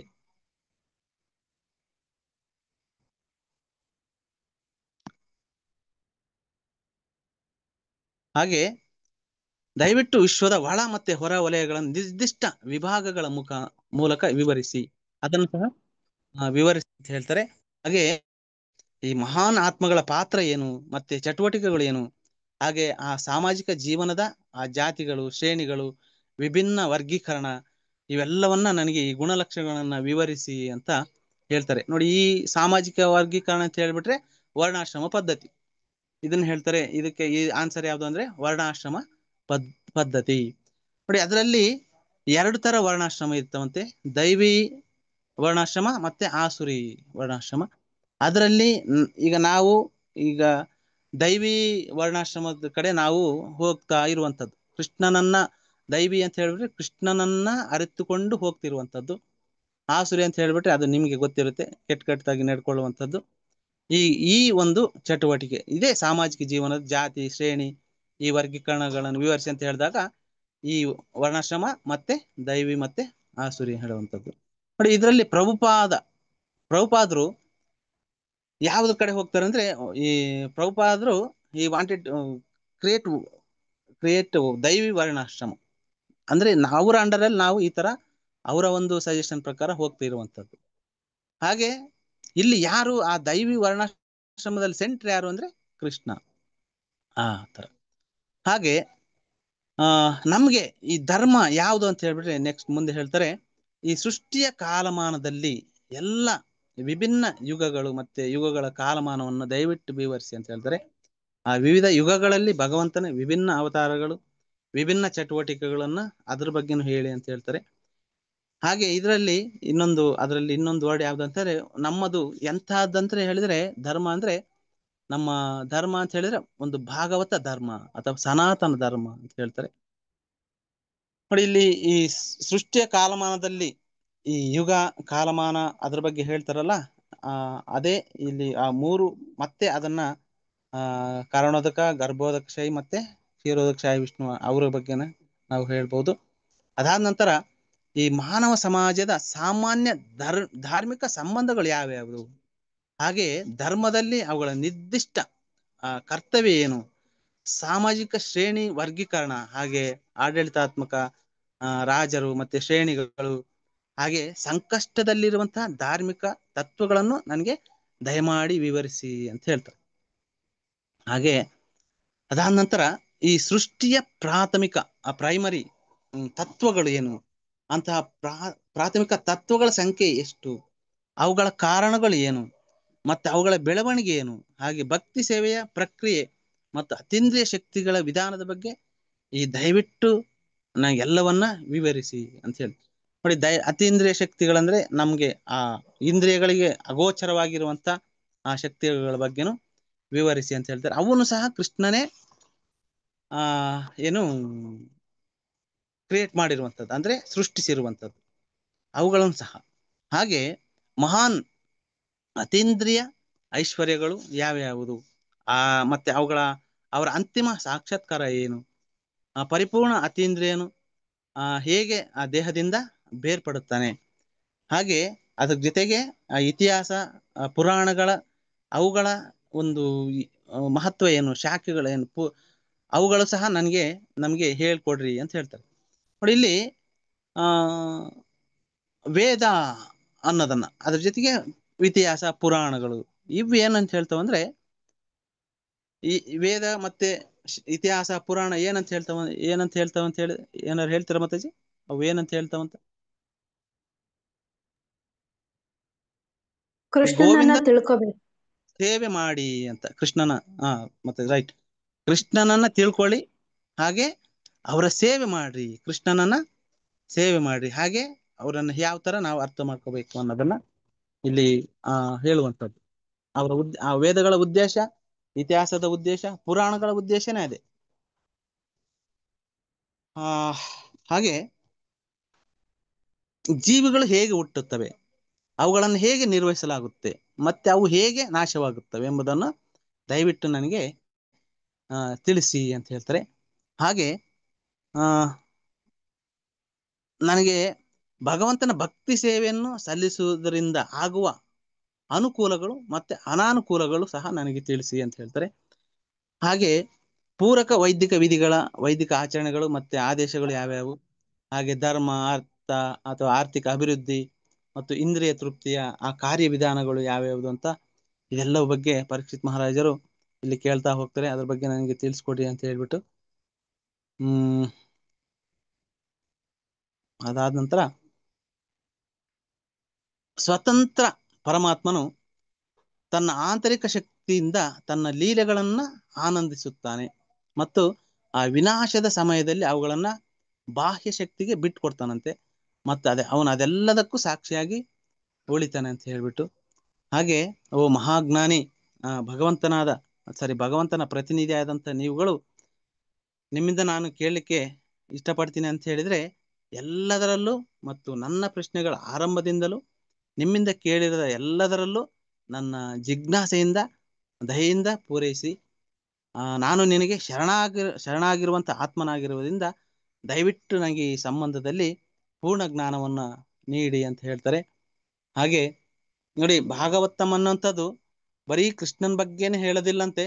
ಹಾಗೆ ದಯವಿಟ್ಟು ವಿಶ್ವದ ಒಳ ಮತ್ತೆ ಹೊರ ವಲಯಗಳನ್ನು ನಿರ್ದಿಷ್ಟ ವಿಭಾಗಗಳ ಮೂಲಕ ವಿವರಿಸಿ, ಅದನ್ನು ಸಹ ವಿವರಿಸಿ ಅಂತ ಹೇಳ್ತಾರೆ. ಹಾಗೆ ಈ ಮಹಾನ್ ಆತ್ಮಗಳ ಪಾತ್ರ ಏನು, ಮತ್ತೆ ಚಟುವಟಿಕೆಗಳು ಏನು, ಹಾಗೆ ಆ ಸಾಮಾಜಿಕ ಜೀವನದ ಆ ಜಾತಿಗಳು, ಶ್ರೇಣಿಗಳು, ವಿಭಿನ್ನ ವರ್ಗೀಕರಣ, ಇವೆಲ್ಲವನ್ನ ನನಗೆ ಈ ಗುಣಲಕ್ಷಣಗಳನ್ನ ವಿವರಿಸಿ ಅಂತ ಹೇಳ್ತಾರೆ. ನೋಡಿ, ಈ ಸಾಮಾಜಿಕ ವರ್ಗೀಕರಣ ಅಂತ ಹೇಳ್ಬಿಟ್ರೆ ವರ್ಣಾಶ್ರಮ ಪದ್ಧತಿ, ಇದನ್ನ ಹೇಳ್ತಾರೆ. ಇದಕ್ಕೆ ಈ ಆನ್ಸರ್ ಯಾವುದು ಅಂದ್ರೆ ವರ್ಣಾಶ್ರಮ ಪದ್ಧತಿ. ನೋಡಿ, ಅದರಲ್ಲಿ 2 ತರ ವರ್ಣಾಶ್ರಮ ಇರ್ತಾವಂತೆ, ದೈವಿ ವರ್ಣಾಶ್ರಮ ಮತ್ತೆ ಆಸುರಿ ವರ್ಣಾಶ್ರಮ. ಅದರಲ್ಲಿ ಈಗ ನಾವು ಈಗ ದೈವಿ ವರ್ಣಾಶ್ರಮದ ಕಡೆ ನಾವು ಹೋಗ್ತಾ ಇರುವಂತದ್ದು. ಕೃಷ್ಣನನ್ನ ದೈವಿ ಅಂತ ಹೇಳ್ಬಿಟ್ರೆ ಕೃಷ್ಣನನ್ನ ಅರಿತುಕೊಂಡು ಹೋಗ್ತಿರುವಂತದ್ದು. ಆಸುರಿ ಅಂತ ಹೇಳ್ಬಿಟ್ರೆ ಅದು ನಿಮ್ಗೆ ಗೊತ್ತಿರುತ್ತೆ, ಕೆಟ್ಟದಾಗಿ ನಡ್ಕೊಳ್ಳುವಂಥದ್ದು. ಈ ಒಂದು ಚಟುವಟಿಕೆ ಇದೇ ಸಾಮಾಜಿಕ ಜೀವನದ ಜಾತಿ, ಶ್ರೇಣಿ, ಈ ವರ್ಗೀಕರಣಗಳನ್ನು ವಿವರಿಸಿ ಅಂತ ಹೇಳಿದಾಗ ಈ ವರ್ಣಾಶ್ರಮ ಮತ್ತೆ ದೈವಿ ಮತ್ತೆ ಆಸುರಿ ಹೇಳುವಂಥದ್ದು. ನೋಡಿ, ಇದರಲ್ಲಿ ಪ್ರಭುಪಾದರು ಯಾವ್ದು ಕಡೆ ಹೋಗ್ತಾರೆ ಅಂದ್ರೆ, ಈ ಪ್ರಭುಪಾದರು ಈ ವಾಂಟೆಡ್ ಕ್ರಿಯೇಟ್ ದೈವಿ ವರ್ಣಾಶ್ರಮ, ಅಂದ್ರೆ ಅವರ ಅಂಡರಲ್ಲಿ ನಾವು ಈ ತರ ಅವರ ಒಂದು ಸಜೆಷನ್ ಪ್ರಕಾರ ಹೋಗ್ತಾ ಇರುವಂತದ್ದು. ಹಾಗೆ ಇಲ್ಲಿ ಯಾರು ಆ ದೈವಿ ವರ್ಣಾಶ್ರಮದಲ್ಲಿ ಸೆಂಟ್ರ್ ಯಾರು ಅಂದ್ರೆ ಕೃಷ್ಣ. ಆ ತರ. ಹಾಗೆ ನಮ್ಗೆ ಈ ಧರ್ಮ ಯಾವುದು ಅಂತ ಹೇಳ್ಬಿಟ್ರೆ ನೆಕ್ಸ್ಟ್ ಮುಂದೆ ಹೇಳ್ತಾರೆ, ಈ ಸೃಷ್ಟಿಯ ಕಾಲಮಾನದಲ್ಲಿ ಎಲ್ಲ ವಿಭಿನ್ನ ಯುಗಗಳು ಮತ್ತೆ ಯುಗಗಳ ಕಾಲಮಾನವನ್ನು ದಯವಿಟ್ಟು ವಿವರಿಸಿ ಅಂತ ಹೇಳ್ತಾರೆ. ಆ ವಿವಿಧ ಯುಗಗಳಲ್ಲಿ ಭಗವಂತನ ವಿಭಿನ್ನ ಅವತಾರಗಳು, ವಿಭಿನ್ನ ಚಟುವಟಿಕೆಗಳನ್ನ ಅದ್ರ ಬಗ್ಗೆನೂ ಹೇಳಿ ಅಂತ ಹೇಳ್ತಾರೆ. ಹಾಗೆ ಅದರಲ್ಲಿ ಇನ್ನೊಂದು ವರ್ಡ್ ಯಾವ್ದು ಅಂತಾರೆ, ನಮ್ಮದು ಎಂತಹದ್ದಂತ ಹೇಳಿದ್ರೆ ಧರ್ಮ ಅಂದ್ರೆ, ನಮ್ಮ ಧರ್ಮ ಅಂತ ಹೇಳಿದ್ರೆ ಒಂದು ಭಾಗವತ ಧರ್ಮ ಅಥವಾ ಸನಾತನ ಧರ್ಮ ಅಂತ ಹೇಳ್ತಾರೆ. ನೋಡಿ, ಇಲ್ಲಿ ಈ ಸೃಷ್ಟಿಯ ಕಾಲಮಾನದಲ್ಲಿ ಈ ಯುಗ ಕಾಲಮಾನ ಅದ್ರ ಬಗ್ಗೆ ಹೇಳ್ತಾರಲ್ಲ, ಅದೇ ಇಲ್ಲಿ ಆ 3 ಮತ್ತೆ ಅದನ್ನ ಕಾರಣೋದಕ, ಗರ್ಭೋದಕ್ಷಾಯಿ ಮತ್ತೆ ಕ್ಷೀರೋದಕ್ಷಾಯಿ ವಿಷ್ಣು ಅವರ ಬಗ್ಗೆನ ನಾವು ಹೇಳ್ಬೋದು. ಅದಾದ ನಂತರ ಈ ಮಾನವ ಸಮಾಜದ ಸಾಮಾನ್ಯ ಧಾರ್ಮಿಕ ಸಂಬಂಧಗಳು ಯಾವ್ಯಾವು, ಹಾಗೆ ಧರ್ಮದಲ್ಲಿ ಅವುಗಳ ನಿರ್ದಿಷ್ಟ ಕರ್ತವ್ಯ ಏನು, ಸಾಮಾಜಿಕ ಶ್ರೇಣಿ ವರ್ಗೀಕರಣ, ಹಾಗೆ ಆಡಳಿತಾತ್ಮಕ ರಾಜರು ಮತ್ತೆ ಶ್ರೇಣಿಗಳು, ಹಾಗೆ ಸಂಕಷ್ಟದಲ್ಲಿರುವಂತಹ ಧಾರ್ಮಿಕ ತತ್ವಗಳನ್ನು ನನಗೆ ದಯಮಾಡಿ ವಿವರಿಸಿ ಅಂತ ಹೇಳ್ತಾರೆ. ಹಾಗೆ ಅದಾದ ನಂತರ ಈ ಸೃಷ್ಟಿಯ ಪ್ರೈಮರಿ ತತ್ವಗಳು ಏನು, ಅಂತಹ ಪ್ರಾಥಮಿಕ ತತ್ವಗಳ ಸಂಖ್ಯೆ ಎಷ್ಟು, ಅವುಗಳ ಕಾರಣಗಳು ಏನು, ಮತ್ತೆ ಅವುಗಳ ಬೆಳವಣಿಗೆ ಏನು, ಹಾಗೆ ಭಕ್ತಿ ಸೇವೆಯ ಪ್ರಕ್ರಿಯೆ ಮತ್ತು ಅತೀಂದ್ರಿಯ ಶಕ್ತಿಗಳ ವಿಧಾನದ ಬಗ್ಗೆ ಈ ದಯವಿಟ್ಟು ಎಲ್ಲವನ್ನ ವಿವರಿಸಿ ಅಂತ ಹೇಳಿ. ನೋಡಿ, ಅತೀಂದ್ರಿಯ ಶಕ್ತಿಗಳಂದ್ರೆ ನಮ್ಗೆ ಆ ಇಂದ್ರಿಯಗಳಿಗೆ ಅಗೋಚರವಾಗಿರುವಂತ ಆ ಶಕ್ತಿಗಳ ಬಗ್ಗೆನೂ ವಿವರಿಸಿ ಅಂತ ಹೇಳ್ತಾರೆ. ಅವನು ಸಹ ಕೃಷ್ಣನೇ ಏನು ಕ್ರಿಯೇಟ್ ಮಾಡಿರುವಂಥದ್ದು, ಅಂದ್ರೆ ಸೃಷ್ಟಿಸಿರುವಂಥದ್ದು ಅವುಗಳನ್ನು ಸಹ. ಹಾಗೆ ಮಹಾನ್ ಅತೀಂದ್ರಿಯ ಐಶ್ವರ್ಯಗಳು ಯಾವ್ಯಾವುದು, ಮತ್ತೆ ಅವರ ಅಂತಿಮ ಸಾಕ್ಷಾತ್ಕಾರ ಏನು, ಪರಿಪೂರ್ಣ ಅತೀಂದ್ರಿಯನು ಹೇಗೆ ಆ ದೇಹದಿಂದ ಬೇರ್ಪಡುತ್ತಾನೆ, ಹಾಗೆ ಅದ್ರ ಜೊತೆಗೆ ಇತಿಹಾಸ ಪುರಾಣಗಳ ಅವುಗಳ ಒಂದು ಮಹತ್ವ ಏನು, ಶಾಖೆಗಳೇನು, ಅವುಗಳು ಸಹ ನಮಗೆ ಹೇಳ್ಕೊಡ್ರಿ ಅಂತ ಹೇಳ್ತಾರೆ. ನೋಡಿ ಇಲ್ಲಿ ಆ ವೇದ ಅನ್ನೋದನ್ನ ಅದ್ರ ಜೊತೆಗೆ ಇತಿಹಾಸ ಪುರಾಣಗಳು ಇವು ಏನಂತ ಹೇಳ್ತಾವಂದ್ರೆ, ಈ ವೇದ ಮತ್ತೆ ಇತಿಹಾಸ ಪುರಾಣ ಏನಂತ ಹೇಳ್ತಾವಂತ ಹೇಳಿ ಏನಾರು ಹೇಳ್ತೀರ ಮಾತಾಜಿ? ಅವು ಏನಂತ ಹೇಳ್ತಾವಂತ? ಕೃಷ್ಣನನ್ನ ಗೋವಿಂದ ತಿಳ್ಕೊಬೇಕು. ಸೇವೆ ಮಾಡಿ ಅಂತ ಕೃಷ್ಣನ ಮತ್ತೆ ರೈಟ್, ಕೃಷ್ಣನನ್ನ ತಿಳ್ಕೊಳ್ಳಿ, ಹಾಗೆ ಅವರ ಸೇವೆ ಮಾಡ್ರಿ, ಕೃಷ್ಣನನ್ನ ಸೇವೆ ಮಾಡ್ರಿ, ಹಾಗೆ ಅವರನ್ನ ಯಾವ ತರ ನಾವು ಅರ್ಥ ಮಾಡ್ಕೋಬೇಕು ಅನ್ನೋದನ್ನ ಇಲ್ಲಿ ಹೇಳುವಂಥದ್ದು. ಆ ವೇದಗಳ ಉದ್ದೇಶ, ಇತಿಹಾಸದ ಉದ್ದೇಶ, ಪುರಾಣಗಳ ಉದ್ದೇಶನೇ ಅದೇ. ಹಾಗೆ ಜೀವಿಗಳು ಹೇಗೆ ಹುಟ್ಟುತ್ತವೆ, ಅವುಗಳನ್ನು ಹೇಗೆ ನಿರ್ವಹಿಸಲಾಗುತ್ತೆ, ಮತ್ತೆ ಅವು ಹೇಗೆ ನಾಶವಾಗುತ್ತವೆ ಎಂಬುದನ್ನು ದಯವಿಟ್ಟು ನನಗೆ ತಿಳಿಸಿ ಅಂತ ಹೇಳ್ತಾರೆ. ಹಾಗೆ ನನಗೆ ಭಗವಂತನ ಭಕ್ತಿ ಸೇವೆಯನ್ನು ಸಲ್ಲಿಸುವುದರಿಂದ ಆಗುವ ಅನುಕೂಲಗಳು ಮತ್ತೆ ಅನಾನುಕೂಲಗಳು ಸಹ ನನಗೆ ತಿಳಿಸಿ ಅಂತ ಹೇಳ್ತಾರೆ. ಹಾಗೆ ಪೂರಕ ವೈದಿಕ ಆಚರಣೆಗಳು ಮತ್ತೆ ಆದೇಶಗಳು ಯಾವ್ಯಾವು, ಹಾಗೆ ಧರ್ಮ, ಅರ್ಥ ಅಥವಾ ಆರ್ಥಿಕ ಅಭಿವೃದ್ಧಿ ಮತ್ತು ಇಂದ್ರಿಯ ತೃಪ್ತಿಯ ಆ ಕಾರ್ಯವಿಧಾನಗಳು ಯಾವ್ಯಾವುದು ಅಂತ ಇದೆಲ್ಲವ ಬಗ್ಗೆ ಪರೀಕ್ಷಿತ್ ಮಹಾರಾಜರು ಇಲ್ಲಿ ಕೇಳ್ತಾ ಹೋಗ್ತಾರೆ. ಅದ್ರ ಬಗ್ಗೆ ನನಗೆ ತಿಳಿಸ್ಕೊಡಿ ಅಂತ ಹೇಳ್ಬಿಟ್ಟು ಅದಾದ ನಂತರ ಸ್ವತಂತ್ರ ಪರಮಾತ್ಮನು ತನ್ನ ಆಂತರಿಕ ಶಕ್ತಿಯಿಂದ ತನ್ನ ಲೀಲೆಗಳನ್ನ ಆನಂದಿಸುತ್ತಾನೆ ಮತ್ತು ಆ ವಿನಾಶದ ಸಮಯದಲ್ಲಿ ಅವುಗಳನ್ನ ಬಾಹ್ಯ ಶಕ್ತಿಗೆ ಬಿಟ್ಕೊಡ್ತಾನಂತೆ, ಮತ್ತೆ ಅವನು ಅದೆಲ್ಲದಕ್ಕೂ ಸಾಕ್ಷಿಯಾಗಿ ಉಳಿತಾನೆ ಅಂತ ಹೇಳ್ಬಿಟ್ಟು. ಹಾಗೆ ಮಹಾಜ್ಞಾನಿ ಭಗವಂತನ ಪ್ರತಿನಿಧಿ ಆದಂತ ನೀವುಗಳು, ನಿಮ್ಮಿಂದ ನಾನು ಕೇಳಲಿಕ್ಕೆ ಇಷ್ಟಪಡ್ತೀನಿ ಅಂತ ಹೇಳಿದ್ರೆ, ಎಲ್ಲದರಲ್ಲೂ ಮತ್ತು ನನ್ನ ಪ್ರಶ್ನೆಗಳ ಆರಂಭದಿಂದಲೂ ನಿಮ್ಮಿಂದ ಕೇಳಿರದ ಎಲ್ಲದರಲ್ಲೂ ನನ್ನ ಜಿಜ್ಞಾಸೆಯಿಂದ ದಯೆಯಿಂದ ಪೂರೈಸಿ, ನಾನು ನಿನಗೆ ಶರಣಾಗಿರುವಂತ ಆತ್ಮನಾಗಿರುವುದರಿಂದ ದಯವಿಟ್ಟು ನನಗೆ ಈ ಸಂಬಂಧದಲ್ಲಿ ಪೂರ್ಣ ಜ್ಞಾನವನ್ನ ನೀಡಿ ಅಂತ ಹೇಳ್ತಾರೆ. ಹಾಗೆ ನೋಡಿ, ಭಾಗವತಂ ಅನ್ನುವಂಥದ್ದು ಬರೀ ಕೃಷ್ಣನ ಬಗ್ಗೆನೇ ಹೇಳೋದಿಲ್ಲಂತೆ,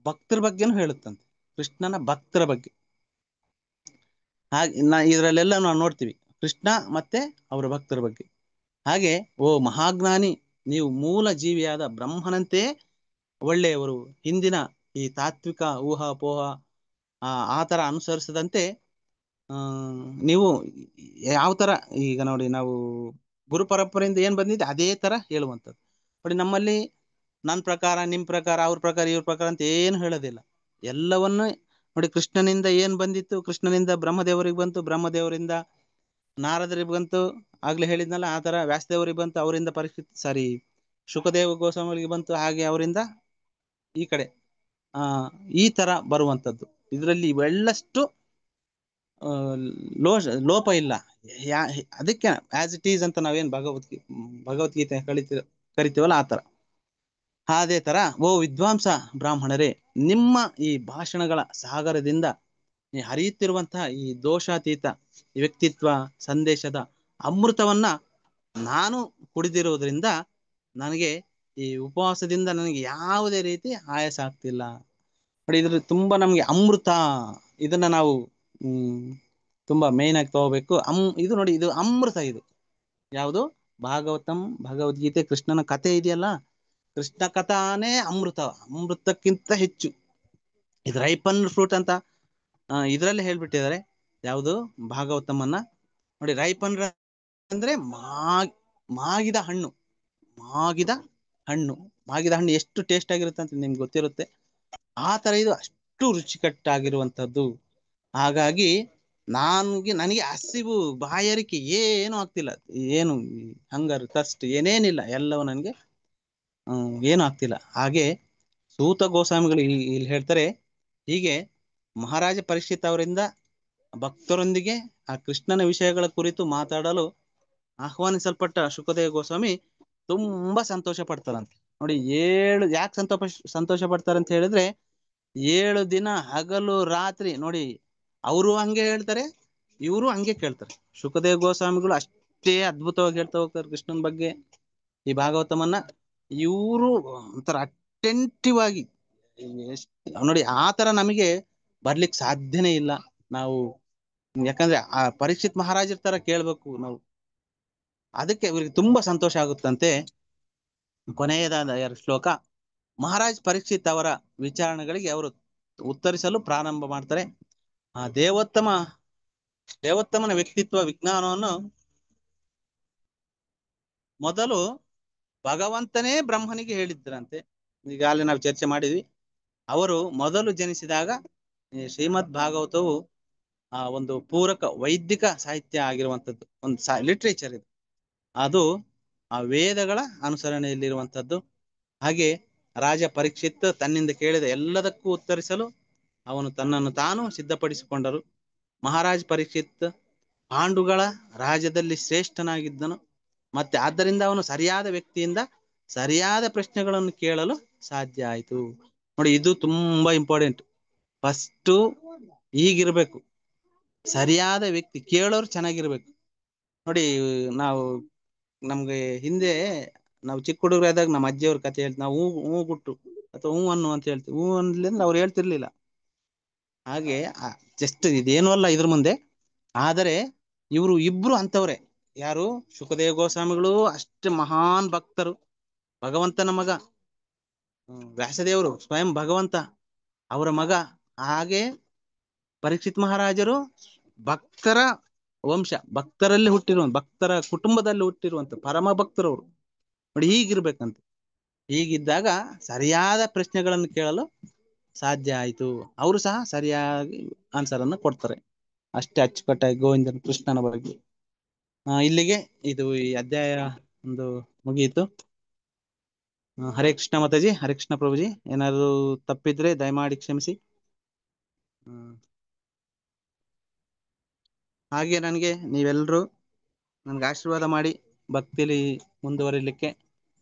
ಭಕ್ತರ ಬಗ್ಗೆನೂ ಹೇಳುತ್ತಂತೆ, ಕೃಷ್ಣನ ಭಕ್ತರ ಬಗ್ಗೆ. ಹಾಗೆ ಇದರಲ್ಲೆಲ್ಲ ನಾವು ನೋಡ್ತೀವಿ ಕೃಷ್ಣ ಮತ್ತೆ ಅವರ ಭಕ್ತರ ಬಗ್ಗೆ. ಹಾಗೆ ಮಹಾಜ್ಞಾನಿ, ನೀವು ಮೂಲ ಜೀವಿಯಾದ ಬ್ರಹ್ಮನಂತೆ ಒಳ್ಳೆಯವರು, ಹಿಂದಿನ ಈ ತಾತ್ವಿಕ ಊಹಾಪೋಹ ಆ ತರ ಅನುಸರಿಸದಂತೆ ನೀವು ಯಾವ ತರ, ಈಗ ನೋಡಿ ನಾವು ಗುರು ಪರಂಪರೆಯಿಂದ ಏನ್ ಬಂದಿದೆ ಅದೇ ತರ ಹೇಳುವಂಥದ್ದು. ನೋಡಿ, ನಮ್ಮಲ್ಲಿ ನನ್ನ ಪ್ರಕಾರ, ನಿಮ್ ಪ್ರಕಾರ, ಅವ್ರ ಪ್ರಕಾರ, ಇವ್ರ ಪ್ರಕಾರ ಅಂತ ಏನು ಹೇಳೋದಿಲ್ಲ. ಎಲ್ಲವನ್ನೂ ನೋಡಿ, ಕೃಷ್ಣನಿಂದ ಏನ್ ಬಂದಿತ್ತು, ಕೃಷ್ಣನಿಂದ ಬ್ರಹ್ಮದೇವರಿಗೆ ಬಂತು, ಬ್ರಹ್ಮದೇವರಿಂದ ನಾರದರಿಗೆ ಬಂತು, ಆಗ್ಲೇ ಹೇಳಿದ್ನಲ್ಲ ಆ ತರ ವ್ಯಾಸದೇವರಿಗೆ ಬಂತು, ಅವರಿಂದ ಶುಕದೇವ ಗೋಸ್ವಾಮಿಗಳಿಗೆ ಬಂತು, ಹಾಗೆ ಅವರಿಂದ ಈ ಕಡೆ ಈ ತರ ಬರುವಂಥದ್ದು. ಇದರಲ್ಲಿ ಇವೆಲ್ಲಷ್ಟು ಲೋಪ ಇಲ್ಲ. ಅದಕ್ಕೆ ಆಸ್ ಇಟ್ ಈಸ್ ಅಂತ ನಾವೇನ್ ಭಗವದ್ಗೀತೆ ಕರಿತೀವಲ್ಲ ಆ ತರ. ಅದೇ ತರ ವಿದ್ವಾಂಸ ಬ್ರಾಹ್ಮಣರೇ, ನಿಮ್ಮ ಈ ಭಾಷಣಗಳ ಸಾಗರದಿಂದ ಹರಿಯುತ್ತಿರುವಂತಹ ಈ ದೋಷಾತೀತ ವ್ಯಕ್ತಿತ್ವ ಸಂದೇಶದ ಅಮೃತವನ್ನ ನಾನು ಕುಡಿದಿರುವುದರಿಂದ ನನಗೆ ಈ ಉಪವಾಸದಿಂದ ನನಗೆ ಯಾವುದೇ ರೀತಿ ಆಯಾಸ ಆಗ್ತಿಲ್ಲ. ನೋಡಿ, ಇದ್ರ ತುಂಬಾ ನಮ್ಗೆ ಅಮೃತ, ಇದನ್ನ ನಾವು ತುಂಬಾ ಮೇನ್ ಆಗಿ ತಗೋಬೇಕು. ಇದು ನೋಡಿ, ಇದು ಅಮೃತ. ಇದು ಯಾವುದು? ಭಾಗವತಂ, ಭಗವದ್ಗೀತೆ, ಕೃಷ್ಣನ ಕಥೆ ಇದೆಯಲ್ಲ, ಕೃಷ್ಣ ಕಥಾನೇ ಅಮೃತಕ್ಕಿಂತ ಹೆಚ್ಚು. ಇದು ರೈಪನ್ ಫ್ರೂಟ್ ಅಂತ ಇದರಲ್ಲಿ ಹೇಳ್ಬಿಟ್ಟಿದ್ದಾರೆ. ಯಾವುದು? ಭಾಗವತಮನ್ನ ನೋಡಿ, ರೈಪನ್ ಅಂದ್ರೆ ಮಾಗಿದ ಹಣ್ಣು. ಮಾಗಿದ ಹಣ್ಣು ಎಷ್ಟು ಟೇಸ್ಟ್ ಆಗಿರುತ್ತೆ ಅಂತ ನಿಮ್ಗೆ ಗೊತ್ತಿರುತ್ತೆ. ಆ ತರ ಇದು ಅಷ್ಟು ರುಚಿಕಟ್ಟಾಗಿರುವಂಥದ್ದು. ಹಾಗಾಗಿ ನನಗೆ ಹಸಿವು, ಬಾಯಾರಿಕೆ ಏನು ಆಗ್ತಿಲ್ಲ, ಏನು ಹಂಗರ್ ಥರ್ಸ್ಟ್ ಏನೇನಿಲ್ಲ, ಎಲ್ಲವೂ ನನಗೆ ಏನು ಆಗ್ತಿಲ್ಲ. ಹಾಗೆ ಸೂತ ಗೋಸ್ವಾಮಿಗಳು ಇಲ್ಲಿ ಹೇಳ್ತಾರೆ, ಹೀಗೆ ಮಹಾರಾಜ ಪರೀಕ್ಷಿತ್ ಅವರಿಂದ ಭಕ್ತರೊಂದಿಗೆ ಆ ಕೃಷ್ಣನ ವಿಷಯಗಳ ಕುರಿತು ಮಾತಾಡಲು ಆಹ್ವಾನಿಸಲ್ಪಟ್ಟ ಶುಕದೇವ ಗೋಸ್ವಾಮಿ ತುಂಬಾ ಸಂತೋಷ ಪಡ್ತಾರಂತೆ. ನೋಡಿ, ಯಾಕೆ ಸಂತೋಷ ಪಡ್ತಾರೆ ಅಂತ ಹೇಳಿದ್ರೆ, 7 ದಿನ ಹಗಲು ರಾತ್ರಿ ನೋಡಿ, ಅವರು ಹಂಗೆ ಹೇಳ್ತಾರೆ, ಇವರು ಹಂಗೆ ಕೇಳ್ತಾರೆ. ಶುಕದೇವ ಗೋಸ್ವಾಮಿಗಳು ಅಷ್ಟೇ ಅದ್ಭುತವಾಗಿ ಹೇಳ್ತಾ ಹೋಗ್ತಾರೆ ಕೃಷ್ಣನ ಬಗ್ಗೆ ಈ ಭಾಗವತಮನ್ನ. ಇವರು ಒಂಥರ ಅಟೆಂಟಿವ್ ಆಗಿ ನೋಡಿ ಆ ತರ ನಮಗೆ ಬರ್ಲಿಕ್ಕೆ ಸಾಧ್ಯನೇ ಇಲ್ಲ ನಾವು. ಯಾಕಂದ್ರೆ ಆ ಪರೀಕ್ಷಿತ್ ಮಹಾರಾಜರ ತರ ಕೇಳ್ಬೇಕು ನಾವು. ಅದಕ್ಕೆ ಇವ್ರಿಗೆ ತುಂಬಾ ಸಂತೋಷ ಆಗುತ್ತಂತೆ. ಕೊನೆಯದಾದ ಶ್ಲೋಕ, ಮಹಾರಾಜ್ ಪರೀಕ್ಷಿತ್ ಅವರ ವಿಚಾರಣೆಗಳಿಗೆ ಅವರು ಉತ್ತರಿಸಲು ಪ್ರಾರಂಭ ಮಾಡ್ತಾರೆ. ಆ ದೇವೋತ್ತಮನ ವ್ಯಕ್ತಿತ್ವ ವಿಜ್ಞಾನವನ್ನು ಮೊದಲು ಭಗವಂತನೇ ಬ್ರಹ್ಮನಿಗೆ ಹೇಳಿದ್ರಂತೆ. ಈಗಾಗಲೇ ನಾವು ಚರ್ಚೆ ಮಾಡಿದ್ವಿ. ಅವರು ಮೊದಲು ಜನಿಸಿದಾಗ ಈ ಶ್ರೀಮದ್ ಭಾಗವತವು ಒಂದು ಪೂರಕ ವೈದಿಕ ಸಾಹಿತ್ಯ ಆಗಿರುವಂಥದ್ದು, ಒಂದು ಲಿಟ್ರೇಚರ್ ಇದು. ಅದು ಆ ವೇದಗಳ ಅನುಸರಣೆಯಲ್ಲಿರುವಂಥದ್ದು. ಹಾಗೆ ರಾಜ ಪರೀಕ್ಷಿತ್ ತನ್ನಿಂದ ಕೇಳಿದ ಎಲ್ಲದಕ್ಕೂ ಉತ್ತರಿಸಲು ಅವನು ತನ್ನನ್ನು ತಾನು ಸಿದ್ಧಪಡಿಸಿಕೊಂಡರು. ಮಹಾರಾಜ್ ಪರೀಕ್ಷಿತ್ ಪಾಂಡುಗಳ ರಾಜ್ಯದಲ್ಲಿ ಶ್ರೇಷ್ಠನಾಗಿದ್ದನು. ಮತ್ತೆ ಆದ್ದರಿಂದ ಅವನು ಸರಿಯಾದ ವ್ಯಕ್ತಿಯಿಂದ ಸರಿಯಾದ ಪ್ರಶ್ನೆಗಳನ್ನು ಕೇಳಲು ಸಾಧ್ಯ ಆಯಿತು. ನೋಡಿ, ಇದು ತುಂಬಾ ಇಂಪಾರ್ಟೆಂಟ್. ಫಸ್ಟು ಹೀಗಿರ್ಬೇಕು, ಸರಿಯಾದ ವ್ಯಕ್ತಿ, ಕೇಳೋರು ಚೆನ್ನಾಗಿರ್ಬೇಕು. ನೋಡಿ, ನಮ್ಗೆ ಹಿಂದೆ ನಾವು ಚಿಕ್ಕ ಹುಡುಗರಾದಾಗ ನಮ್ಮ ಅಜ್ಜಿಯವ್ರ ಕಥೆ ಹೇಳ್ತೀವಿ. ನಾವು ಹೂ ಗುಟ್ಟು ಅಥವಾ ಹೂ ಅನ್ನು ಅಂತ ಹೇಳ್ತೀವಿ. ಹೂ ಅನ್ಲಿಂದ ಅವ್ರು ಹೇಳ್ತಿರ್ಲಿಲ್ಲ. ಹಾಗೆ ಜಸ್ಟ್ ಇದೇನು ಅಲ್ಲ ಇದ್ರ ಮುಂದೆ. ಆದರೆ ಇವರು ಇಬ್ರು ಅಂತವ್ರೆ. ಯಾರು? ಶುಕದೇವ ಗೋಸ್ವಾಮಿಗಳು ಅಷ್ಟೇ ಮಹಾನ್ ಭಕ್ತರು, ಭಗವಂತನ ಮಗ. ವ್ಯಾಸದೇವರು ಸ್ವಯಂ ಭಗವಂತ, ಅವರ ಮಗ. ಹಾಗೆ ಪರೀಕ್ಷಿತ್ ಮಹಾರಾಜರು ಭಕ್ತರ ವಂಶ, ಭಕ್ತರಲ್ಲಿ ಭಕ್ತರ ಕುಟುಂಬದಲ್ಲಿ ಹುಟ್ಟಿರುವಂತ ಪರಮ ಭಕ್ತರವರು. ನೋಡಿ, ಹೀಗಿರ್ಬೇಕಂತ. ಹೀಗಿದ್ದಾಗ ಸರಿಯಾದ ಪ್ರಶ್ನೆಗಳನ್ನು ಕೇಳಲು ಸಾಧ್ಯ ಆಯಿತು. ಅವರು ಸಹ ಸರಿಯಾಗಿ ಆನ್ಸರ್ ಅನ್ನು ಕೊಡ್ತಾರೆ. ಅಷ್ಟೇ ಅಚ್ಚುಕಟ್ಟಾಗಿ ಗೋವಿಂದನ ಕೃಷ್ಣನ ಬಗ್ಗೆ. ಇಲ್ಲಿಗೆ ಇದು ಈ ಅಧ್ಯಾಯ ಒಂದು ಮುಗಿಯಿತು. ಹರೇ ಕೃಷ್ಣ ಮಾತಾಜಿ, ಹರೇ ಕೃಷ್ಣ ಪ್ರಭುಜಿ. ಏನಾದ್ರು ತಪ್ಪಿದ್ರೆ ದಯಮಾಡಿ ಕ್ಷಮಿಸಿ. ಹಾಗೆ ನೀವೆಲ್ಲರೂ ನನ್ಗೆ ಆಶೀರ್ವಾದ ಮಾಡಿ ಭಕ್ತಿಲಿ ಮುಂದುವರಿಲಿಕ್ಕೆ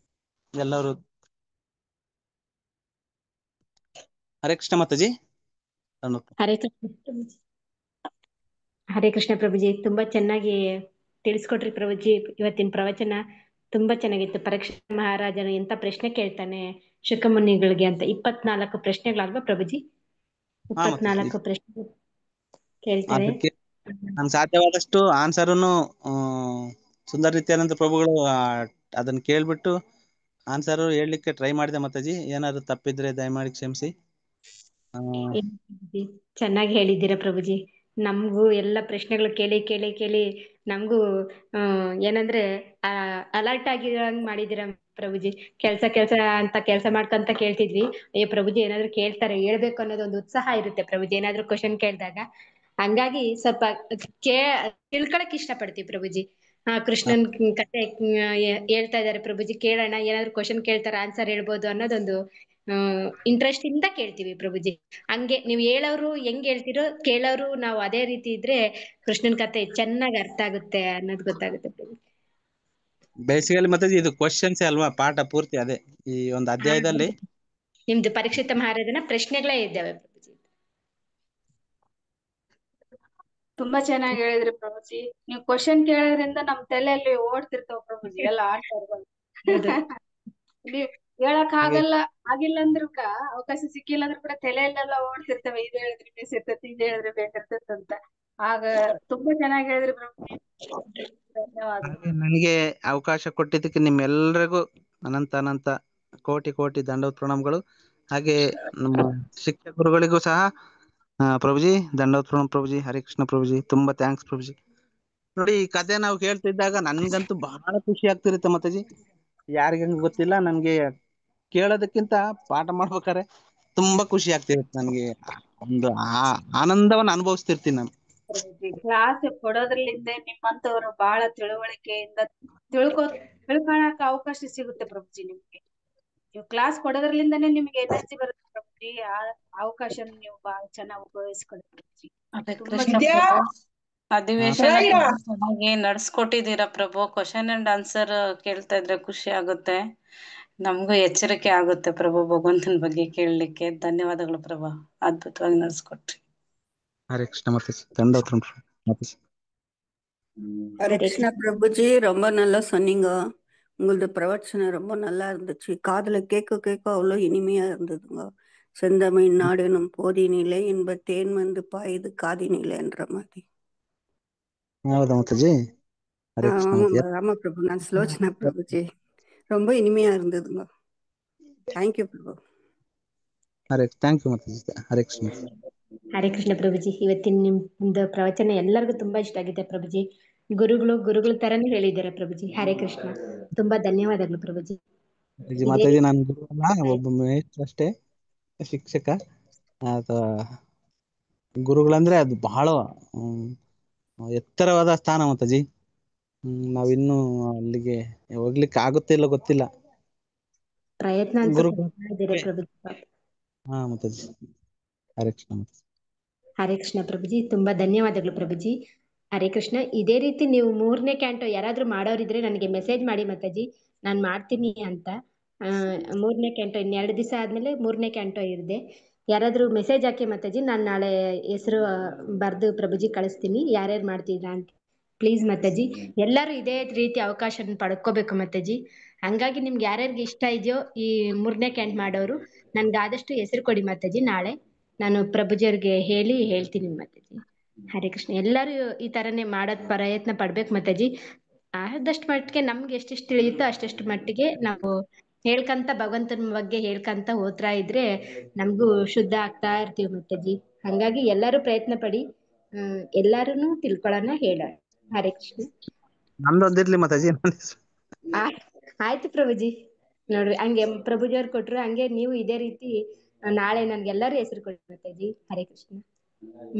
ಎಲ್ಲರೂ. ಹರೇ ಕೃಷ್ಣ ಮಾತಾಜಿ. ಹರೇ ಕೃಷ್ಣ. ಹರೇ ಕೃಷ್ಣ ಪ್ರಭುಜಿ, ತುಂಬಾ ಚೆನ್ನಾಗಿ ತಿಳಿಸ್ಕೊಟ್ರಿ ಪ್ರಭುಜಿ. ಇವತ್ತಿನ ಪ್ರವಚನ ತುಂಬಾ ಚೆನ್ನಾಗಿತ್ತು. ಪರೀಕ್ಷಿತ್ ಮಹಾರಾಜನು ಎಂತ ಪ್ರಶ್ನೆ ಕೇಳ್ತಾನೆ ಶುಕಮುನಿಗಳಿಗೆ ಅಂತ. 24 ಪ್ರಶ್ನೆಗಳಲ್ವಾ ಪ್ರಭುಜಿ? 24 ಪ್ರಶ್ನೆ ಕೇಳ್ತಾರೆ. ಅದಕ್ಕೆ ನಾನು ಸಾಧ್ಯವಾದಷ್ಟು ಆನ್ಸರನ್ನು ಸುಂದರ ನಿತ್ಯಾನಂದ ಪ್ರಭುಗಳು ಅದನ್ನ ಕೇಳ್ಬಿಟ್ಟು ಆನ್ಸರ್ ಹೇಳಲಿಕ್ಕೆ ಟ್ರೈ ಮಾಡಿದೆ ಮಾತಾಜಿ. ಏನಾದ್ರು ತಪ್ಪಿದ್ರೆ ದಯಮಾಡಿ ಕ್ಷಮಿಸಿ. ಚೆನ್ನಾಗಿ ಹೇಳಿದ್ದೀರಾ ಪ್ರಭುಜಿ. ನಮಗೂ ಎಲ್ಲ ಪ್ರಶ್ನೆಗಳು ಕೇಳಿ ಕೇಳಿ ಕೇಳಿ ನಮಗೂ ಏನಂದ್ರೆ ಅಲರ್ಟ್ ಆಗಿರಂಗ್ ಮಾಡಿದ್ದೀರಾ ಪ್ರಭುಜಿ. ಕೆಲ್ಸ ಅಂತ ಕೆಲಸ ಮಾಡ್ಕೊಂತ ಕೇಳ್ತಿದ್ವಿ. ಅಯ್ಯೋ ಪ್ರಭುಜಿ ಏನಾದ್ರು ಕೇಳ್ತಾರೆ, ಹೇಳ್ಬೇಕು ಅನ್ನೋದು ಒಂದು ಉತ್ಸಾಹ ಇರುತ್ತೆ ಪ್ರಭುಜಿ, ಏನಾದ್ರು ಕ್ವಶನ್ ಕೇಳಿದಾಗ. ಹಂಗಾಗಿ ಸ್ವಲ್ಪ ತಿಳ್ಕೊಳಕ್ ಇಷ್ಟ ಪಡ್ತೀವಿ ಪ್ರಭುಜಿ. ಕೃಷ್ಣನ್ ಕತೆ ಹೇಳ್ತಾ ಇದಾರೆ ಪ್ರಭುಜಿ, ಕೇಳೋಣ, ಏನಾದ್ರು ಕ್ವಶನ್ ಕೇಳ್ತಾರ, ಆನ್ಸರ್ ಹೇಳ್ಬೋದು ಅನ್ನೋದೊಂದು ಇಂಟ್ರೆಸ್ಟ್ ಇಂದ ಕೇಳ್ತೀವಿ ಪ್ರಭುಜಿ. ಹಂಗೆ ನೀವ್ ಹೇಳೋರು ಹೆಂಗ್ ಹೇಳ್ತಿರೋ ಕೇಳೋರು ನಾವು ಅದೇ ರೀತಿ ಇದ್ರೆ ಕೃಷ್ಣನ್ ಕತೆ ಚೆನ್ನಾಗಿ ಅರ್ಥ ಆಗುತ್ತೆ ಅನ್ನೋದು ಗೊತ್ತಾಗುತ್ತೆ ಪ್ರಭುಜಿ. ಬೇಸಿಕಲಿ ಮತ್ತೆ ಇದು ಕ್ವಶನ್ಸ್ ಅಲ್ವಾ, ಪಾಠ ಪೂರ್ತಿ ಅದೇ ಈ ಒಂದು ಅಧ್ಯಾಯದಲ್ಲಿ. ನಿಮ್ದು ಪರೀಕ್ಷಿತ ಮಹಾರಾಜನ ಪ್ರಶ್ನೆಗಳೇ ಇದ್ದಾವೆ ಪ್ರಭುಜಿ. ತುಂಬಾ ಚೆನ್ನಾಗಿ ಹೇಳಿದ್ರಿ ಪ್ರಭುಜಿ. ನೀವು ಕ್ವಶನ್ ಕೇಳೋದ್ರಿಂದ ನಮ್ ತಲೆಯಲ್ಲಿ ಓಡ್ತಿರ್ತಾವ ಪ್ರಭುಜಿ, ಎಲ್ಲ ಆನ್ಸರ್ಗಳು. ನೀವ್ ಹೇಳಕ್ ಆಗಿಲ್ಲ ಅಂದ್ರು ಅವಕಾಶ ಸಿಕ್ಕಿಲ್ಲ ಅಂದ್ರೂ ಕೂಡ ತಲೆಯಲ್ಲೆಲ್ಲ ಓಡ್ತಿರ್ತವೆ. ಇದು ಹೇಳಿದ್ರೆ ಬೇಸಿರ್ತೈತಿ, ಇದು ಹೇಳಿದ್ರೆ ಬೇಕಿರ್ತೈತಿ ಅಂತ. ಆಗ ತುಂಬಾ ಚೆನ್ನಾಗಿ ಹೇಳಿದ್ರಿ ಪ್ರಭುಜಿ. ಧನ್ಯವಾದ. ನನಗೆ ಅವಕಾಶ ಕೊಟ್ಟಿದ್ದಕ್ಕೆ ನಿಮ್ಮೆಲ್ಲರಿಗೂ ಅನಂತ ಕೋಟಿ ದಂಡವತ್ ಪ್ರಣಾಮಗಳು. ಹಾಗೆ ನಮ್ಮ ಶಿಕ್ಷಕರುಗಳಿಗೂ ಸಹ ಪ್ರಭುಜಿ ದಂಡವತ್ ಪ್ರಣಾಮ ಪ್ರಭುಜಿ. ಹರೇ ಕೃಷ್ಣ ಪ್ರಭುಜಿ, ತುಂಬಾ ಥ್ಯಾಂಕ್ಸ್ ಪ್ರಭುಜಿ. ನೋಡಿ, ಈ ಕತೆ ನಾವು ಕೇಳ್ತಿದ್ದಾಗ ನನ್ಗಂತೂ ಬಹಳ ಖುಷಿ ಆಗ್ತಿರುತ್ತೆ ಮಾತಾಜಿ. ಯಾರಿಗಂಗ ಗೊತ್ತಿಲ್ಲ, ನನ್ಗೆ ಕೇಳೋದಕ್ಕಿಂತ ಪಾಠ ಮಾಡ್ಬೇಕಾರೆ ತುಂಬಾ ಖುಷಿ ಆಗ್ತಿರುತ್ತೆ. ನನಗೆ ಒಂದು ಆನಂದವನ್ನ ಅನುಭವಿಸ್ತಿರ್ತೀನಿ ನಾನು. ಕ್ಲಾಸ್ ಕೊಡೋದ್ರಲ್ಲಿಂದ ನಿಮ್ಮಂತವ್ರು ಬಹಳ ತಿಳುವಳಿಕೆಯಿಂದ ತಿಳ್ಕೊಳಕ್ ಅವಕಾಶ ಸಿಗುತ್ತೆ ಪ್ರಭುಜಿ. ನಿಮ್ಗೆ ನೀವು ಕ್ಲಾಸ್ ಕೊಡೋದ್ರಲಿಂದಾನೇ ನಿಮ್ಗೆ ಎನರ್ಜಿ ಬರುತ್ತೆ ಪ್ರಭುಜಿ. ಆ ಅವಕಾಶ ನೀವು ಬಹಳ ಚೆನ್ನಾಗಿ ಉಪಯೋಗಿಸ್ಕೊಳ್ತೀವಿ. ಅಧಿವೇಶನ ಚೆನ್ನಾಗಿ ನಡ್ಸ್ಕೊಟ್ಟಿದ್ದೀರಾ ಪ್ರಭು. ಕ್ವಶನ್ ಅಂಡ್ ಆನ್ಸರ್ ಕೇಳ್ತಾ ಇದ್ರೆ ಖುಷಿ ಆಗುತ್ತೆ, ನಮಗೂ ಎಚ್ಚರಿಕೆ ಆಗುತ್ತೆ ಪ್ರಭು ಭಗವಂತನ ಬಗ್ಗೆ ಕೇಳಲಿಕ್ಕೆ. ಧನ್ಯವಾದಗಳು ಪ್ರಭು, ಅದ್ಭುತವಾಗಿ ನಡ್ಸ್ಕೊಟ್ರಿ. ಹರೇ ಕೃಷ್ಣ ಮಾತಾಜಿ, ದಂಡವತ್ ಮಾತಾಜಿ. ஹரே கிருஷ்ணா பிரபுஜி, ரொம்ப நல்லா சொன்னீங்க. உங்களது பிரவச்சனம் ரொம்ப நல்லா இருந்துச்சு. காதுல கேட்க கேட்க அவ்வளோ இனிமையா இருந்ததுங்க. செந்தமிழ் நாடெனும் போதினிலே இன்ப தேன் வந்து பாயுது காதினிலேன்ற மாதிரி. ಹೌದಾ ಮಾತಾಜಿ? ಹರೇ ಕೃಷ್ಣ ಮಾತಾಜಿ. ஆமா பிரபு, நான் சுலோச்சனா பிரபுஜி. ரொம்ப இனிமையா இருந்ததுங்க. Thank you Prabhu. Hare thank you Mataji. Hare Krishna Mataji. Hare Krishna Prabhuji. ಇವತ್ತಿನ ನಿಮ್ದು ಪ್ರವಚನ ಎಲ್ಲರಿಗೂ ತುಂಬಾ ಇಷ್ಟ ಆಗಿದೆ ಪ್ರಭುಜಿ. ಗುರುಗಳ ತರನೇ ಹೇಳಿದ್ದಾರೆ ಪ್ರಭುಜಿ. ಹರೇ ಕೃಷ್ಣ. ತುಂಬಾ ಧನ್ಯವಾದಗಳು ಪ್ರಭುಜಿ. ಇದೇ ಮಾತಾಜಿ, ನಾನು ಗುರು ಅಲ್ಲ, ಒಬ್ಬ ಮೇಷ್ಟ್ರು ಅಷ್ಟೇ, ಶಿಕ್ಷಕ. ಅಥವಾ ಗುರುಗಳಂದ್ರೆ ಅದು ಬಹಳ ಎತ್ತರವಾದ ಸ್ಥಾನ ಮಾತಾಜಿ. ನಾವಿನ್ನೂ ಅಲ್ಲಿಗೆ ಹೋಗ್ಲಿಕ್ಕೆ ಆಗುತ್ತೆ ಇಲ್ಲ ಗೊತ್ತಿಲ್ಲ. ಪ್ರಯತ್ನ ಅಂತ ಗುರು ಪಡ್ತಾ ಇದ್ದೀರಾ ಪ್ರಭುಜಿ. ಹಾ ಮಾತಾಜಿ. ಹರೇ ಕೃಷ್ಣ ಮಾತಾಜಿ. ಹರೇ ಕೃಷ್ಣ ಪ್ರಭುಜಿ. ತುಂಬಾ ಧನ್ಯವಾದಗಳು ಪ್ರಭುಜಿ. ಹರೇ ಕೃಷ್ಣ. ಇದೇ ರೀತಿ ನೀವು 3ನೇ ಕ್ಯಾಂಟೋ ಯಾರಾದ್ರೂ ಮಾಡೋರಿದ್ರೆ ನನಗೆ ಮೆಸೇಜ್ ಮಾಡಿ ಮಾತಾಜಿ, ನಾನು ಮಾಡ್ತೀನಿ ಅಂತ. 3ನೇ ಕ್ಯಾಂಟೋ ಇನ್ನು 2 ದಿವಸ ಆದ್ಮೇಲೆ 3ನೇ ಕ್ಯಾಂಟೋ ಇದೆ. ಯಾರಾದ್ರೂ ಮೆಸೇಜ್ ಹಾಕಿ ಮಾತಾಜಿ, ನಾನು ನಾಳೆ ಹೆಸರು ಬರ್ದು ಪ್ರಭುಜಿ ಕಳಿಸ್ತೀನಿ, ಯಾರ್ಯಾರು ಮಾಡ್ತಿದ್ರಾ ಅಂತ. ಪ್ಲೀಸ್ ಮಾತಾಜಿ, ಎಲ್ಲರೂ ಇದೇ ರೀತಿ ಅವಕಾಶ ಪಡ್ಕೋಬೇಕು ಮಾತಾಜಿ. ಹಂಗಾಗಿ ನಿಮ್ಗೆ ಯಾರ್ಯಾರಿಗೆ ಇಷ್ಟ ಇದೆಯೋ ಈ 3ನೇ ಕ್ಯಾಂಟ್ ಮಾಡೋರು ನನ್ಗೆ ಆದಷ್ಟು ಹೆಸರು ಕೊಡಿ ಮಾತಾಜಿ. ನಾಳೆ ನಾನು ಪ್ರಭುಜಿಯವ್ರಿಗೆ ಹೇಳ್ತೀನಿ ಮಾತಾಜಿ. ಹರೇ ಕೃಷ್ಣ. ಎಲ್ಲರೂ ಈ ತರನೇ ಮಾಡೋದ್ ಪ್ರಯತ್ನ ಪಡ್ಬೇಕು ಮಾತಾಜಿ. ಆದಷ್ಟು ಮಟ್ಟಿಗೆ ನಮ್ಗೆ ಎಷ್ಟೆಷ್ಟು ತಿಳಿಯುತ್ತೋ ಅಷ್ಟೆಷ್ಟು ಮಟ್ಟಿಗೆ ನಾವು ಹೇಳ್ಕಂತ ಭಗವಂತನ ಬಗ್ಗೆ ಹೇಳ್ಕಂತ ಹೋಗ್ತಾ ಇದ್ರೆ ನಮಗೂ ಶುದ್ಧ ಆಗ್ತಾ ಇರ್ತೀವಿ ಮಾತಾಜಿ. ಹಂಗಾಗಿ ಎಲ್ಲರೂ ಪ್ರಯತ್ನ ಪಡಿ, ಎಲ್ಲಾರು ತಿಳ್ಕೊಳ್ಳೋಣ, ಹೇಳೋಣ. ಹರೇ ಕೃಷ್ಣ. ನಮ್ದೊಂದಿರ್ಲಿ ಮಾತಾಜಿ. ಆಯ್ತು ಪ್ರಭುಜಿ. ನೋಡ್ರಿ ಹಂಗೆ ಪ್ರಭುಜಿ ಅವ್ರು ಕೊಟ್ರು, ಹಂಗೆ ನೀವು ಇದೇ ರೀತಿ ನಾಳೆ ನನ್ಗೆಲ್ಲರೂ ಹೆಸರು ಕೊಡಿ ಮಾತಾಜಿ. ಹರೇ ಕೃಷ್ಣ.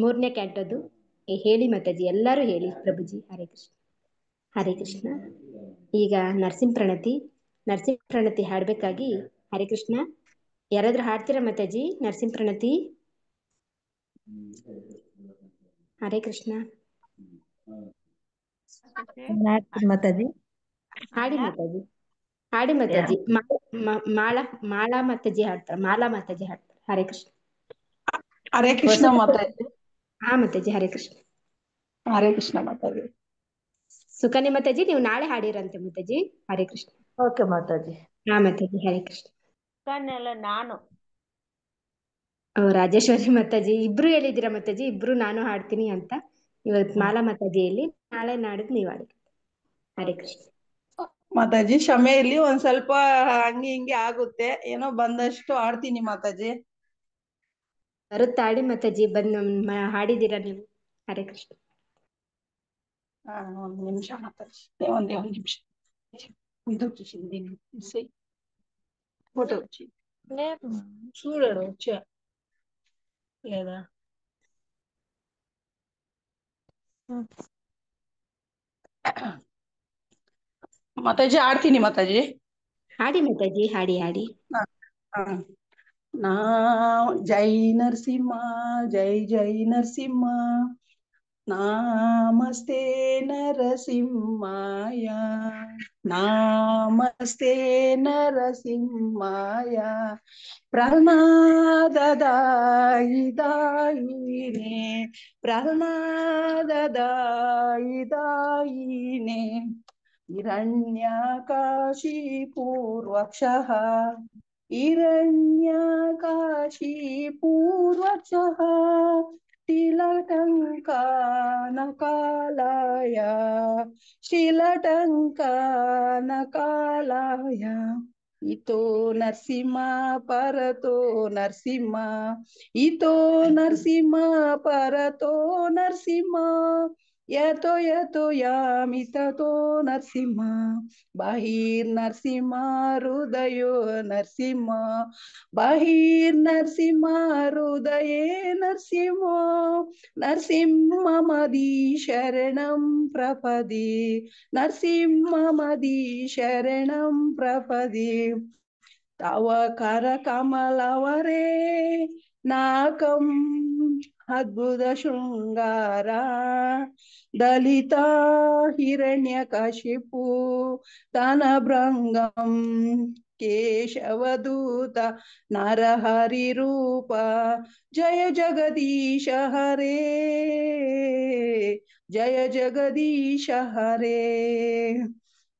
3ನೇ ಕ್ಯಾಂಟೋದು ಹೇಳಿ ಮಾತಾಜಿ, ಎಲ್ಲರೂ ಹೇಳಿ ಪ್ರಭುಜಿ. ಹರೇ ಕೃಷ್ಣ. ಹರೇ ಕೃಷ್ಣ. ಈಗ ನರಸಿಂಹ ಪ್ರಣತಿ ಹಾಡ್ಬೇಕಾಗಿ. ಹರೇ ಕೃಷ್ಣ. ಯಾರಾದ್ರೂ ಹಾಡ್ತೀರಾ ಮಾತಾಜಿ ನರಸಿಂಹ ಪ್ರಣತಿ? ಹರೇ ಕೃಷ್ಣ. ಮಾತಾಜಿ ಹಾಡಿ ಮಾತಾಜಿ, ಹಾಡಿ ಮಾತಾಜಿ. ಮಾಳಾ ಮಾತಾಜಿ ಹಾಡ್ತಾರೆ, ಮಾಲಾ ಮಾತಾಜಿ ಹಾಡ್ತಾರೆ. ಹರೇ ಕೃಷ್ಣ. ಹರೇ ಕೃಷ್ಣ ಮಾತಾಜಿ. ಹಾ ಮಾತಾಜಿ. ಹರೇ ಕೃಷ್ಣ. ಹರೇ ಕೃಷ್ಣ ಮಾತಾಜಿ. ಸುಕನ್ಯಾ ಮಾತಾಜಿ, ನೀವು ನಾಳೆ ಹಾಡಿರಂತೆ ಮಾತಾಜಿ. ಹರೇ ಕೃಷ್ಣ. ಓಕೆ ಮಾತಾಜಿ. ಹಾ ಮಾತಾಜಿ. ಹರೇ ಕೃಷ್ಣ. ಸುಕನ್ಯಾ ನಾನು. ರಾಜೇಶ್ವರಿ ಮಾತಾಜಿ ಇಬ್ರು ಹೇಳಿದಿರಾ ಮಾತಾಜಿ, ಇಬ್ರು ನಾನು ಹಾಡ್ತೀನಿ ಅಂತ. ಇವತ್ ಮಾಲಾ ಮಾತಾಜಿ ಹೇಳಿ, ನಾಳೆ ನಾಡಿದ್ ನೀವ್ ಹಾಡಿ. ಹರೇ ಕೃಷ್ಣ. ಮಾತಾಜಿ ಕ್ಷಮೆ ಇಲ್ಲಿ, ಒಂದ್ ಸ್ವಲ್ಪ ಹಂಗೆ ಹಿಂಗೆ ಆಗುತ್ತೆ, ಏನೋ ಬಂದಷ್ಟು ಆಡ್ತೀನಿ ಮಾತಾಜಿ. ಬರುತ್ತಾ ಹಾಡಿ ಮಾತಾಜಿ, ಹಾಡಿದೀರಾ ನೀವು. ಹರೇ ಕೃಷ್ಣ. ಒಂದ್ ನಿಮಿಷ ಮಾತಾಜಿ, ಒಂದ್ ನಿಮಿಷ. ఫోటో వచ్చి చూడడు వచ్చా లేదా ಮಾತಾಜಿ ಆಡ್ತೀನಿ ಮಾತಾಜಿ. ಹಾಡಿ ಮಾತಾಜಿ, ಹಾಡಿ ಹಾಡಿ. ನಾ ಜೈ ನರಸಿಂಹ, ಜೈ ಜೈ ನರಸಿಂಹ, ನಾಮಸ್ತೆ ನರಸಿಂಹಾಯ, ನಾಮಸ್ತೆ ನರಸಿಂಹಾಯ, ಪ್ರಹ್ಲಾದದಾಯಿದಾಯಿನೇ, ಪ್ರಹ್ಲಾದದಾಯಿದಾಯಿನೇ, ಹಿರಣ್ಯಕಾಶಿಪೂರ್ವಕ್ಷಃ, ಹಿರಣ್ಯಕಾಶಿಪೂರ್ವಕ್ಷಃ, ಶಿಲಟಂಕಾನಕಾಲಾಯ, ಶಿಲಟಂಕಾನಕಾಲಾಯ, ಇತೋ ನರಸಿಂಹ ಪರತೋ ನರಸಿಂಹ, ಇತೋ ನರಸಿಂಹ ಪರತೋ ನರಸಿಂಹ, ಯತೋ ಯತೋ ಯಾಮಿ ತತೋ ನರಸಿಂಹ, ಬಹಿರ್ ನರಸಿಂಹ ಹೃದಯೋ ನರಸಿಂಹ, ಬಹಿರ್ ನರಸಿಂಹ ಹೃದಯೇ ನರಸಿಂಹ, ನರಸಿಂಹ ಮದಿ ಶರಣಂ ಪ್ರಪದಿ, ನರಸಿಂಹ ಮದಿ ಶರಣಂ ಪ್ರಪದಿ, ತವ ಕರ ಕಮಲವರೇ ನಾಕಂ ಅದ್ಭುತ ಶೃಂಗಾರ, ದಲಿತ ಹಿರಣ್ಯಕಶಿಪು ತನಭೃಂಗಂ, ಕೇಶವದೂತ ನರಹರಿ ರೂಪ, ಜಯ ಜಗದೀಶ ಹರೇ, ಜಯ ಜಗದೀಶ ಹರೇ,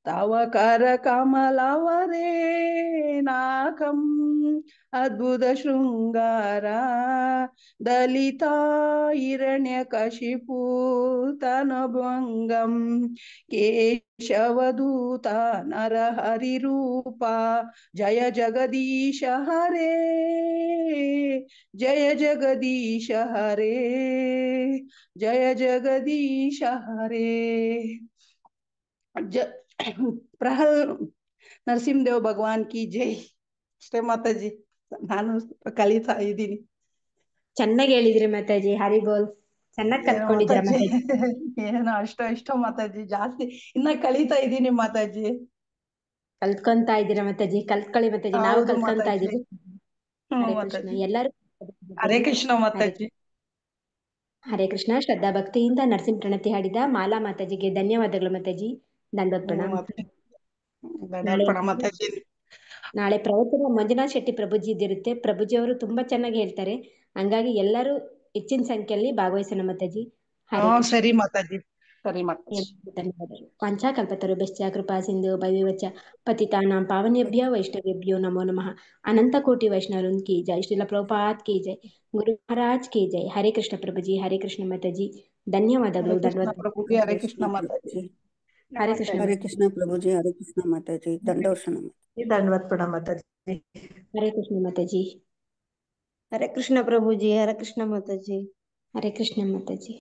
तव कर कमलवरे नाकम् अद्भुत शृंगार दलिता हिरण्यकशिपु तनभंगम् केशवदूता नरहरिरूपा जय जगदीश हरे जय जगदीश हरे जय जगदीश हरे प्रहल ನರಸಿಂಹದೇವ್ ಭಗವಾನ್ ಕಿ ಜೈ. ಅಷ್ಟೇ ಮಾತಾಜಿ, ನಾನು ಕಲಿತಾ ಇದ್ದೀನಿ. ಚೆನ್ನಾಗಿ ಹೇಳಿದ್ರಿ ಮಾತಾಜಿ, ಹರಿ ಬೋಲ್. ಚೆನ್ನಾಗಿ ಕಲ್ತ್ಕೊಂಡಿದ್ದೀರಾ ಮಾತಾಜಿ. ಏನೋ ಅಷ್ಟೋ ಮಾತಾಜಿ, ಜಾಸ್ತಿ ಇನ್ನ ಕಲಿತಾ ಇದ್ದೀನಿ ಮಾತಾಜಿ. ಕಲ್ತ್ಕೊಂತಾ ಇದ್ದೀರಾ ಮಾತಾಜಿ, ಕಲ್ತ್ಕೊಳ್ಳಿ ಮಾತಾಜಿ, ನಾವು ಹೌದು ಕಲ್ತ್ಕೊಂತಾ ಮಾತಾಜಿ. ಇದ್ದೀವಿ. ಹರೇ ಕೃಷ್ಣ. ಮಾತಾಜಿ, ಎಲ್ಲರೂ ಹರೇ ಕೃಷ್ಣ ಮಾತಾಜಿ. ಹರೇ ಕೃಷ್ಣ. ಶ್ರದ್ಧಾ ಭಕ್ತಿಯಿಂದ ನರಸಿಂಹ ಪ್ರಣತಿ ಹಾಡಿದ ಮಾಲಾ ಮಾತಾಜಿಗೆ ಧನ್ಯವಾದಗಳು ಮಾತಾಜಿ. ದಂಡೋತ್ ಪ್ರಣಾಮ. ನಾಳೆ ಪ್ರವಚನ ಮಂಜುನಾಥ್ ಶೆಟ್ಟಿ ಪ್ರಭುಜಿ ಇದಿರುತ್ತೆ. ಪ್ರಭುಜಿ ಅವರು ತುಂಬಾ ಚೆನ್ನಾಗಿ ಹೇಳ್ತಾರೆ. ಹಂಗಾಗಿ ಎಲ್ಲರೂ ಹೆಚ್ಚಿನ ಸಂಖ್ಯೆಯಲ್ಲಿ ಭಾಗವಹಿಸೋಣ ಮಾತಾಜಿ. ಹರೇ ಕೃಷ್ಣ. ಸರಿ ಮಾತಾಜಿ, ಸರಿ ಮಾತಾಜಿ. ಧನ್ಯವಾದಗಳು. ವಾಂಛಾಕಲ್ಪತರುಭ್ಯಶ್ಚ ಕೃಪಾ ಸಿಂಧು ಭೈವವಚ ಪತಿತಾನಾಂ ಪಾವನೇಭ್ಯ ವೈಷ್ಣವೇಭ್ಯೋ ನಮೋ ನಮಃ. ಅನಂತ ಕೋಟಿ ವೈಷ್ಣವರುನ್ ಕಿ ಜೈ. ಶ್ರೀಲ ಪ್ರಭುಪಾದ್ ಕಿ ಜೈ. ಗುರು ಮಹಾರಾಜ್ ಕಿ ಜೈ. ಹರೇ ಕೃಷ್ಣ ಪ್ರಭುಜಿ, ಹರೇ ಕೃಷ್ಣ ಮಾತಾಜಿ. ಧನ್ಯವಾದಗಳು. ದಂಡವತ್ ಪ್ರಭುಜಿ, ಹರೇ ಕೃಷ್ಣ ಮಾತಾಜಿ. ಹರೇ ಕೃಷ್ಣ. ಹರೇ ಕೃಷ್ಣ ಪ್ರಭುಜಿ, ಹರೇ ಕೃಷ್ಣ ಮಾತಾಜಿ. ದಂಡೋಷಣ ದಂಡವತ್ ಪ್ರಣಾಮ ಮಾತಾಜಿ. ಹರೇ ಕೃಷ್ಣ ಮಾತಾಜಿ. ಹರೇ ಕೃಷ್ಣ ಪ್ರಭುಜಿ, ಹರೇ ಕೃಷ್ಣ ಮಾತಾಜಿ. ಹರೇ ಕೃಷ್ಣ ಮಾತಾಜಿ.